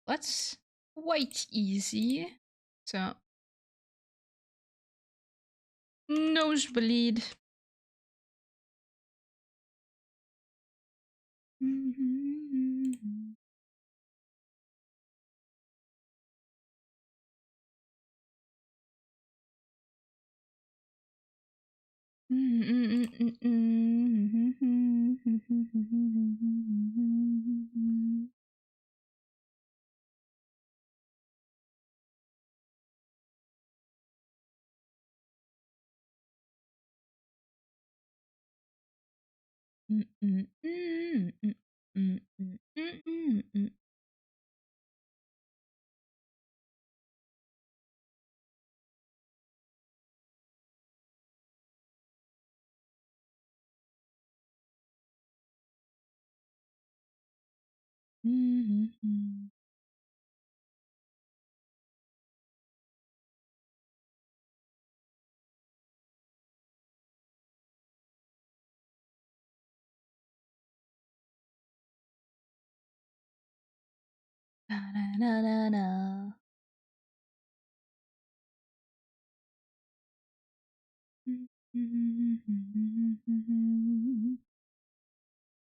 Speaker 1: Let's wait easy. So nosebleed.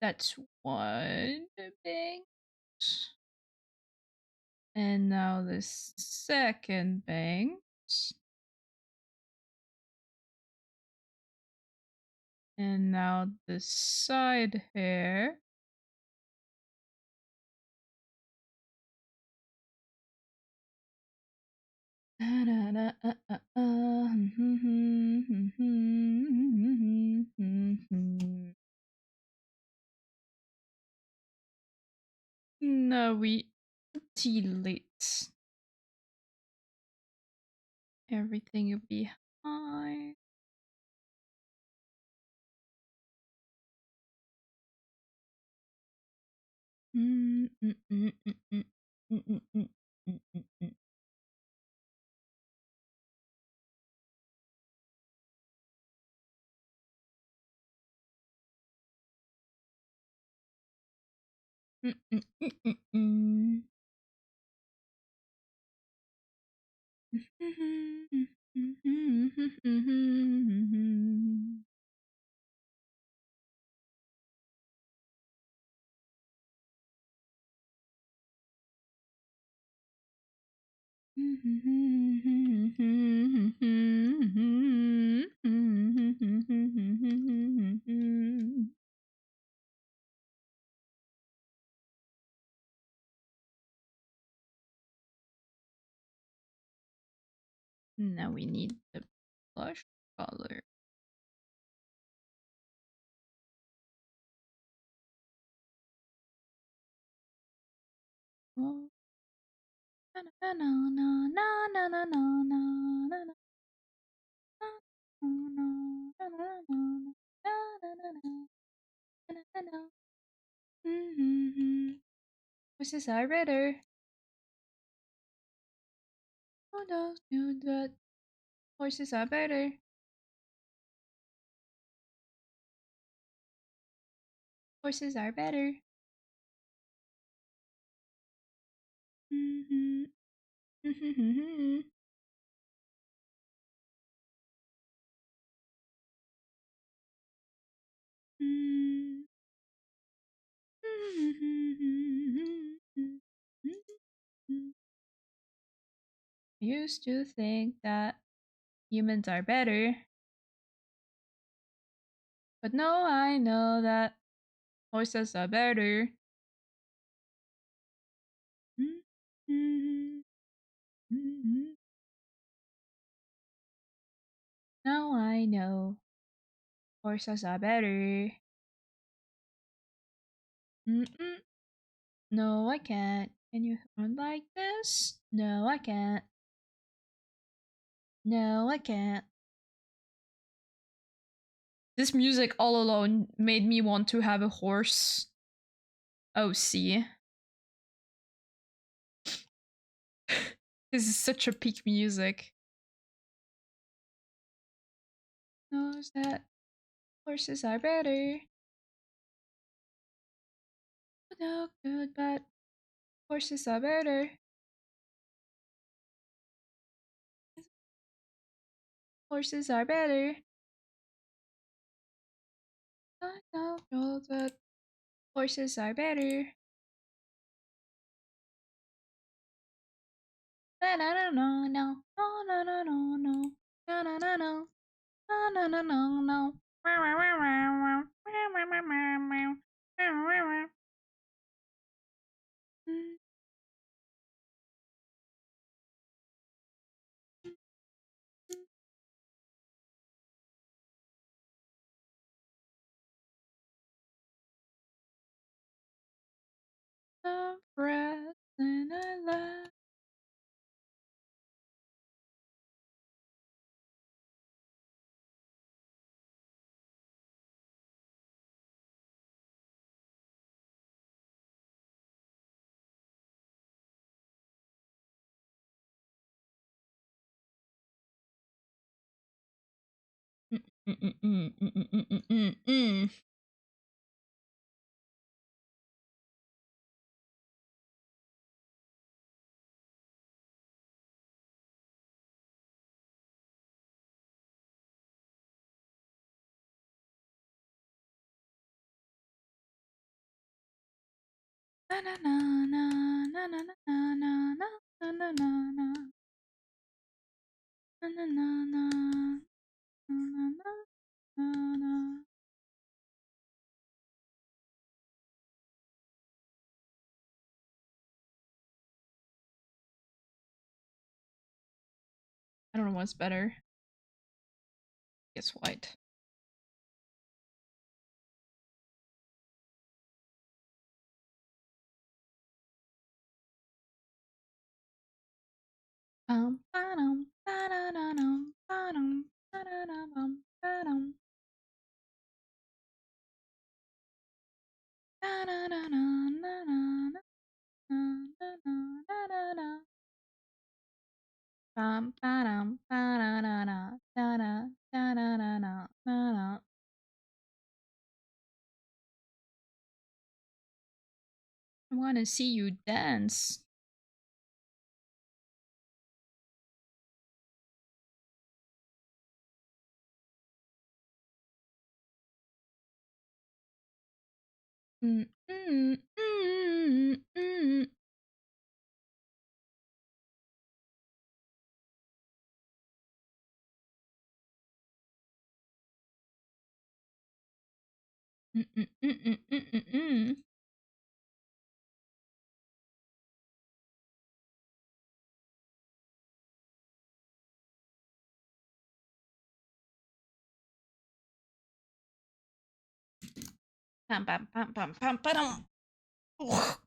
Speaker 1: That's one bank. And now the second bank. And now the side hair. Now we delete everything behind. Now we need the blush color. Oh. Voices are better. Oh no, do that. Voices are better. Horses are better. Mm-hmm. Mm-hmm. I used to think that humans are better, but now I know that horses are better. Now I know horses are better. Mm-mm. No, I can't. Can you run like this? No, I can't. No, I can't. This music all alone made me want to have a horse. Oh, see. This is such a peak music. Knows that horses are better. No good, but horses are better. Horses are better. I know that horses are better. No, no, no, no, no, no, no, no, no, no, no, no, no, no, no, no, no, no. The breath and I love. Na na na na na na na na na na na na na. Na na na na na na na na. I don't know what's better. Guess white. Ba-dum, ba-da-da-dum, ba-dum, ba-da-da-bum, ba-dum. Da-da-da-da-da-da-da, da-da-da-da-da-da. Bum, ba-dum, ba-da-da-da, da-da, da-da-da-da, da-da. I wanna see you dance. Mm, mm, mm, mm, mm, mm, mm, mm, mm, mm, mm. Pam, pam, pam, pam, pam, pa-dum. Ugh.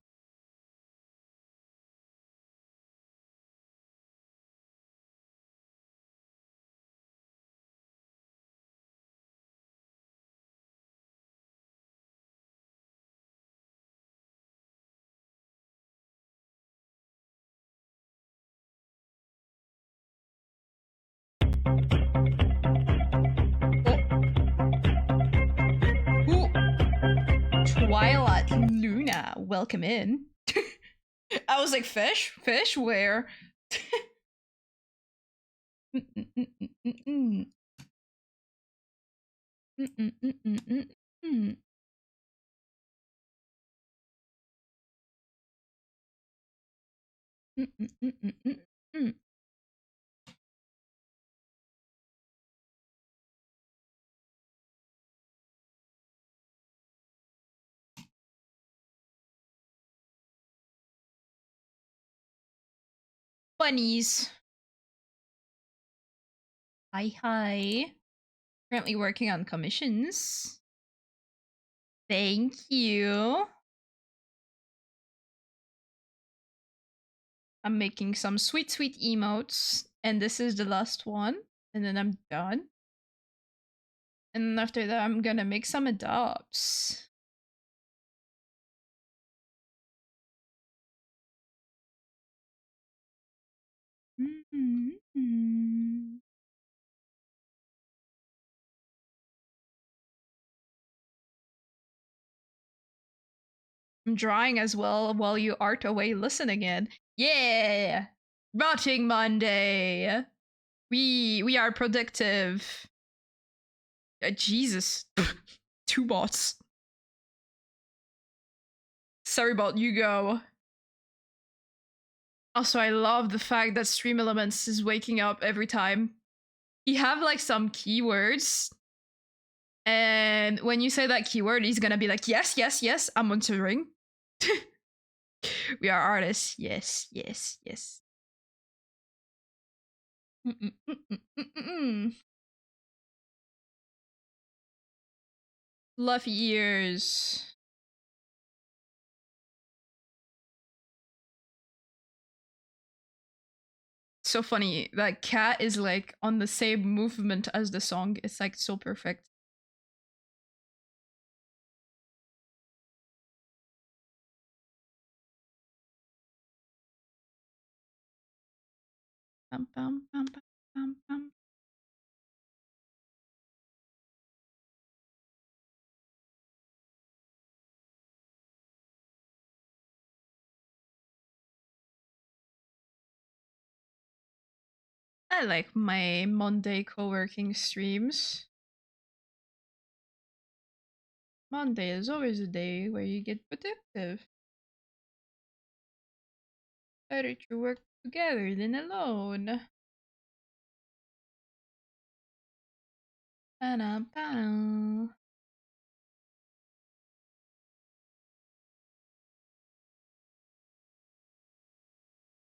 Speaker 1: Ooh. Twilight Luna, welcome in. I was like, fish? Fish? Where? Bunnies. Hi, hi. Currently working on commissions. Thank you. I'm making some sweet, sweet emotes. And this is the last one. And then I'm done. And after that, I'm gonna make some adopts. I'm drawing as well while you art away. Listen again. Yeah, rotting Monday. We are productive. Jesus, 2 bots. Sorry bot, you go. Also, I love the fact that Stream Elements is waking up every time. You have like some keywords, and when you say that keyword, he's gonna be like, yes, yes, yes, I'm monitoring. We are artists. Yes, yes, yes. Fluffy ears. So funny. That cat is like on the same movement as the song. It's like so perfect. Bum, bum, bum, bum, bum, bum. I like my Monday co-working streams. Monday is always a day where you get productive. Better to work together than alone. Ba-da-ba.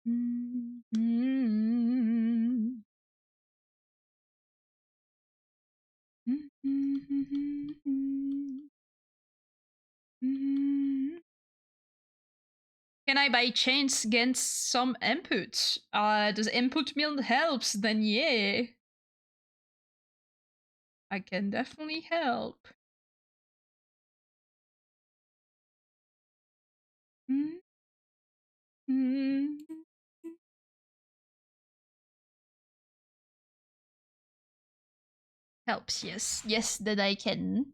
Speaker 1: Mm-hmm. Can I by chance get some input? Does input meal helps? Then yeah. I can definitely help. Helps, yes. Yes, that I can.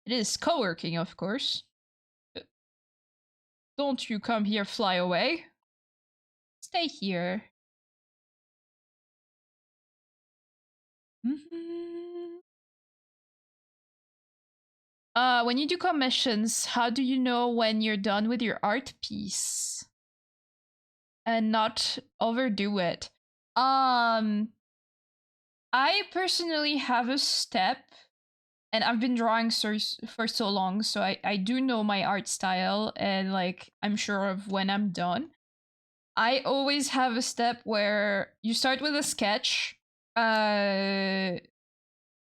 Speaker 1: It is co-working, of course. Don't you come here, fly away. Stay here. When you do commissions, how do you know when you're done with your art piece? And not overdo it. I personally have a step, and I've been drawing for so long, so I do know my art style, and like I'm sure of when I'm done. I always have a step where you start with a sketch. So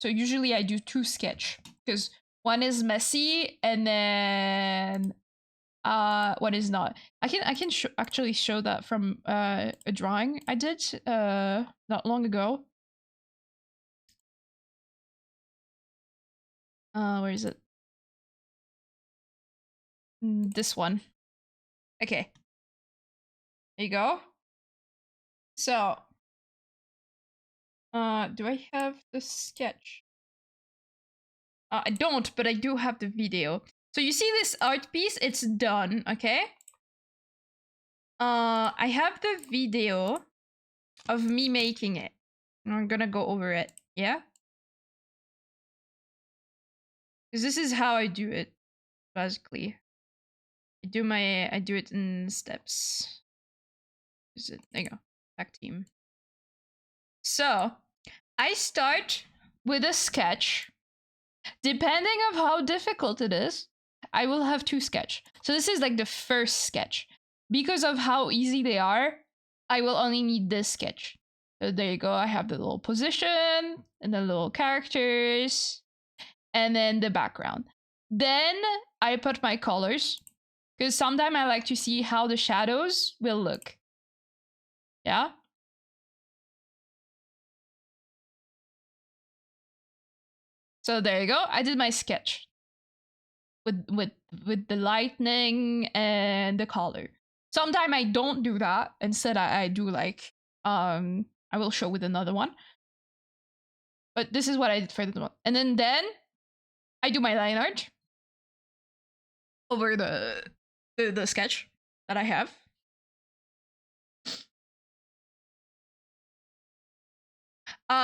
Speaker 1: usually I do 2 sketch because one is messy and then one is not. I can actually show that from a drawing I did not long ago. Where is it? This one. Okay. There you go. So, do I have the sketch? I don't, but I do have the video. So you see this art piece? It's done, okay? I have the video of me making it. And I'm gonna go over it, yeah? Because this is how I do it, basically. I do it in steps. Is it? There you go. Back team. So, I start with a sketch. Depending of how difficult it is, I will have 2 sketch. So this is like the first sketch. Because of how easy they are, I will only need this sketch. So there you go. I have the little position and the little characters and then the background. Then I put my colors because sometimes I like to see how the shadows will look. Yeah. So there you go. I did my sketch with the lightning and the color. Sometimes I don't do that. Instead, I do like I will show with another one. But this is what I did for the one. And then I do my line art over the sketch that I have.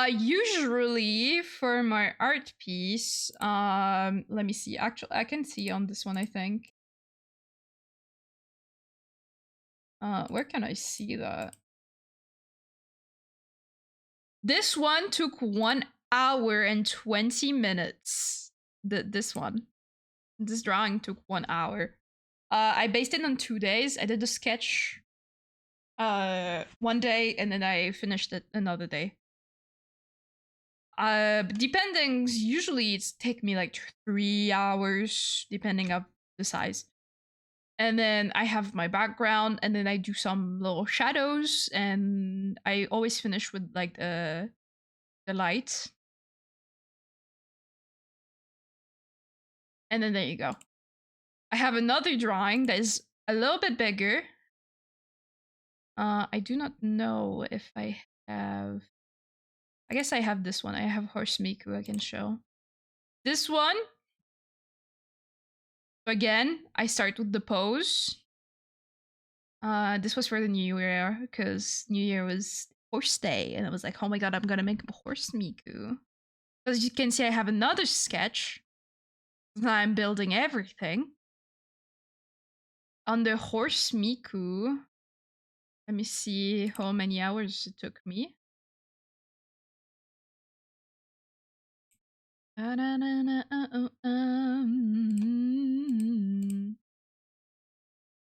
Speaker 1: Usually for my art piece, let me see. Actually, I can see on this one, I think. Where can I see that? This one took 1 hour and 20 minutes. This one. This drawing took 1 hour. I based it on 2 days. I did the sketch 1 day and then I finished it another day. Depending, usually it's take me like 3 hours depending of the size. And then I have my background and then I do some little shadows and I always finish with like the light. And then there you go. I have another drawing that is a little bit bigger. I do not know if I have. I guess I have this one. I have Horse Miku I can show. This one. Again, I start with the pose. This was for the New Year because New Year was Horse Day, and I was like, oh my god, I'm gonna make Horse Miku. As you can see, I have another sketch. I'm building everything. On the Horse Miku, let me see how many hours it took me.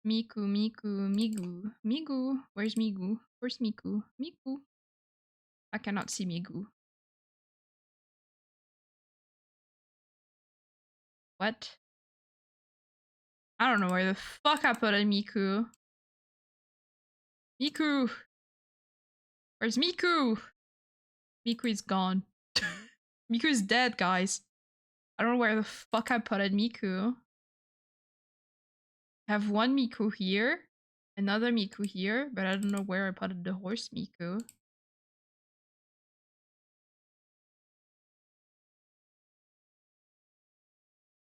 Speaker 1: Miku, Migu. Migu. Where's Migu? Where's Miku? Miku. I cannot see Migu. What? I don't know where the fuck I put a Miku. Miku! Where's Miku? Miku is gone. Miku is dead, guys. I don't know where the fuck I put a Miku. I have one Miku here, another Miku here, but I don't know where I put the horse Miku.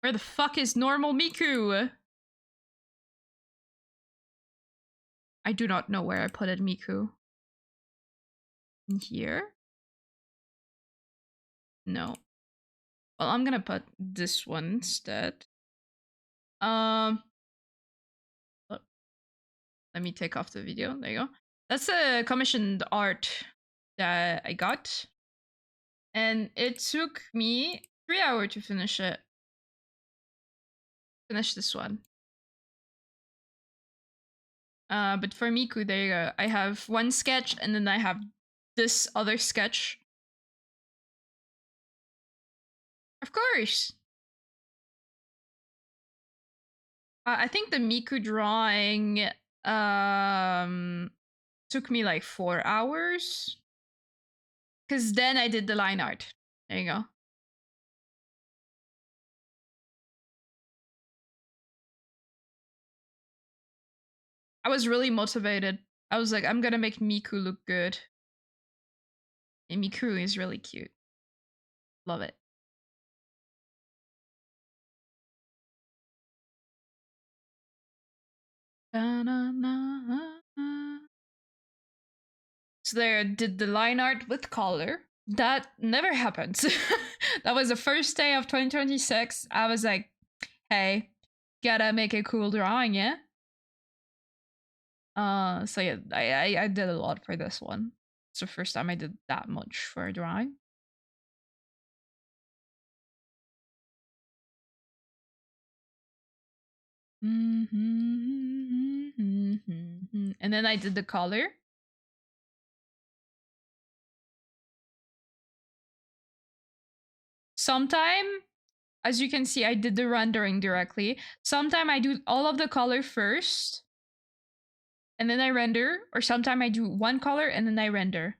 Speaker 1: Where the fuck is normal Miku? I do not know where I put it, Miku. In here? No. Well, I'm gonna put this one instead. Let me take off the video. There you go. That's a commissioned art that I got. And it took me 3 hours to finish it. Finish this one. But for Miku, there you go. I have one sketch and then I have this other sketch. Of course. I think the Miku drawing took me like 4 hours. Because then I did the line art. There you go. I was really motivated. I was like, I'm gonna make Miku look good. And Miku is really cute. Love it. So there, did the line art with color. That never happened. That was the first day of 2026. I was like, hey, gotta make a cool drawing, yeah? So yeah, I did a lot for this one. It's the first time I did that much for a drawing. And then I did the color. Sometime, as you can see, I did the rendering directly. Sometime I do all of the color first, and then I render, or sometime I do one color and then I render,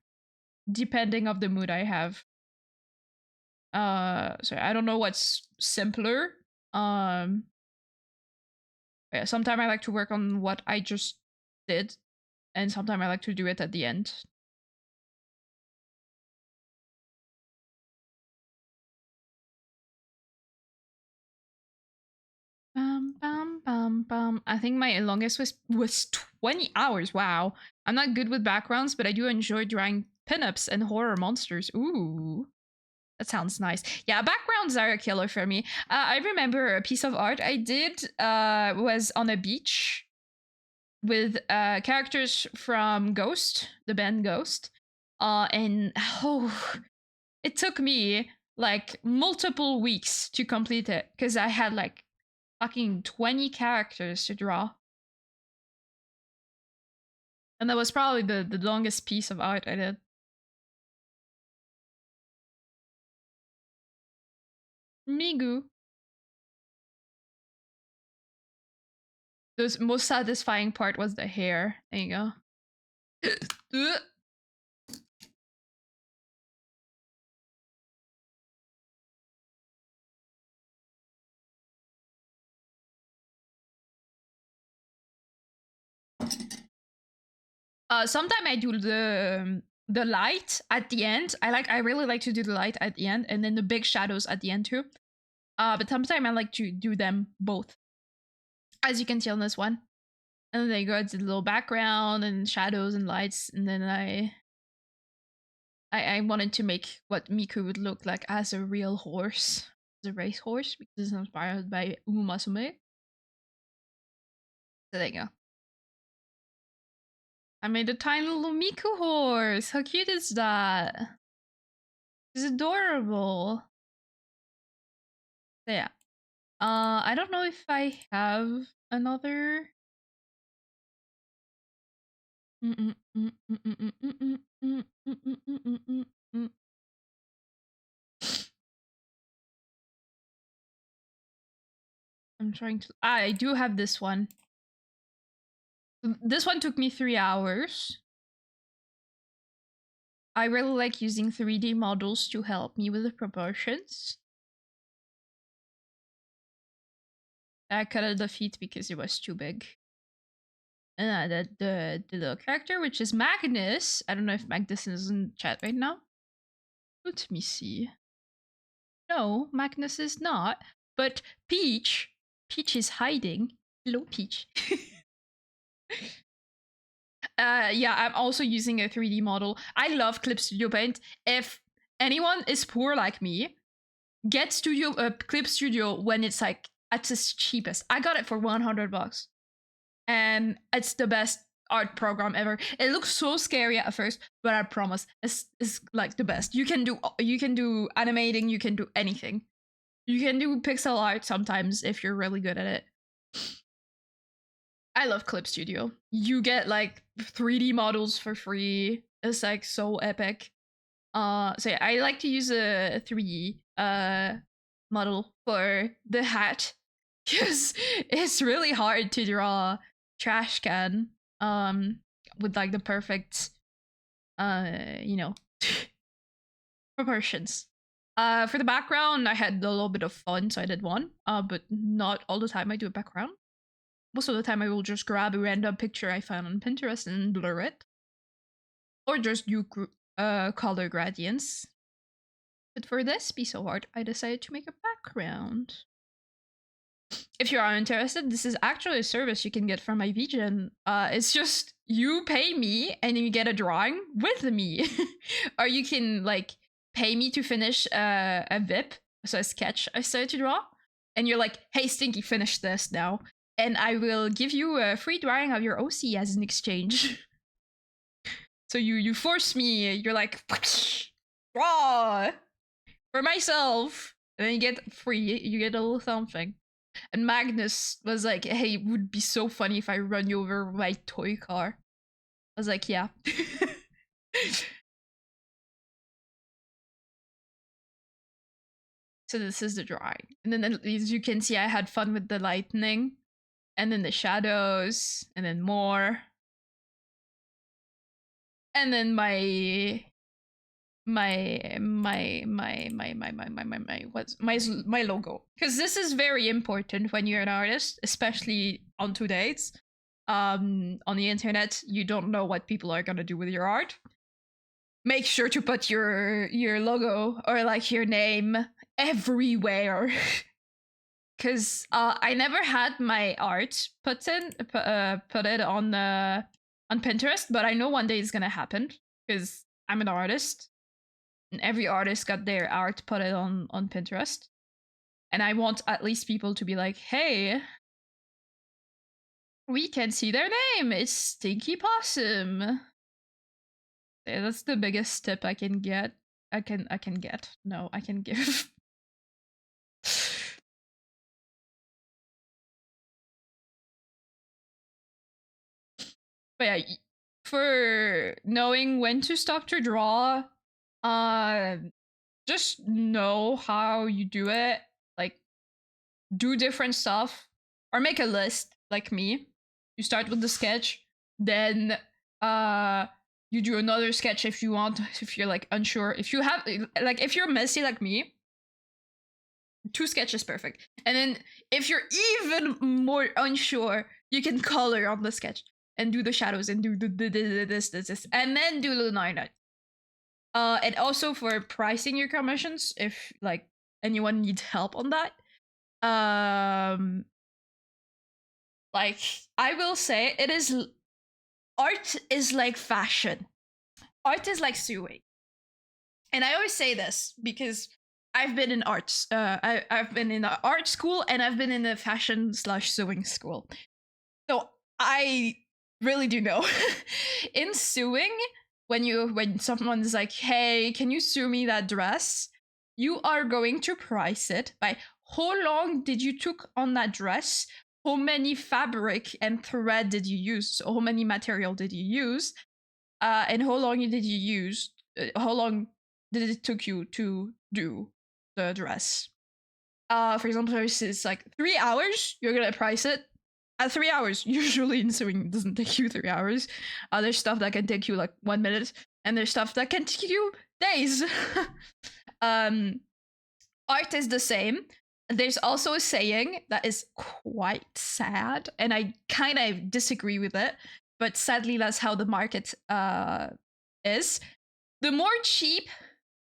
Speaker 1: depending of the mood I have. So I don't know what's simpler. Yeah, sometimes I like to work on what I just did, and sometimes I like to do it at the end. I think my longest was 20 hours. Wow. I'm not good with backgrounds, but I do enjoy drawing pinups and horror monsters. Ooh. That sounds nice. Yeah, backgrounds are a killer for me. I remember a piece of art I did was on a beach with characters from Ghost, the band Ghost. And oh, it took me like multiple weeks to complete it because I had like fucking 20 characters to draw. And that was probably the longest piece of art I did. Migu. The most satisfying part was the hair. There you go. Sometimes I do the light at the end. I really like to do the light at the end and then the big shadows at the end too. But sometimes I like to do them both. As you can see on this one. And then they go to the little background and shadows and lights, and then I wanted to make what Miku would look like as a real horse, as a race horse, because it's inspired by Umasume. So there you go. I made a tiny little Miku horse. How cute is that? It's adorable. So yeah. I don't know if I have another. I'm trying to. I do have this one. This one took me 3 hours. I really like using 3D models to help me with the proportions. I cut out the feet because it was too big. And the little character, which is Magnus. I don't know if Magnus is in chat right now. Let me see. No, Magnus is not. But Peach. Peach is hiding. Hello, Peach. Yeah, I'm also using a 3D model. I love Clip Studio Paint. If anyone is poor like me, get Clip Studio when it's like at its cheapest. I got it for $100, and it's the best art program ever. It looks so scary at first, but I promise it's like the best. You can do animating, you can do anything. You can do pixel art sometimes if you're really good at it. I love Clip Studio. You get like 3D models for free. It's like so epic. So yeah, I like to use a 3D model for the hat because it's really hard to draw trash can with like the perfect you know proportions. For the background, I had a little bit of fun, so I did one. But not all the time I do a background. Most of the time I will just grab a random picture I found on Pinterest and blur it. Or just do color gradients. But for this piece of art, I decided to make a background. if you are interested, this is actually a service you can get from my VGen. It's just you pay me and you get a drawing with me, or you can like pay me to finish a VIP, so a sketch I started to draw, and you're like, "Hey, Stinky, finish this now," and I will give you a free drawing of your OC as an exchange. So you force me. You're like, draw for myself, and then you get free. You get a little something. And Magnus was like, "Hey, it would be so funny if I run you over with my toy car." I was like, "Yeah." So this is the drawing, and then as you can see, I had fun with the lightning, and then the shadows, and then more, and then my logo, because this is very important when you're an artist, especially on 2 days. On the internet, you don't know what people are gonna do with your art. Make sure to put your logo or like your name everywhere. Because I never had my art put it on Pinterest, but I know one day it's gonna happen because I'm an artist, and every artist got their art put it on Pinterest, and I want at least people to be like, "Hey, we can see their name. It's Stinky Possum." Yeah, that's the biggest tip I can get. I can get. No, I can give. But yeah, for knowing when to stop to draw, just know how you do it. Like, do different stuff, or make a list like me. You start with the sketch, then you do another sketch if you want, if you're like unsure. If you have like, if you're messy like me, 2 sketches perfect. And then if you're even more unsure, you can color on the sketch and do the shadows and do this, and then do the 9. And also for pricing your commissions, if like anyone needs help on that, like I will say, art is like fashion. Art is like sewing. And I always say this because I've been in arts. I've been in an art school, and I've been in a fashion/sewing school. So I really do know. In sewing, when someone's like, "Hey, can you sew me that dress?" You are going to price it by how long did you took on that dress, how many fabric and thread did you use, so how many material did you use, and how long did you use, how long did it took you to do the dress. For example, if it's like 3 hours, you're gonna price it at 3 hours. Usually in sewing, it doesn't take you 3 hours. There's stuff that can take you like 1 minute, and there's stuff that can take you days. Art is the same. There's also a saying that is quite sad, and I kind of disagree with it, but sadly that's how the market is. The more cheap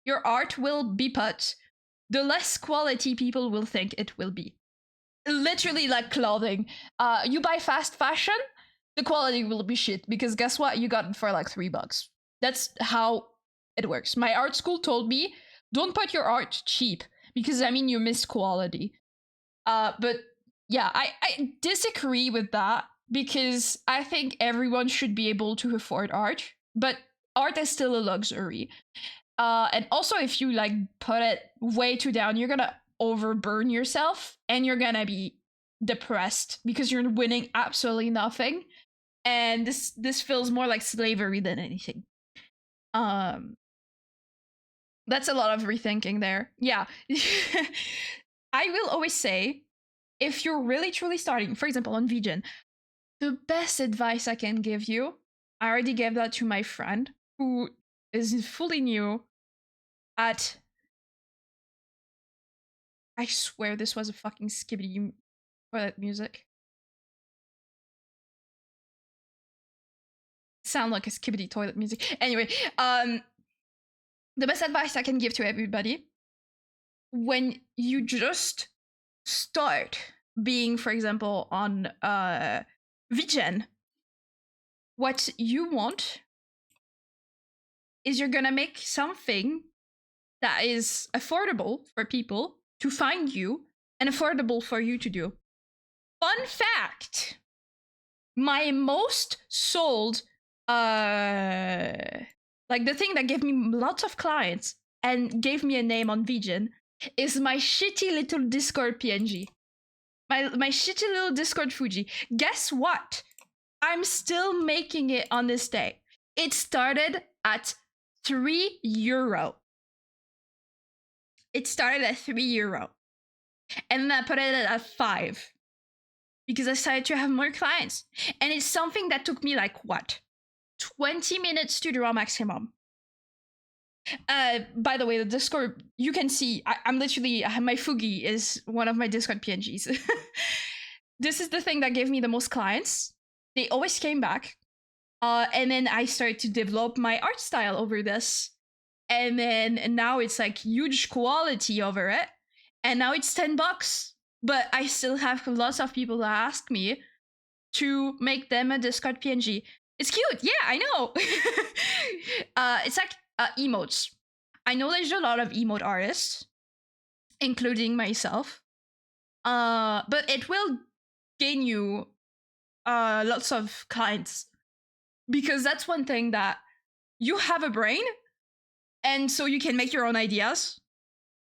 Speaker 1: your art will be put, the less quality people will think it will be. Literally like clothing. You buy fast fashion, the quality will be shit, because guess what? You got it for like $3. That's how it works. My art school told me, don't put your art cheap, because I mean you miss quality. But yeah, I disagree with that, because I think everyone should be able to afford art, but art is still a luxury. And also, if you like put it way too down, you're gonna overburn yourself, and you're gonna be depressed because you're winning absolutely nothing. And this feels more like slavery than anything. That's a lot of rethinking there. Yeah. I will always say, if you're really truly starting, for example, on VGen, the best advice I can give you, I already gave that to my friend who is fully new at, I swear this was a fucking Skibidi toilet music. Sound like a Skibidi toilet music. Anyway, the best advice I can give to everybody, when you just start being, for example, on VGen, what you want is you're gonna make something that is affordable for people to find you and affordable for you to do. Fun fact, my most sold like the thing that gave me lots of clients and gave me a name on VGen is my shitty little Discord PNG. My shitty little Discord Fuji. Guess what? I'm still making it on this day. It started at €3. It started at €3. And then I put it at 5. Because I decided to have more clients. And it's something that took me like, what? 20 minutes to draw maximum. By the way, the Discord, you can see, I'm literally, my Fugi is one of my Discord PNGs. This is the thing that gave me the most clients. They always came back. And then I started to develop my art style over this. And then now it's like huge quality over it. And now it's $10. But I still have lots of people that ask me to make them a Discord PNG. It's cute. Yeah, I know. It's like emotes. I know there's a lot of emote artists, including myself. But it will gain you lots of clients. Because that's one thing that you have a brain, and so you can make your own ideas.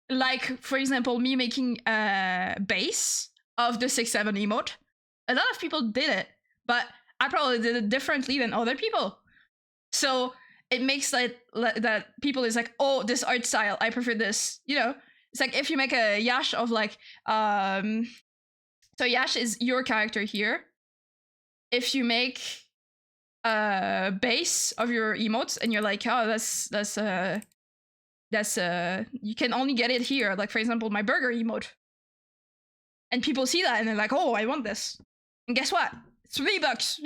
Speaker 1: Like, for example, me making a base of the 6-7 emote. A lot of people did it, but I probably did it differently than other people. So it makes like that people is like, oh, this art style, I prefer this. You know, it's like if you make a Yash of like, so Yash is your character here. If you make a base of your emotes and you're like, oh, that's you can only get it here, like for example my burger emote, and people see that and they're like, oh, I want this, and guess what, it's $3.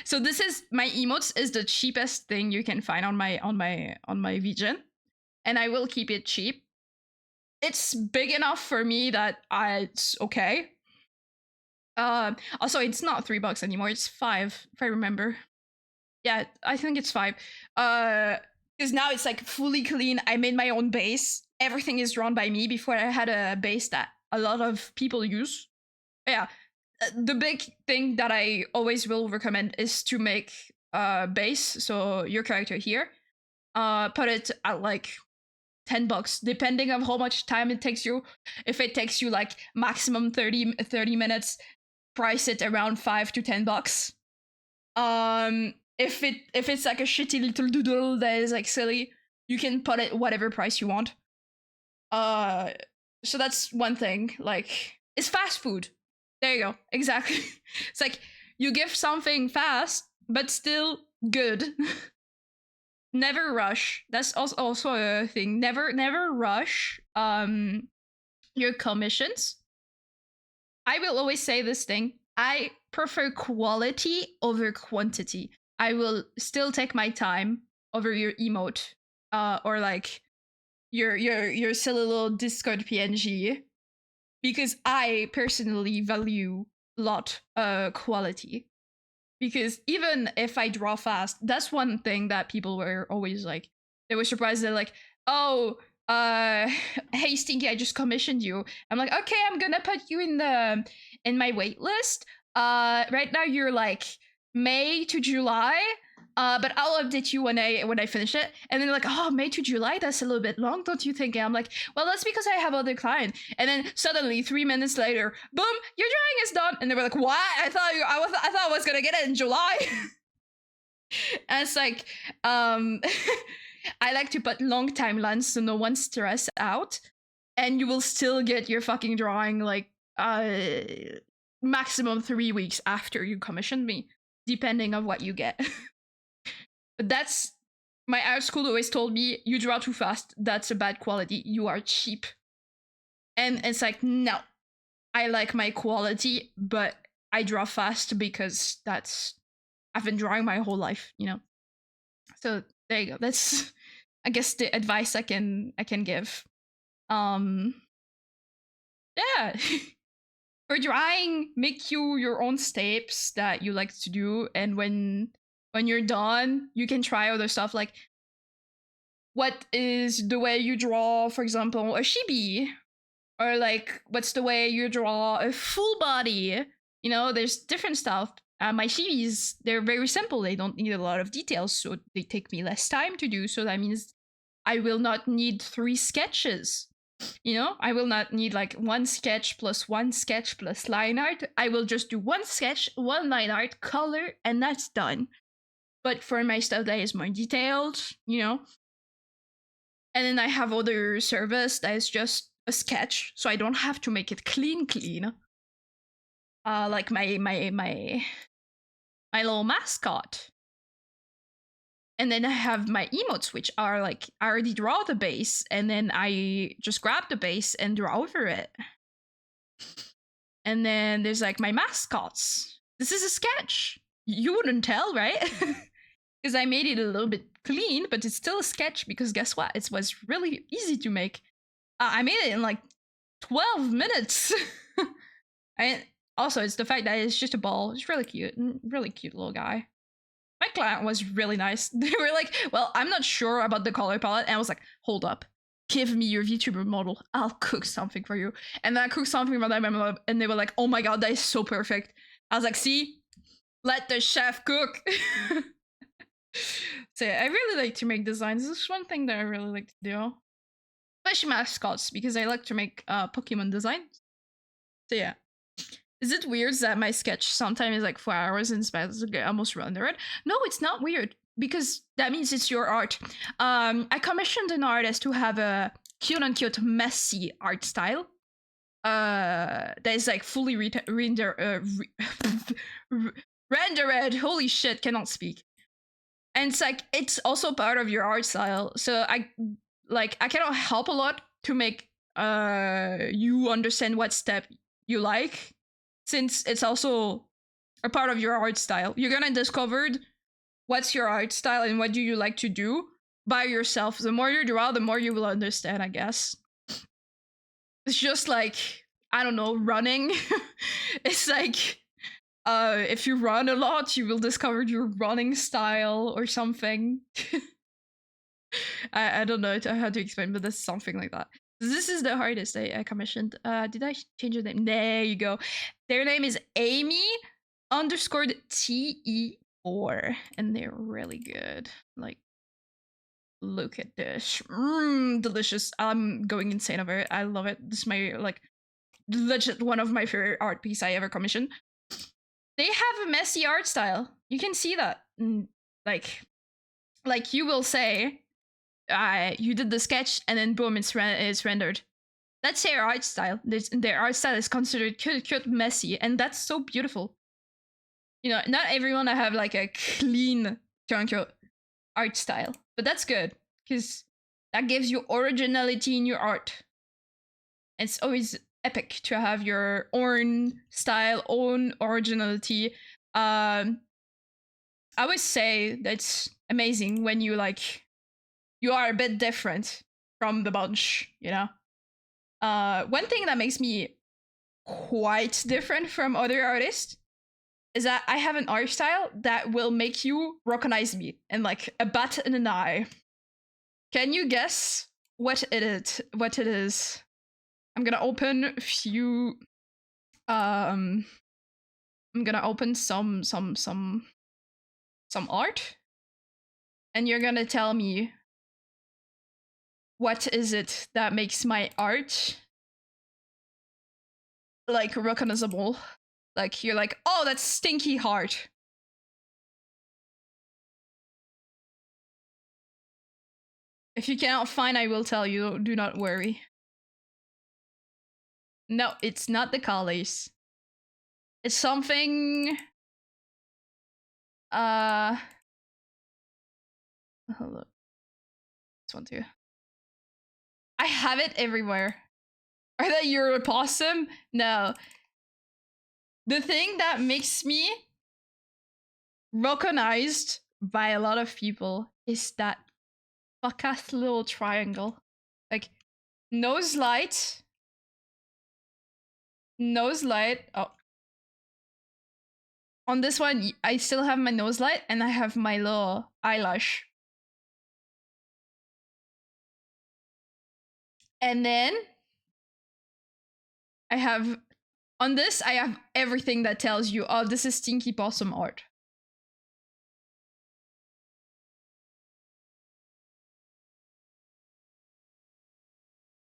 Speaker 1: So this is my emotes is the cheapest thing you can find on my VGen, and I will keep it cheap. It's big enough for me that it's okay. Also it's not $3 anymore, it's 5 if I remember. Yeah, I think it's 5. Because now it's like fully clean. I made my own base. Everything is drawn by me. Before I had a base that a lot of people use. Yeah, the big thing that I always will recommend is to make a base. So your character here, put it at like $10, depending on how much time it takes you. If it takes you like maximum 30 minutes, price it around $5 to $10. If it's like a shitty little doodle that is like silly, you can put it whatever price you want. So that's one thing. Like, it's fast food. There you go. Exactly. It's like you give something fast, but still good. Never rush. That's also a thing. Never rush your commissions. I will always say this thing. I prefer quality over quantity. I will still take my time over your emote, or like your silly little Discord PNG, because I personally value a lot quality. Because even if I draw fast, that's one thing that people were always like, they were surprised. They're like, oh, hey Stinky, I just commissioned you. I'm like, okay, I'm gonna put you in my wait list. Right now you're like May to July, but I'll update you when I finish it. And then they're like, oh, May to July, that's a little bit long, don't you think? And I'm like, well, that's because I have other client. And then suddenly 3 minutes later, boom, your drawing is done. And they were like, what? I thought I was gonna get it in July. And it's like, I like to put long timelines so no one's stressed out, and you will still get your fucking drawing like maximum 3 weeks after you commissioned me, depending on what you get. But that's, my art school always told me, you draw too fast, that's a bad quality, you are cheap. And it's like, no, I like my quality, but I draw fast because I've been drawing my whole life, you know. So there you go. That's, I guess, the advice I can give. Yeah. for drawing, make you your own steps that you like to do, and when you're done, you can try other stuff like what is the way you draw, for example, a chibi, or like what's the way you draw a full body. You know, there's different stuff. My chibis, they're very simple. They don't need a lot of details, so they take me less time to do. So that means I will not need 3 sketches. You know, I will not need like 1 sketch plus 1 sketch plus line art. I will just do 1 sketch, 1 line art, color, and that's done. But for my stuff that is more detailed, you know. And then I have other service that is just a sketch, so I don't have to make it clean. Like my little mascot. And then I have my emotes, which are like I already draw the base, and then I just grab the base and draw over it. And then there's like my mascots. This is a sketch. You wouldn't tell, right? Because I made it a little bit clean, but it's still a sketch because guess what? It was really easy to make. I made it in like 12 minutes. And also, it's the fact that it's just a ball. It's really cute. Really cute little guy. My client was really nice. They were like, well, I'm not sure about the color palette. And I was like, hold up. Give me your VTuber model. I'll cook something for you. And then I cooked something for them. And they were like, oh my god, that is so perfect. I was like, see? Let the chef cook. So yeah, I really like to make designs. This is one thing that I really like to do. Especially mascots, because I like to make Pokemon designs. So yeah. Is it weird that my sketch sometimes is like 4 hours and spends almost rendered? No, it's not weird, because that means it's your art. I commissioned an artist to have a quote-unquote messy art style. That is like fully rendered. Holy shit, cannot speak. And it's like, it's also part of your art style. So I cannot help a lot to make you understand what step you like, since it's also a part of your art style. You're gonna discover what's your art style and what do you like to do by yourself. The more you draw, the more you will understand, I guess. It's just like, I don't know, running. It's like, if you run a lot, you will discover your running style or something. I don't know how to explain, but that's something like that. This is the artist I commissioned. Did I change the name? There you go. Their name is Amy _ TE4, and they're really good. Like, look at this. Delicious. I'm going insane over it. I love it. This is my, like, legit one of my favorite art piece I ever commissioned. They have a messy art style. You can see that. Like you will say, you did the sketch and then boom, it's rendered. That's their art style. Their art style is considered cute, messy, and that's so beautiful. You know, not everyone have like a clean art style, but that's good because that gives you originality in your art. It's always epic to have your own style, own originality. I would say that's amazing when you are a bit different from the bunch, you know? One thing that makes me quite different from other artists is that I have an art style that will make you recognize me in like a bat and an eye. Can you guess what it is? I'm gonna open a few. I'm gonna open some art, and you're gonna tell me what is it that makes my art like recognizable. Like you're like, oh, that's Stinky Heart. If you cannot find, I will tell you. Do not worry. No, it's not the colors. It's something. Hold up. This one too. I have it everywhere. Are that your possum? No. The thing that makes me recognized by a lot of people is that fuck-ass little triangle. Like, nose light. nose light. Oh. On this one, I still have my nose light and I have my little eyelash. And then I have, on this, I have everything that tells you, oh, this is Stinky Possum art.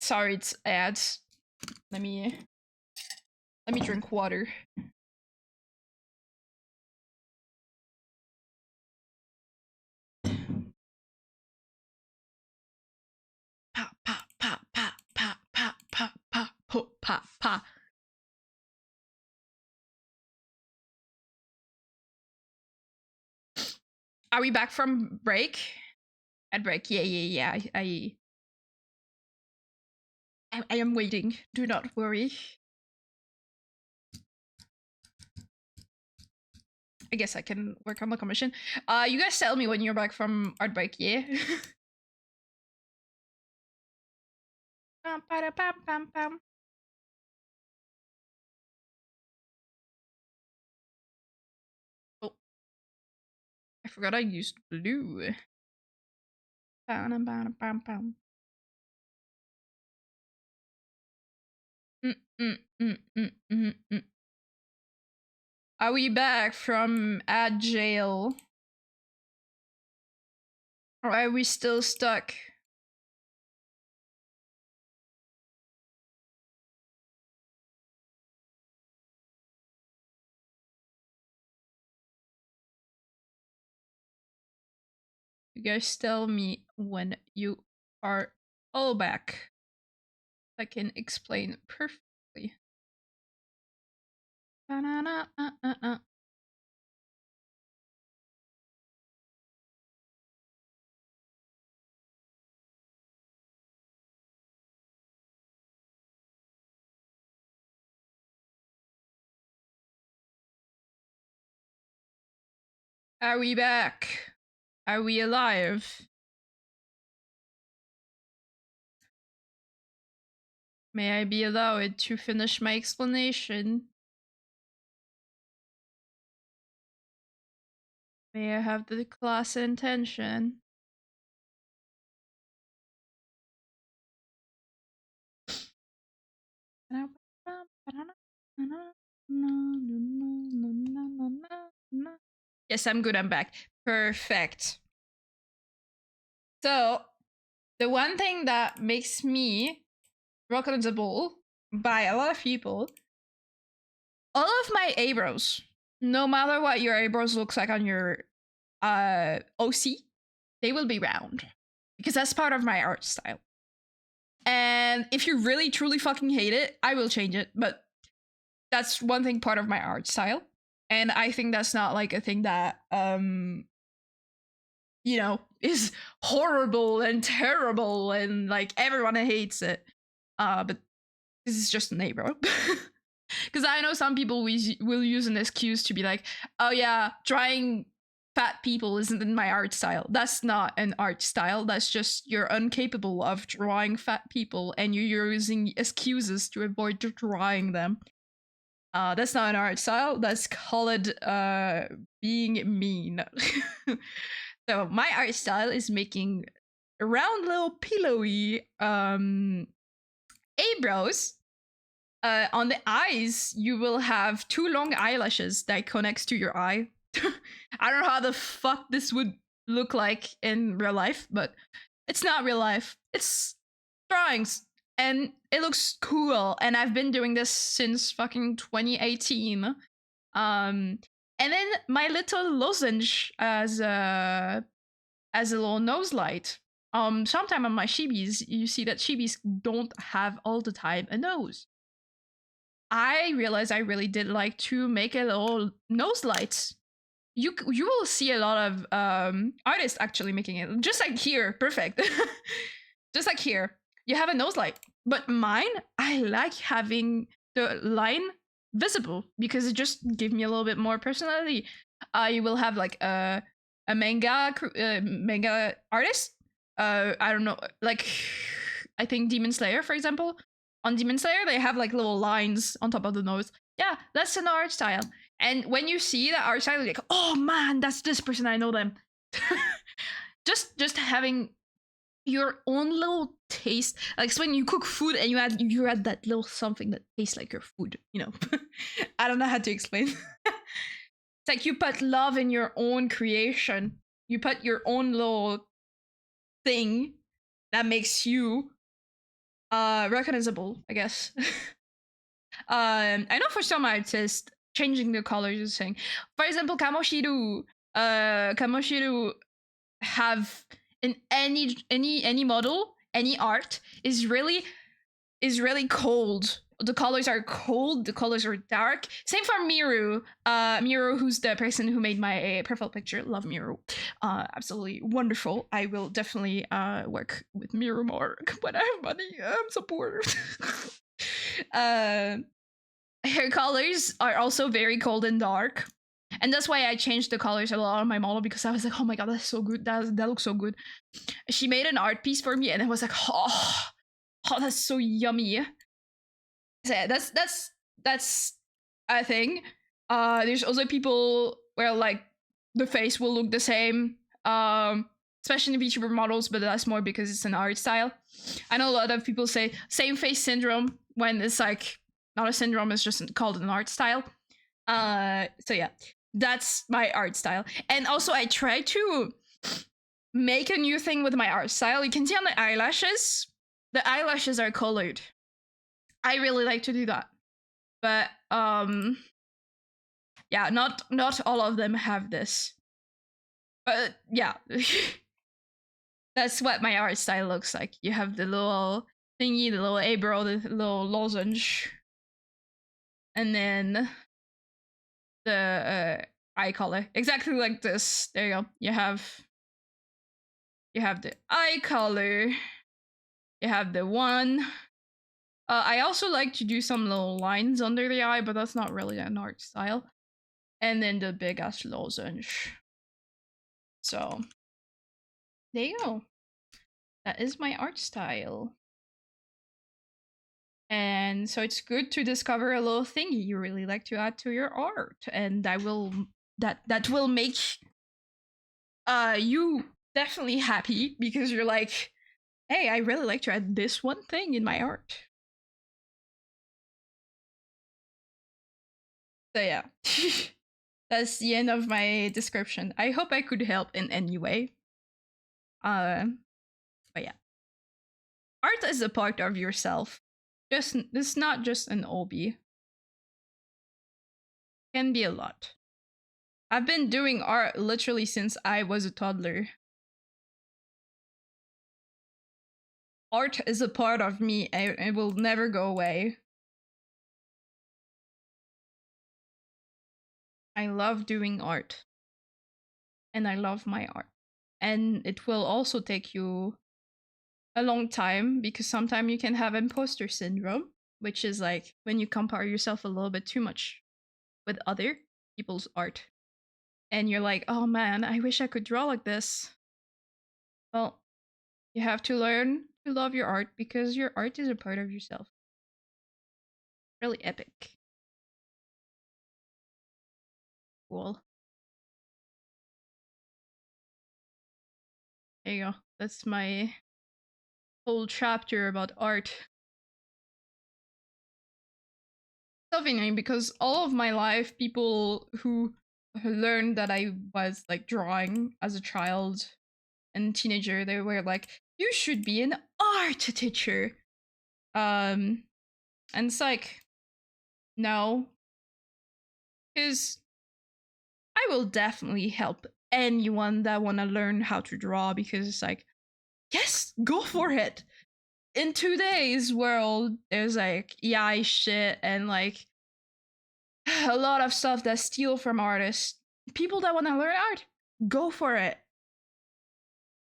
Speaker 1: Sorry, it's ads. Let me drink water. Pa pa pa pa pa pa pa pa pa pa pa. Are we back from break? At break, yeah. I am waiting. Do not worry. I guess I can work on the commission. You guys tell me when you're back from art break, yeah? Oh, I forgot I used blue. Are we back from ad jail? Or are we still stuck? You guys tell me when you are all back. I can explain perfectly. Are we back? Are we alive? May I be allowed to finish my explanation? May I have the class intention? Yes, I'm good. I'm back. Perfect. So, the one thing that makes me recognizable by a lot of people, all of my eyebrows, no matter what your eyebrows looks like on your OC, they will be round because that's part of my art style. And if you really truly fucking hate it, I will change it. But that's one thing part of my art style. And I think that's not like a thing that you know, is horrible and terrible and like everyone hates it. But this is just an eyebrow. Because I know some people will use an excuse to be like, oh yeah, drawing fat people isn't in my art style. That's not an art style. That's just you're incapable of drawing fat people and you're using excuses to avoid drawing them. That's not an art style. That's called being mean. So my art style is making round little pillowy eyebrows. On the eyes, you will have 2 long eyelashes that connects to your eye. I don't know how the fuck this would look like in real life, but it's not real life. It's drawings. And it looks cool. And I've been doing this since fucking 2018. And then my little lozenge as a little nose light. Sometime on my chibis, you see that chibis don't have all the time a nose. I realized I really did like to make a little nose light. You will see a lot of artists actually making it, just like here, perfect. Just like here, you have a nose light, but mine, I like having the line visible because it just gives me a little bit more personality. You will have like a manga artist. I don't know, like I think Demon Slayer, for example. on Demon Slayer, they have like little lines on top of the nose. Yeah, that's an art style. And when you see that art style, you're like, oh man, that's this person, I know them. just having your own little taste, like it's when you cook food and you add that little something that tastes like your food, you know. I don't know how to explain. It's like you put love in your own creation. You put your own little thing that makes you recognizable, I guess. I know for some artists, changing the colors is saying. For example, Kamoshiru have in any model, any art is really cold. The colors are cold, the colors are dark. Same for Miru. Miru, who's the person who made my profile picture. Love Miru. Absolutely wonderful. I will definitely work with Miru more when I have money. I'm so poor. Her colors are also very cold and dark. And that's why I changed the colors a lot on my model, because I was like, oh my god, that's so good. That looks so good. She made an art piece for me and I was like, oh that's so yummy. So yeah, that's a thing. There's also people where like the face will look the same. Especially in VTuber models, but that's more because it's an art style. I know a lot of people say same face syndrome when it's like not a syndrome, it's just called an art style. So yeah, that's my art style. And also I try to make a new thing with my art style. You can see on the eyelashes are colored. I really like to do that. But yeah, not all of them have this. But yeah. That's what my art style looks like. You have the little thingy, the little eyebrow, the little lozenge. And then the eye color. Exactly like this. There you go. You have the eye color. You have the one. I also like to do some little lines under the eye, but that's not really an art style. And then the big ass lozenge. So there you go. That is my art style. And so it's good to discover a little thing you really like to add to your art, and that will make you definitely happy, because you're like, hey, I really like to add this one thing in my art. So yeah. That's the end of my description. I hope I could help in any way. But yeah. Art is a part of yourself. It's not just an hobby. Can be a lot. I've been doing art literally since I was a toddler. Art is a part of me. It will never go away. I love doing art. And I love my art. And it will also take you a long time, because sometimes you can have imposter syndrome, which is like when you compare yourself a little bit too much with other people's art. And you're like, oh man, I wish I could draw like this. Well, you have to learn to love your art, because your art is a part of yourself. Really epic. Cool. There you go. That's my whole chapter about art. Fascinating, because all of my life, people who learned that I was like drawing as a child and teenager, they were like, you should be an art teacher. And it's like, no, because I will definitely help anyone that want to learn how to draw, because it's like, yes, go for it. In today's world, there's like AI shit and like a lot of stuff that steal from artists. People that want to learn art, go for it.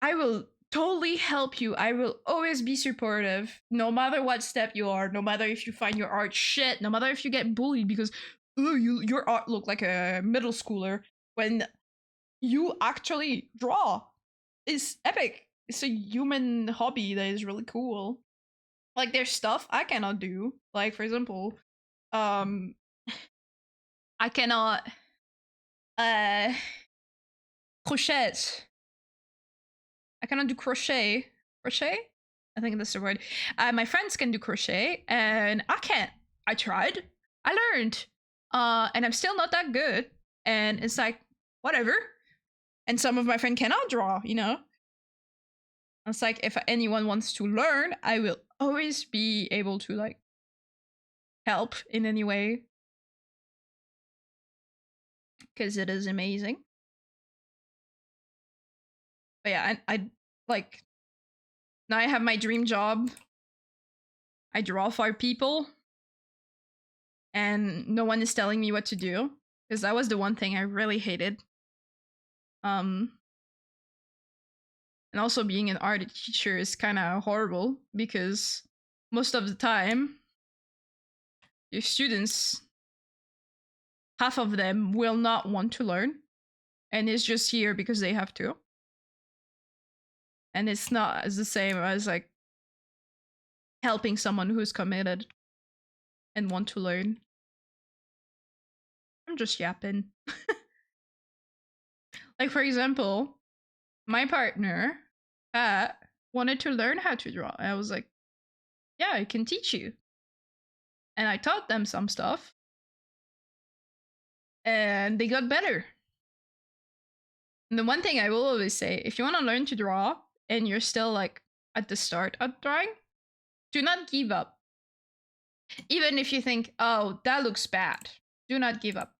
Speaker 1: I will totally help you. I will always be supportive, no matter what step you are, no matter if you find your art shit, no matter if you get bullied because your art look like a middle schooler, when you actually draw. It's epic. It's a human hobby that is really cool. Like there's stuff I cannot do. Like for example, um I cannot uh crochet. I cannot do crochet. Crochet? I think that's the word. My friends can do crochet and I can't. I tried. I learned. And I'm still not that good. And it's like, whatever. And some of my friends cannot draw, you know? It's like if anyone wants to learn, I will always be able to like help in any way. Because it is amazing. But yeah, I like now I have my dream job. I draw for people and no one is telling me what to do because that was the one thing I really hated. Um and also being an art teacher is kind of horrible because most of the time your students, half of them will not want to learn and it's just here because they have to. And it's not as the same as like helping someone who's committed and want to learn. I'm just yapping. Like for example, my partner Pat wanted to learn how to draw. And I was like, yeah, I can teach you. And I taught them some stuff. And they got better. And the one thing I will always say, if you want to learn to draw and you're still like at the start of drawing, do not give up. Even if you think, oh, that looks bad, do not give up.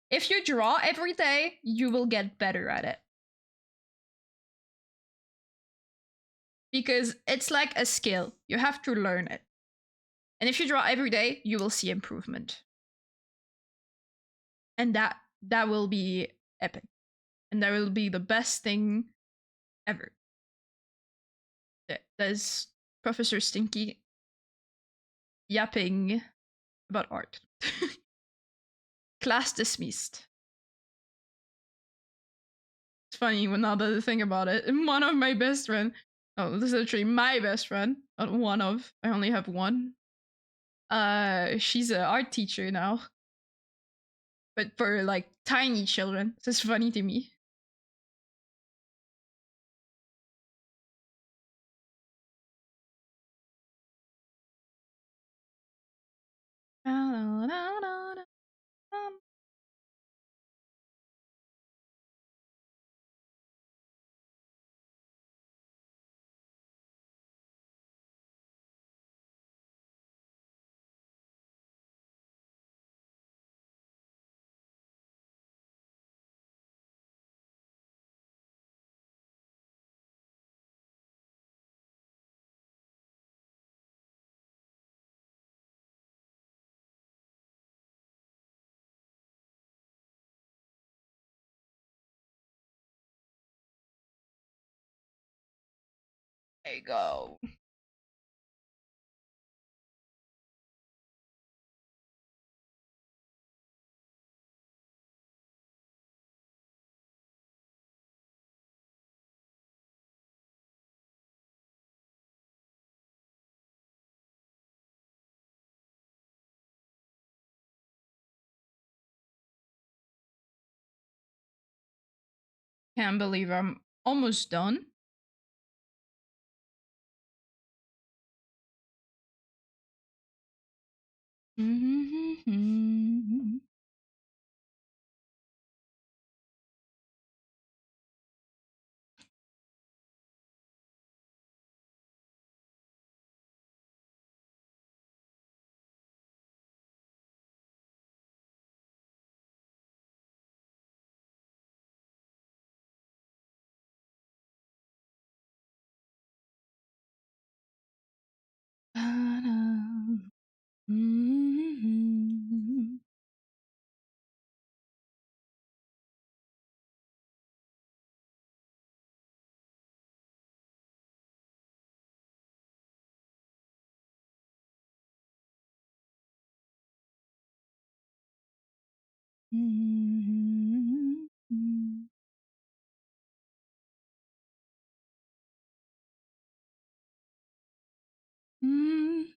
Speaker 1: If you draw every day, you will get better at it. Because it's like a skill, you have to learn it. And if you draw every day, you will see improvement. And that will be epic. And that will be the best thing ever. There's Professor Stinky yapping about art. Class dismissed. It's funny when now that I think about it. One of my best friend, oh, this is actually my best friend. Not one of. I only have one. She's an art teacher now, but for like tiny children. So it's funny to me. There you go. Can't believe I'm almost done.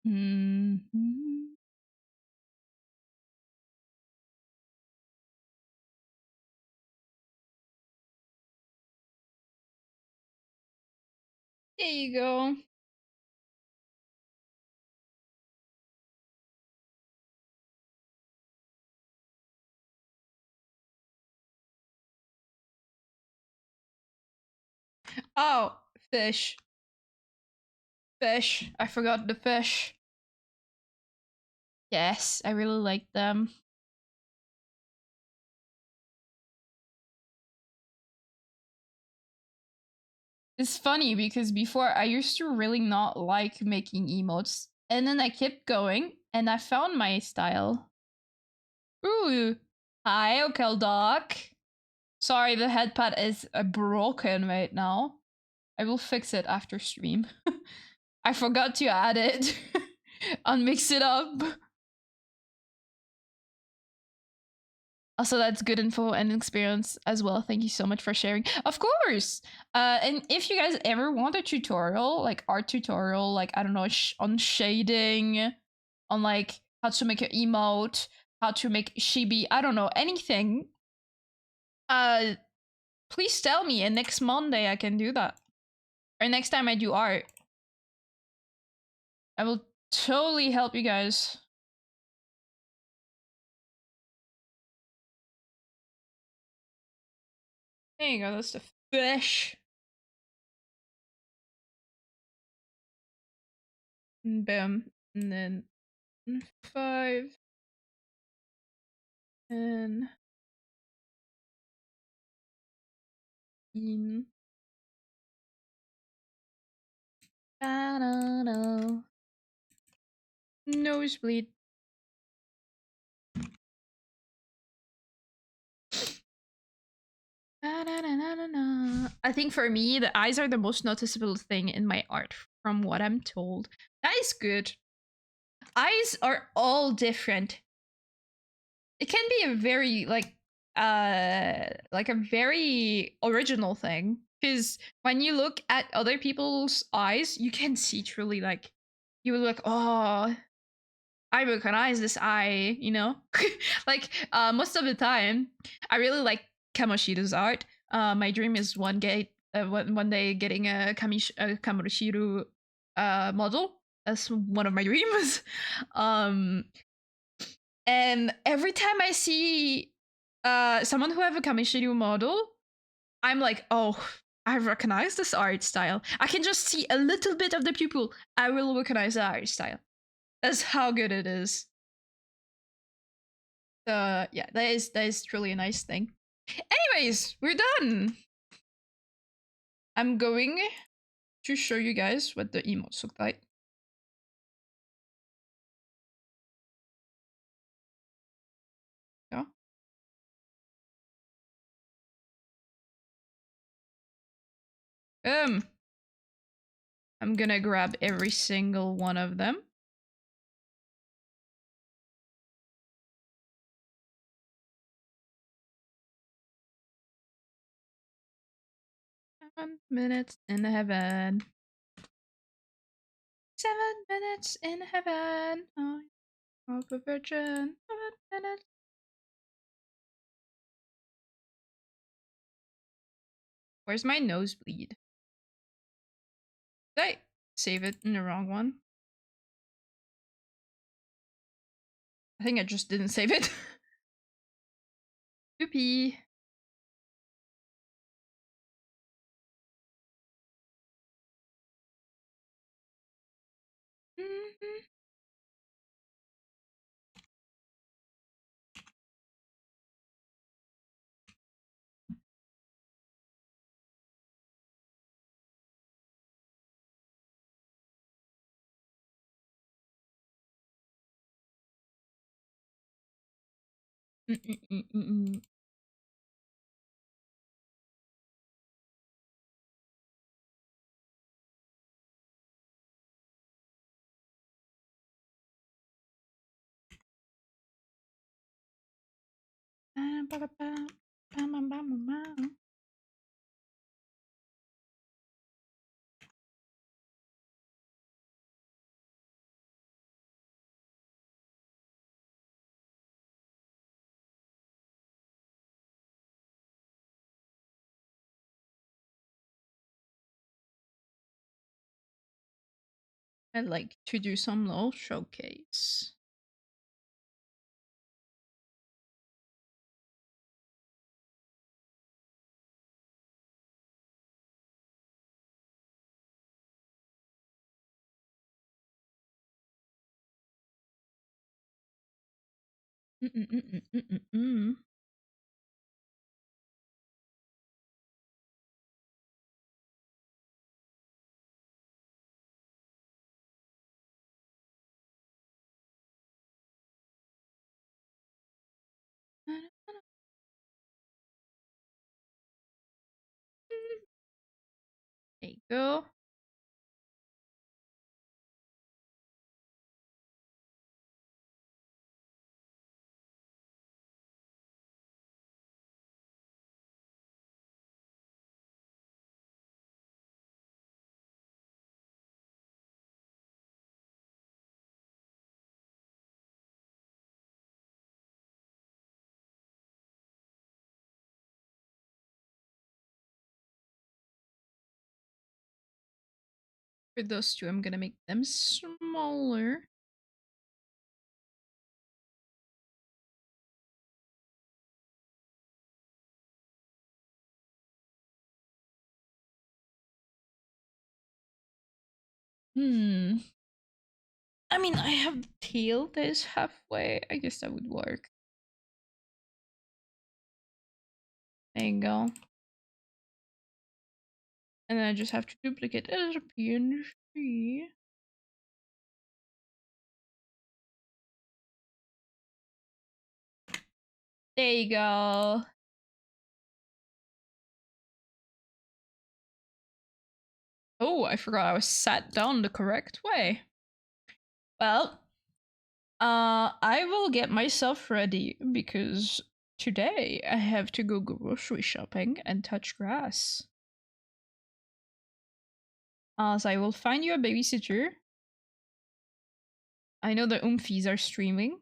Speaker 1: Mhm. There you go. Oh, fish. Fish. I forgot the fish. Yes, I really like them. It's funny because before I used to really not like making emotes, and then I kept going and I found my style. Ooh. Hi, Okeldok. Sorry, the headpad is broken right now. I will fix it after stream. I forgot to add it and mix it up. Also, that's good info and experience as well. Thank you so much for sharing. Of course. And if you guys ever want a tutorial, like art tutorial, like I don't know, on shading, on like how to make an emote, how to make chibi, I don't know, anything. Please tell me, and next Monday I can do that. Or next time I do art, I will totally help you guys. There you go. That's the fish. And boom. And then 5 and in. Da-da-da. Nosebleed. Da-da-da-da-da-da. I think for me, the eyes are the most noticeable thing in my art, from what I'm told. That is good. Eyes are all different. It can be a very like a very original thing, because when you look at other people's eyes, you can see truly like you will like, oh, I recognize this eye, you know? Like most of the time, I really like Kamoshiru's art. My dream is one day getting a Kamoshiru model. That's one of my dreams. um and every time I see someone who have a Kamoshiru model, I'm like, oh, I recognize this art style. I can just see a little bit of the pupil. I will recognize the art style. That's how good it is. Yeah, that is truly a nice thing. Anyways, we're done. I'm going to show you guys what the emotes look like. Yeah. I'm gonna grab every single one of them. 7 minutes in heaven. 7 minutes in heaven. Oh, of a virgin. 7 minutes. Where's my nosebleed? Did I save it in the wrong one? I think I just didn't save it. Oopie. Mhm. Mm-mm-mm-mm. I like to do some little showcase. Mm-mm-mm-mm-mm-mm. There you go. For those two, I'm gonna make them smaller. I mean, I have the tail that is halfway. I guess that would work. There you go. And then I just have to duplicate it as a PNG. There you go. Oh, I forgot I was sat down the correct way. Well, I will get myself ready because today I have to go grocery shopping and touch grass. So I will find you a babysitter. I know the Oomphies are streaming.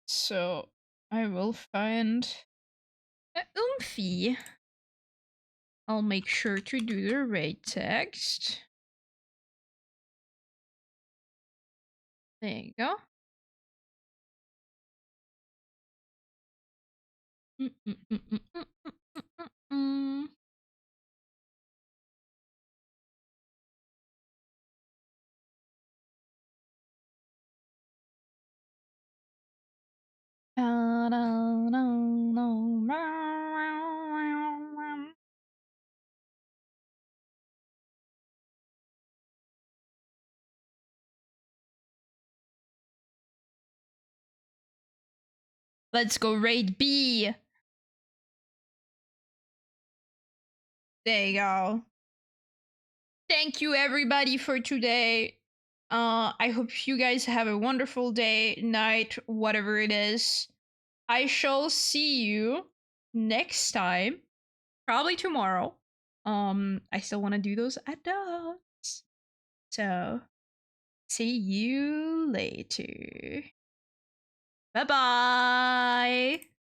Speaker 1: So I will find a Oomphy. I'll make sure to do the right text. There you go. Let's go raid B. There you go. Thank you everybody for today. I hope you guys have a wonderful day, night, whatever it is. I shall see you next time, probably tomorrow. I still want to do those adults. So, see you later. Bye bye.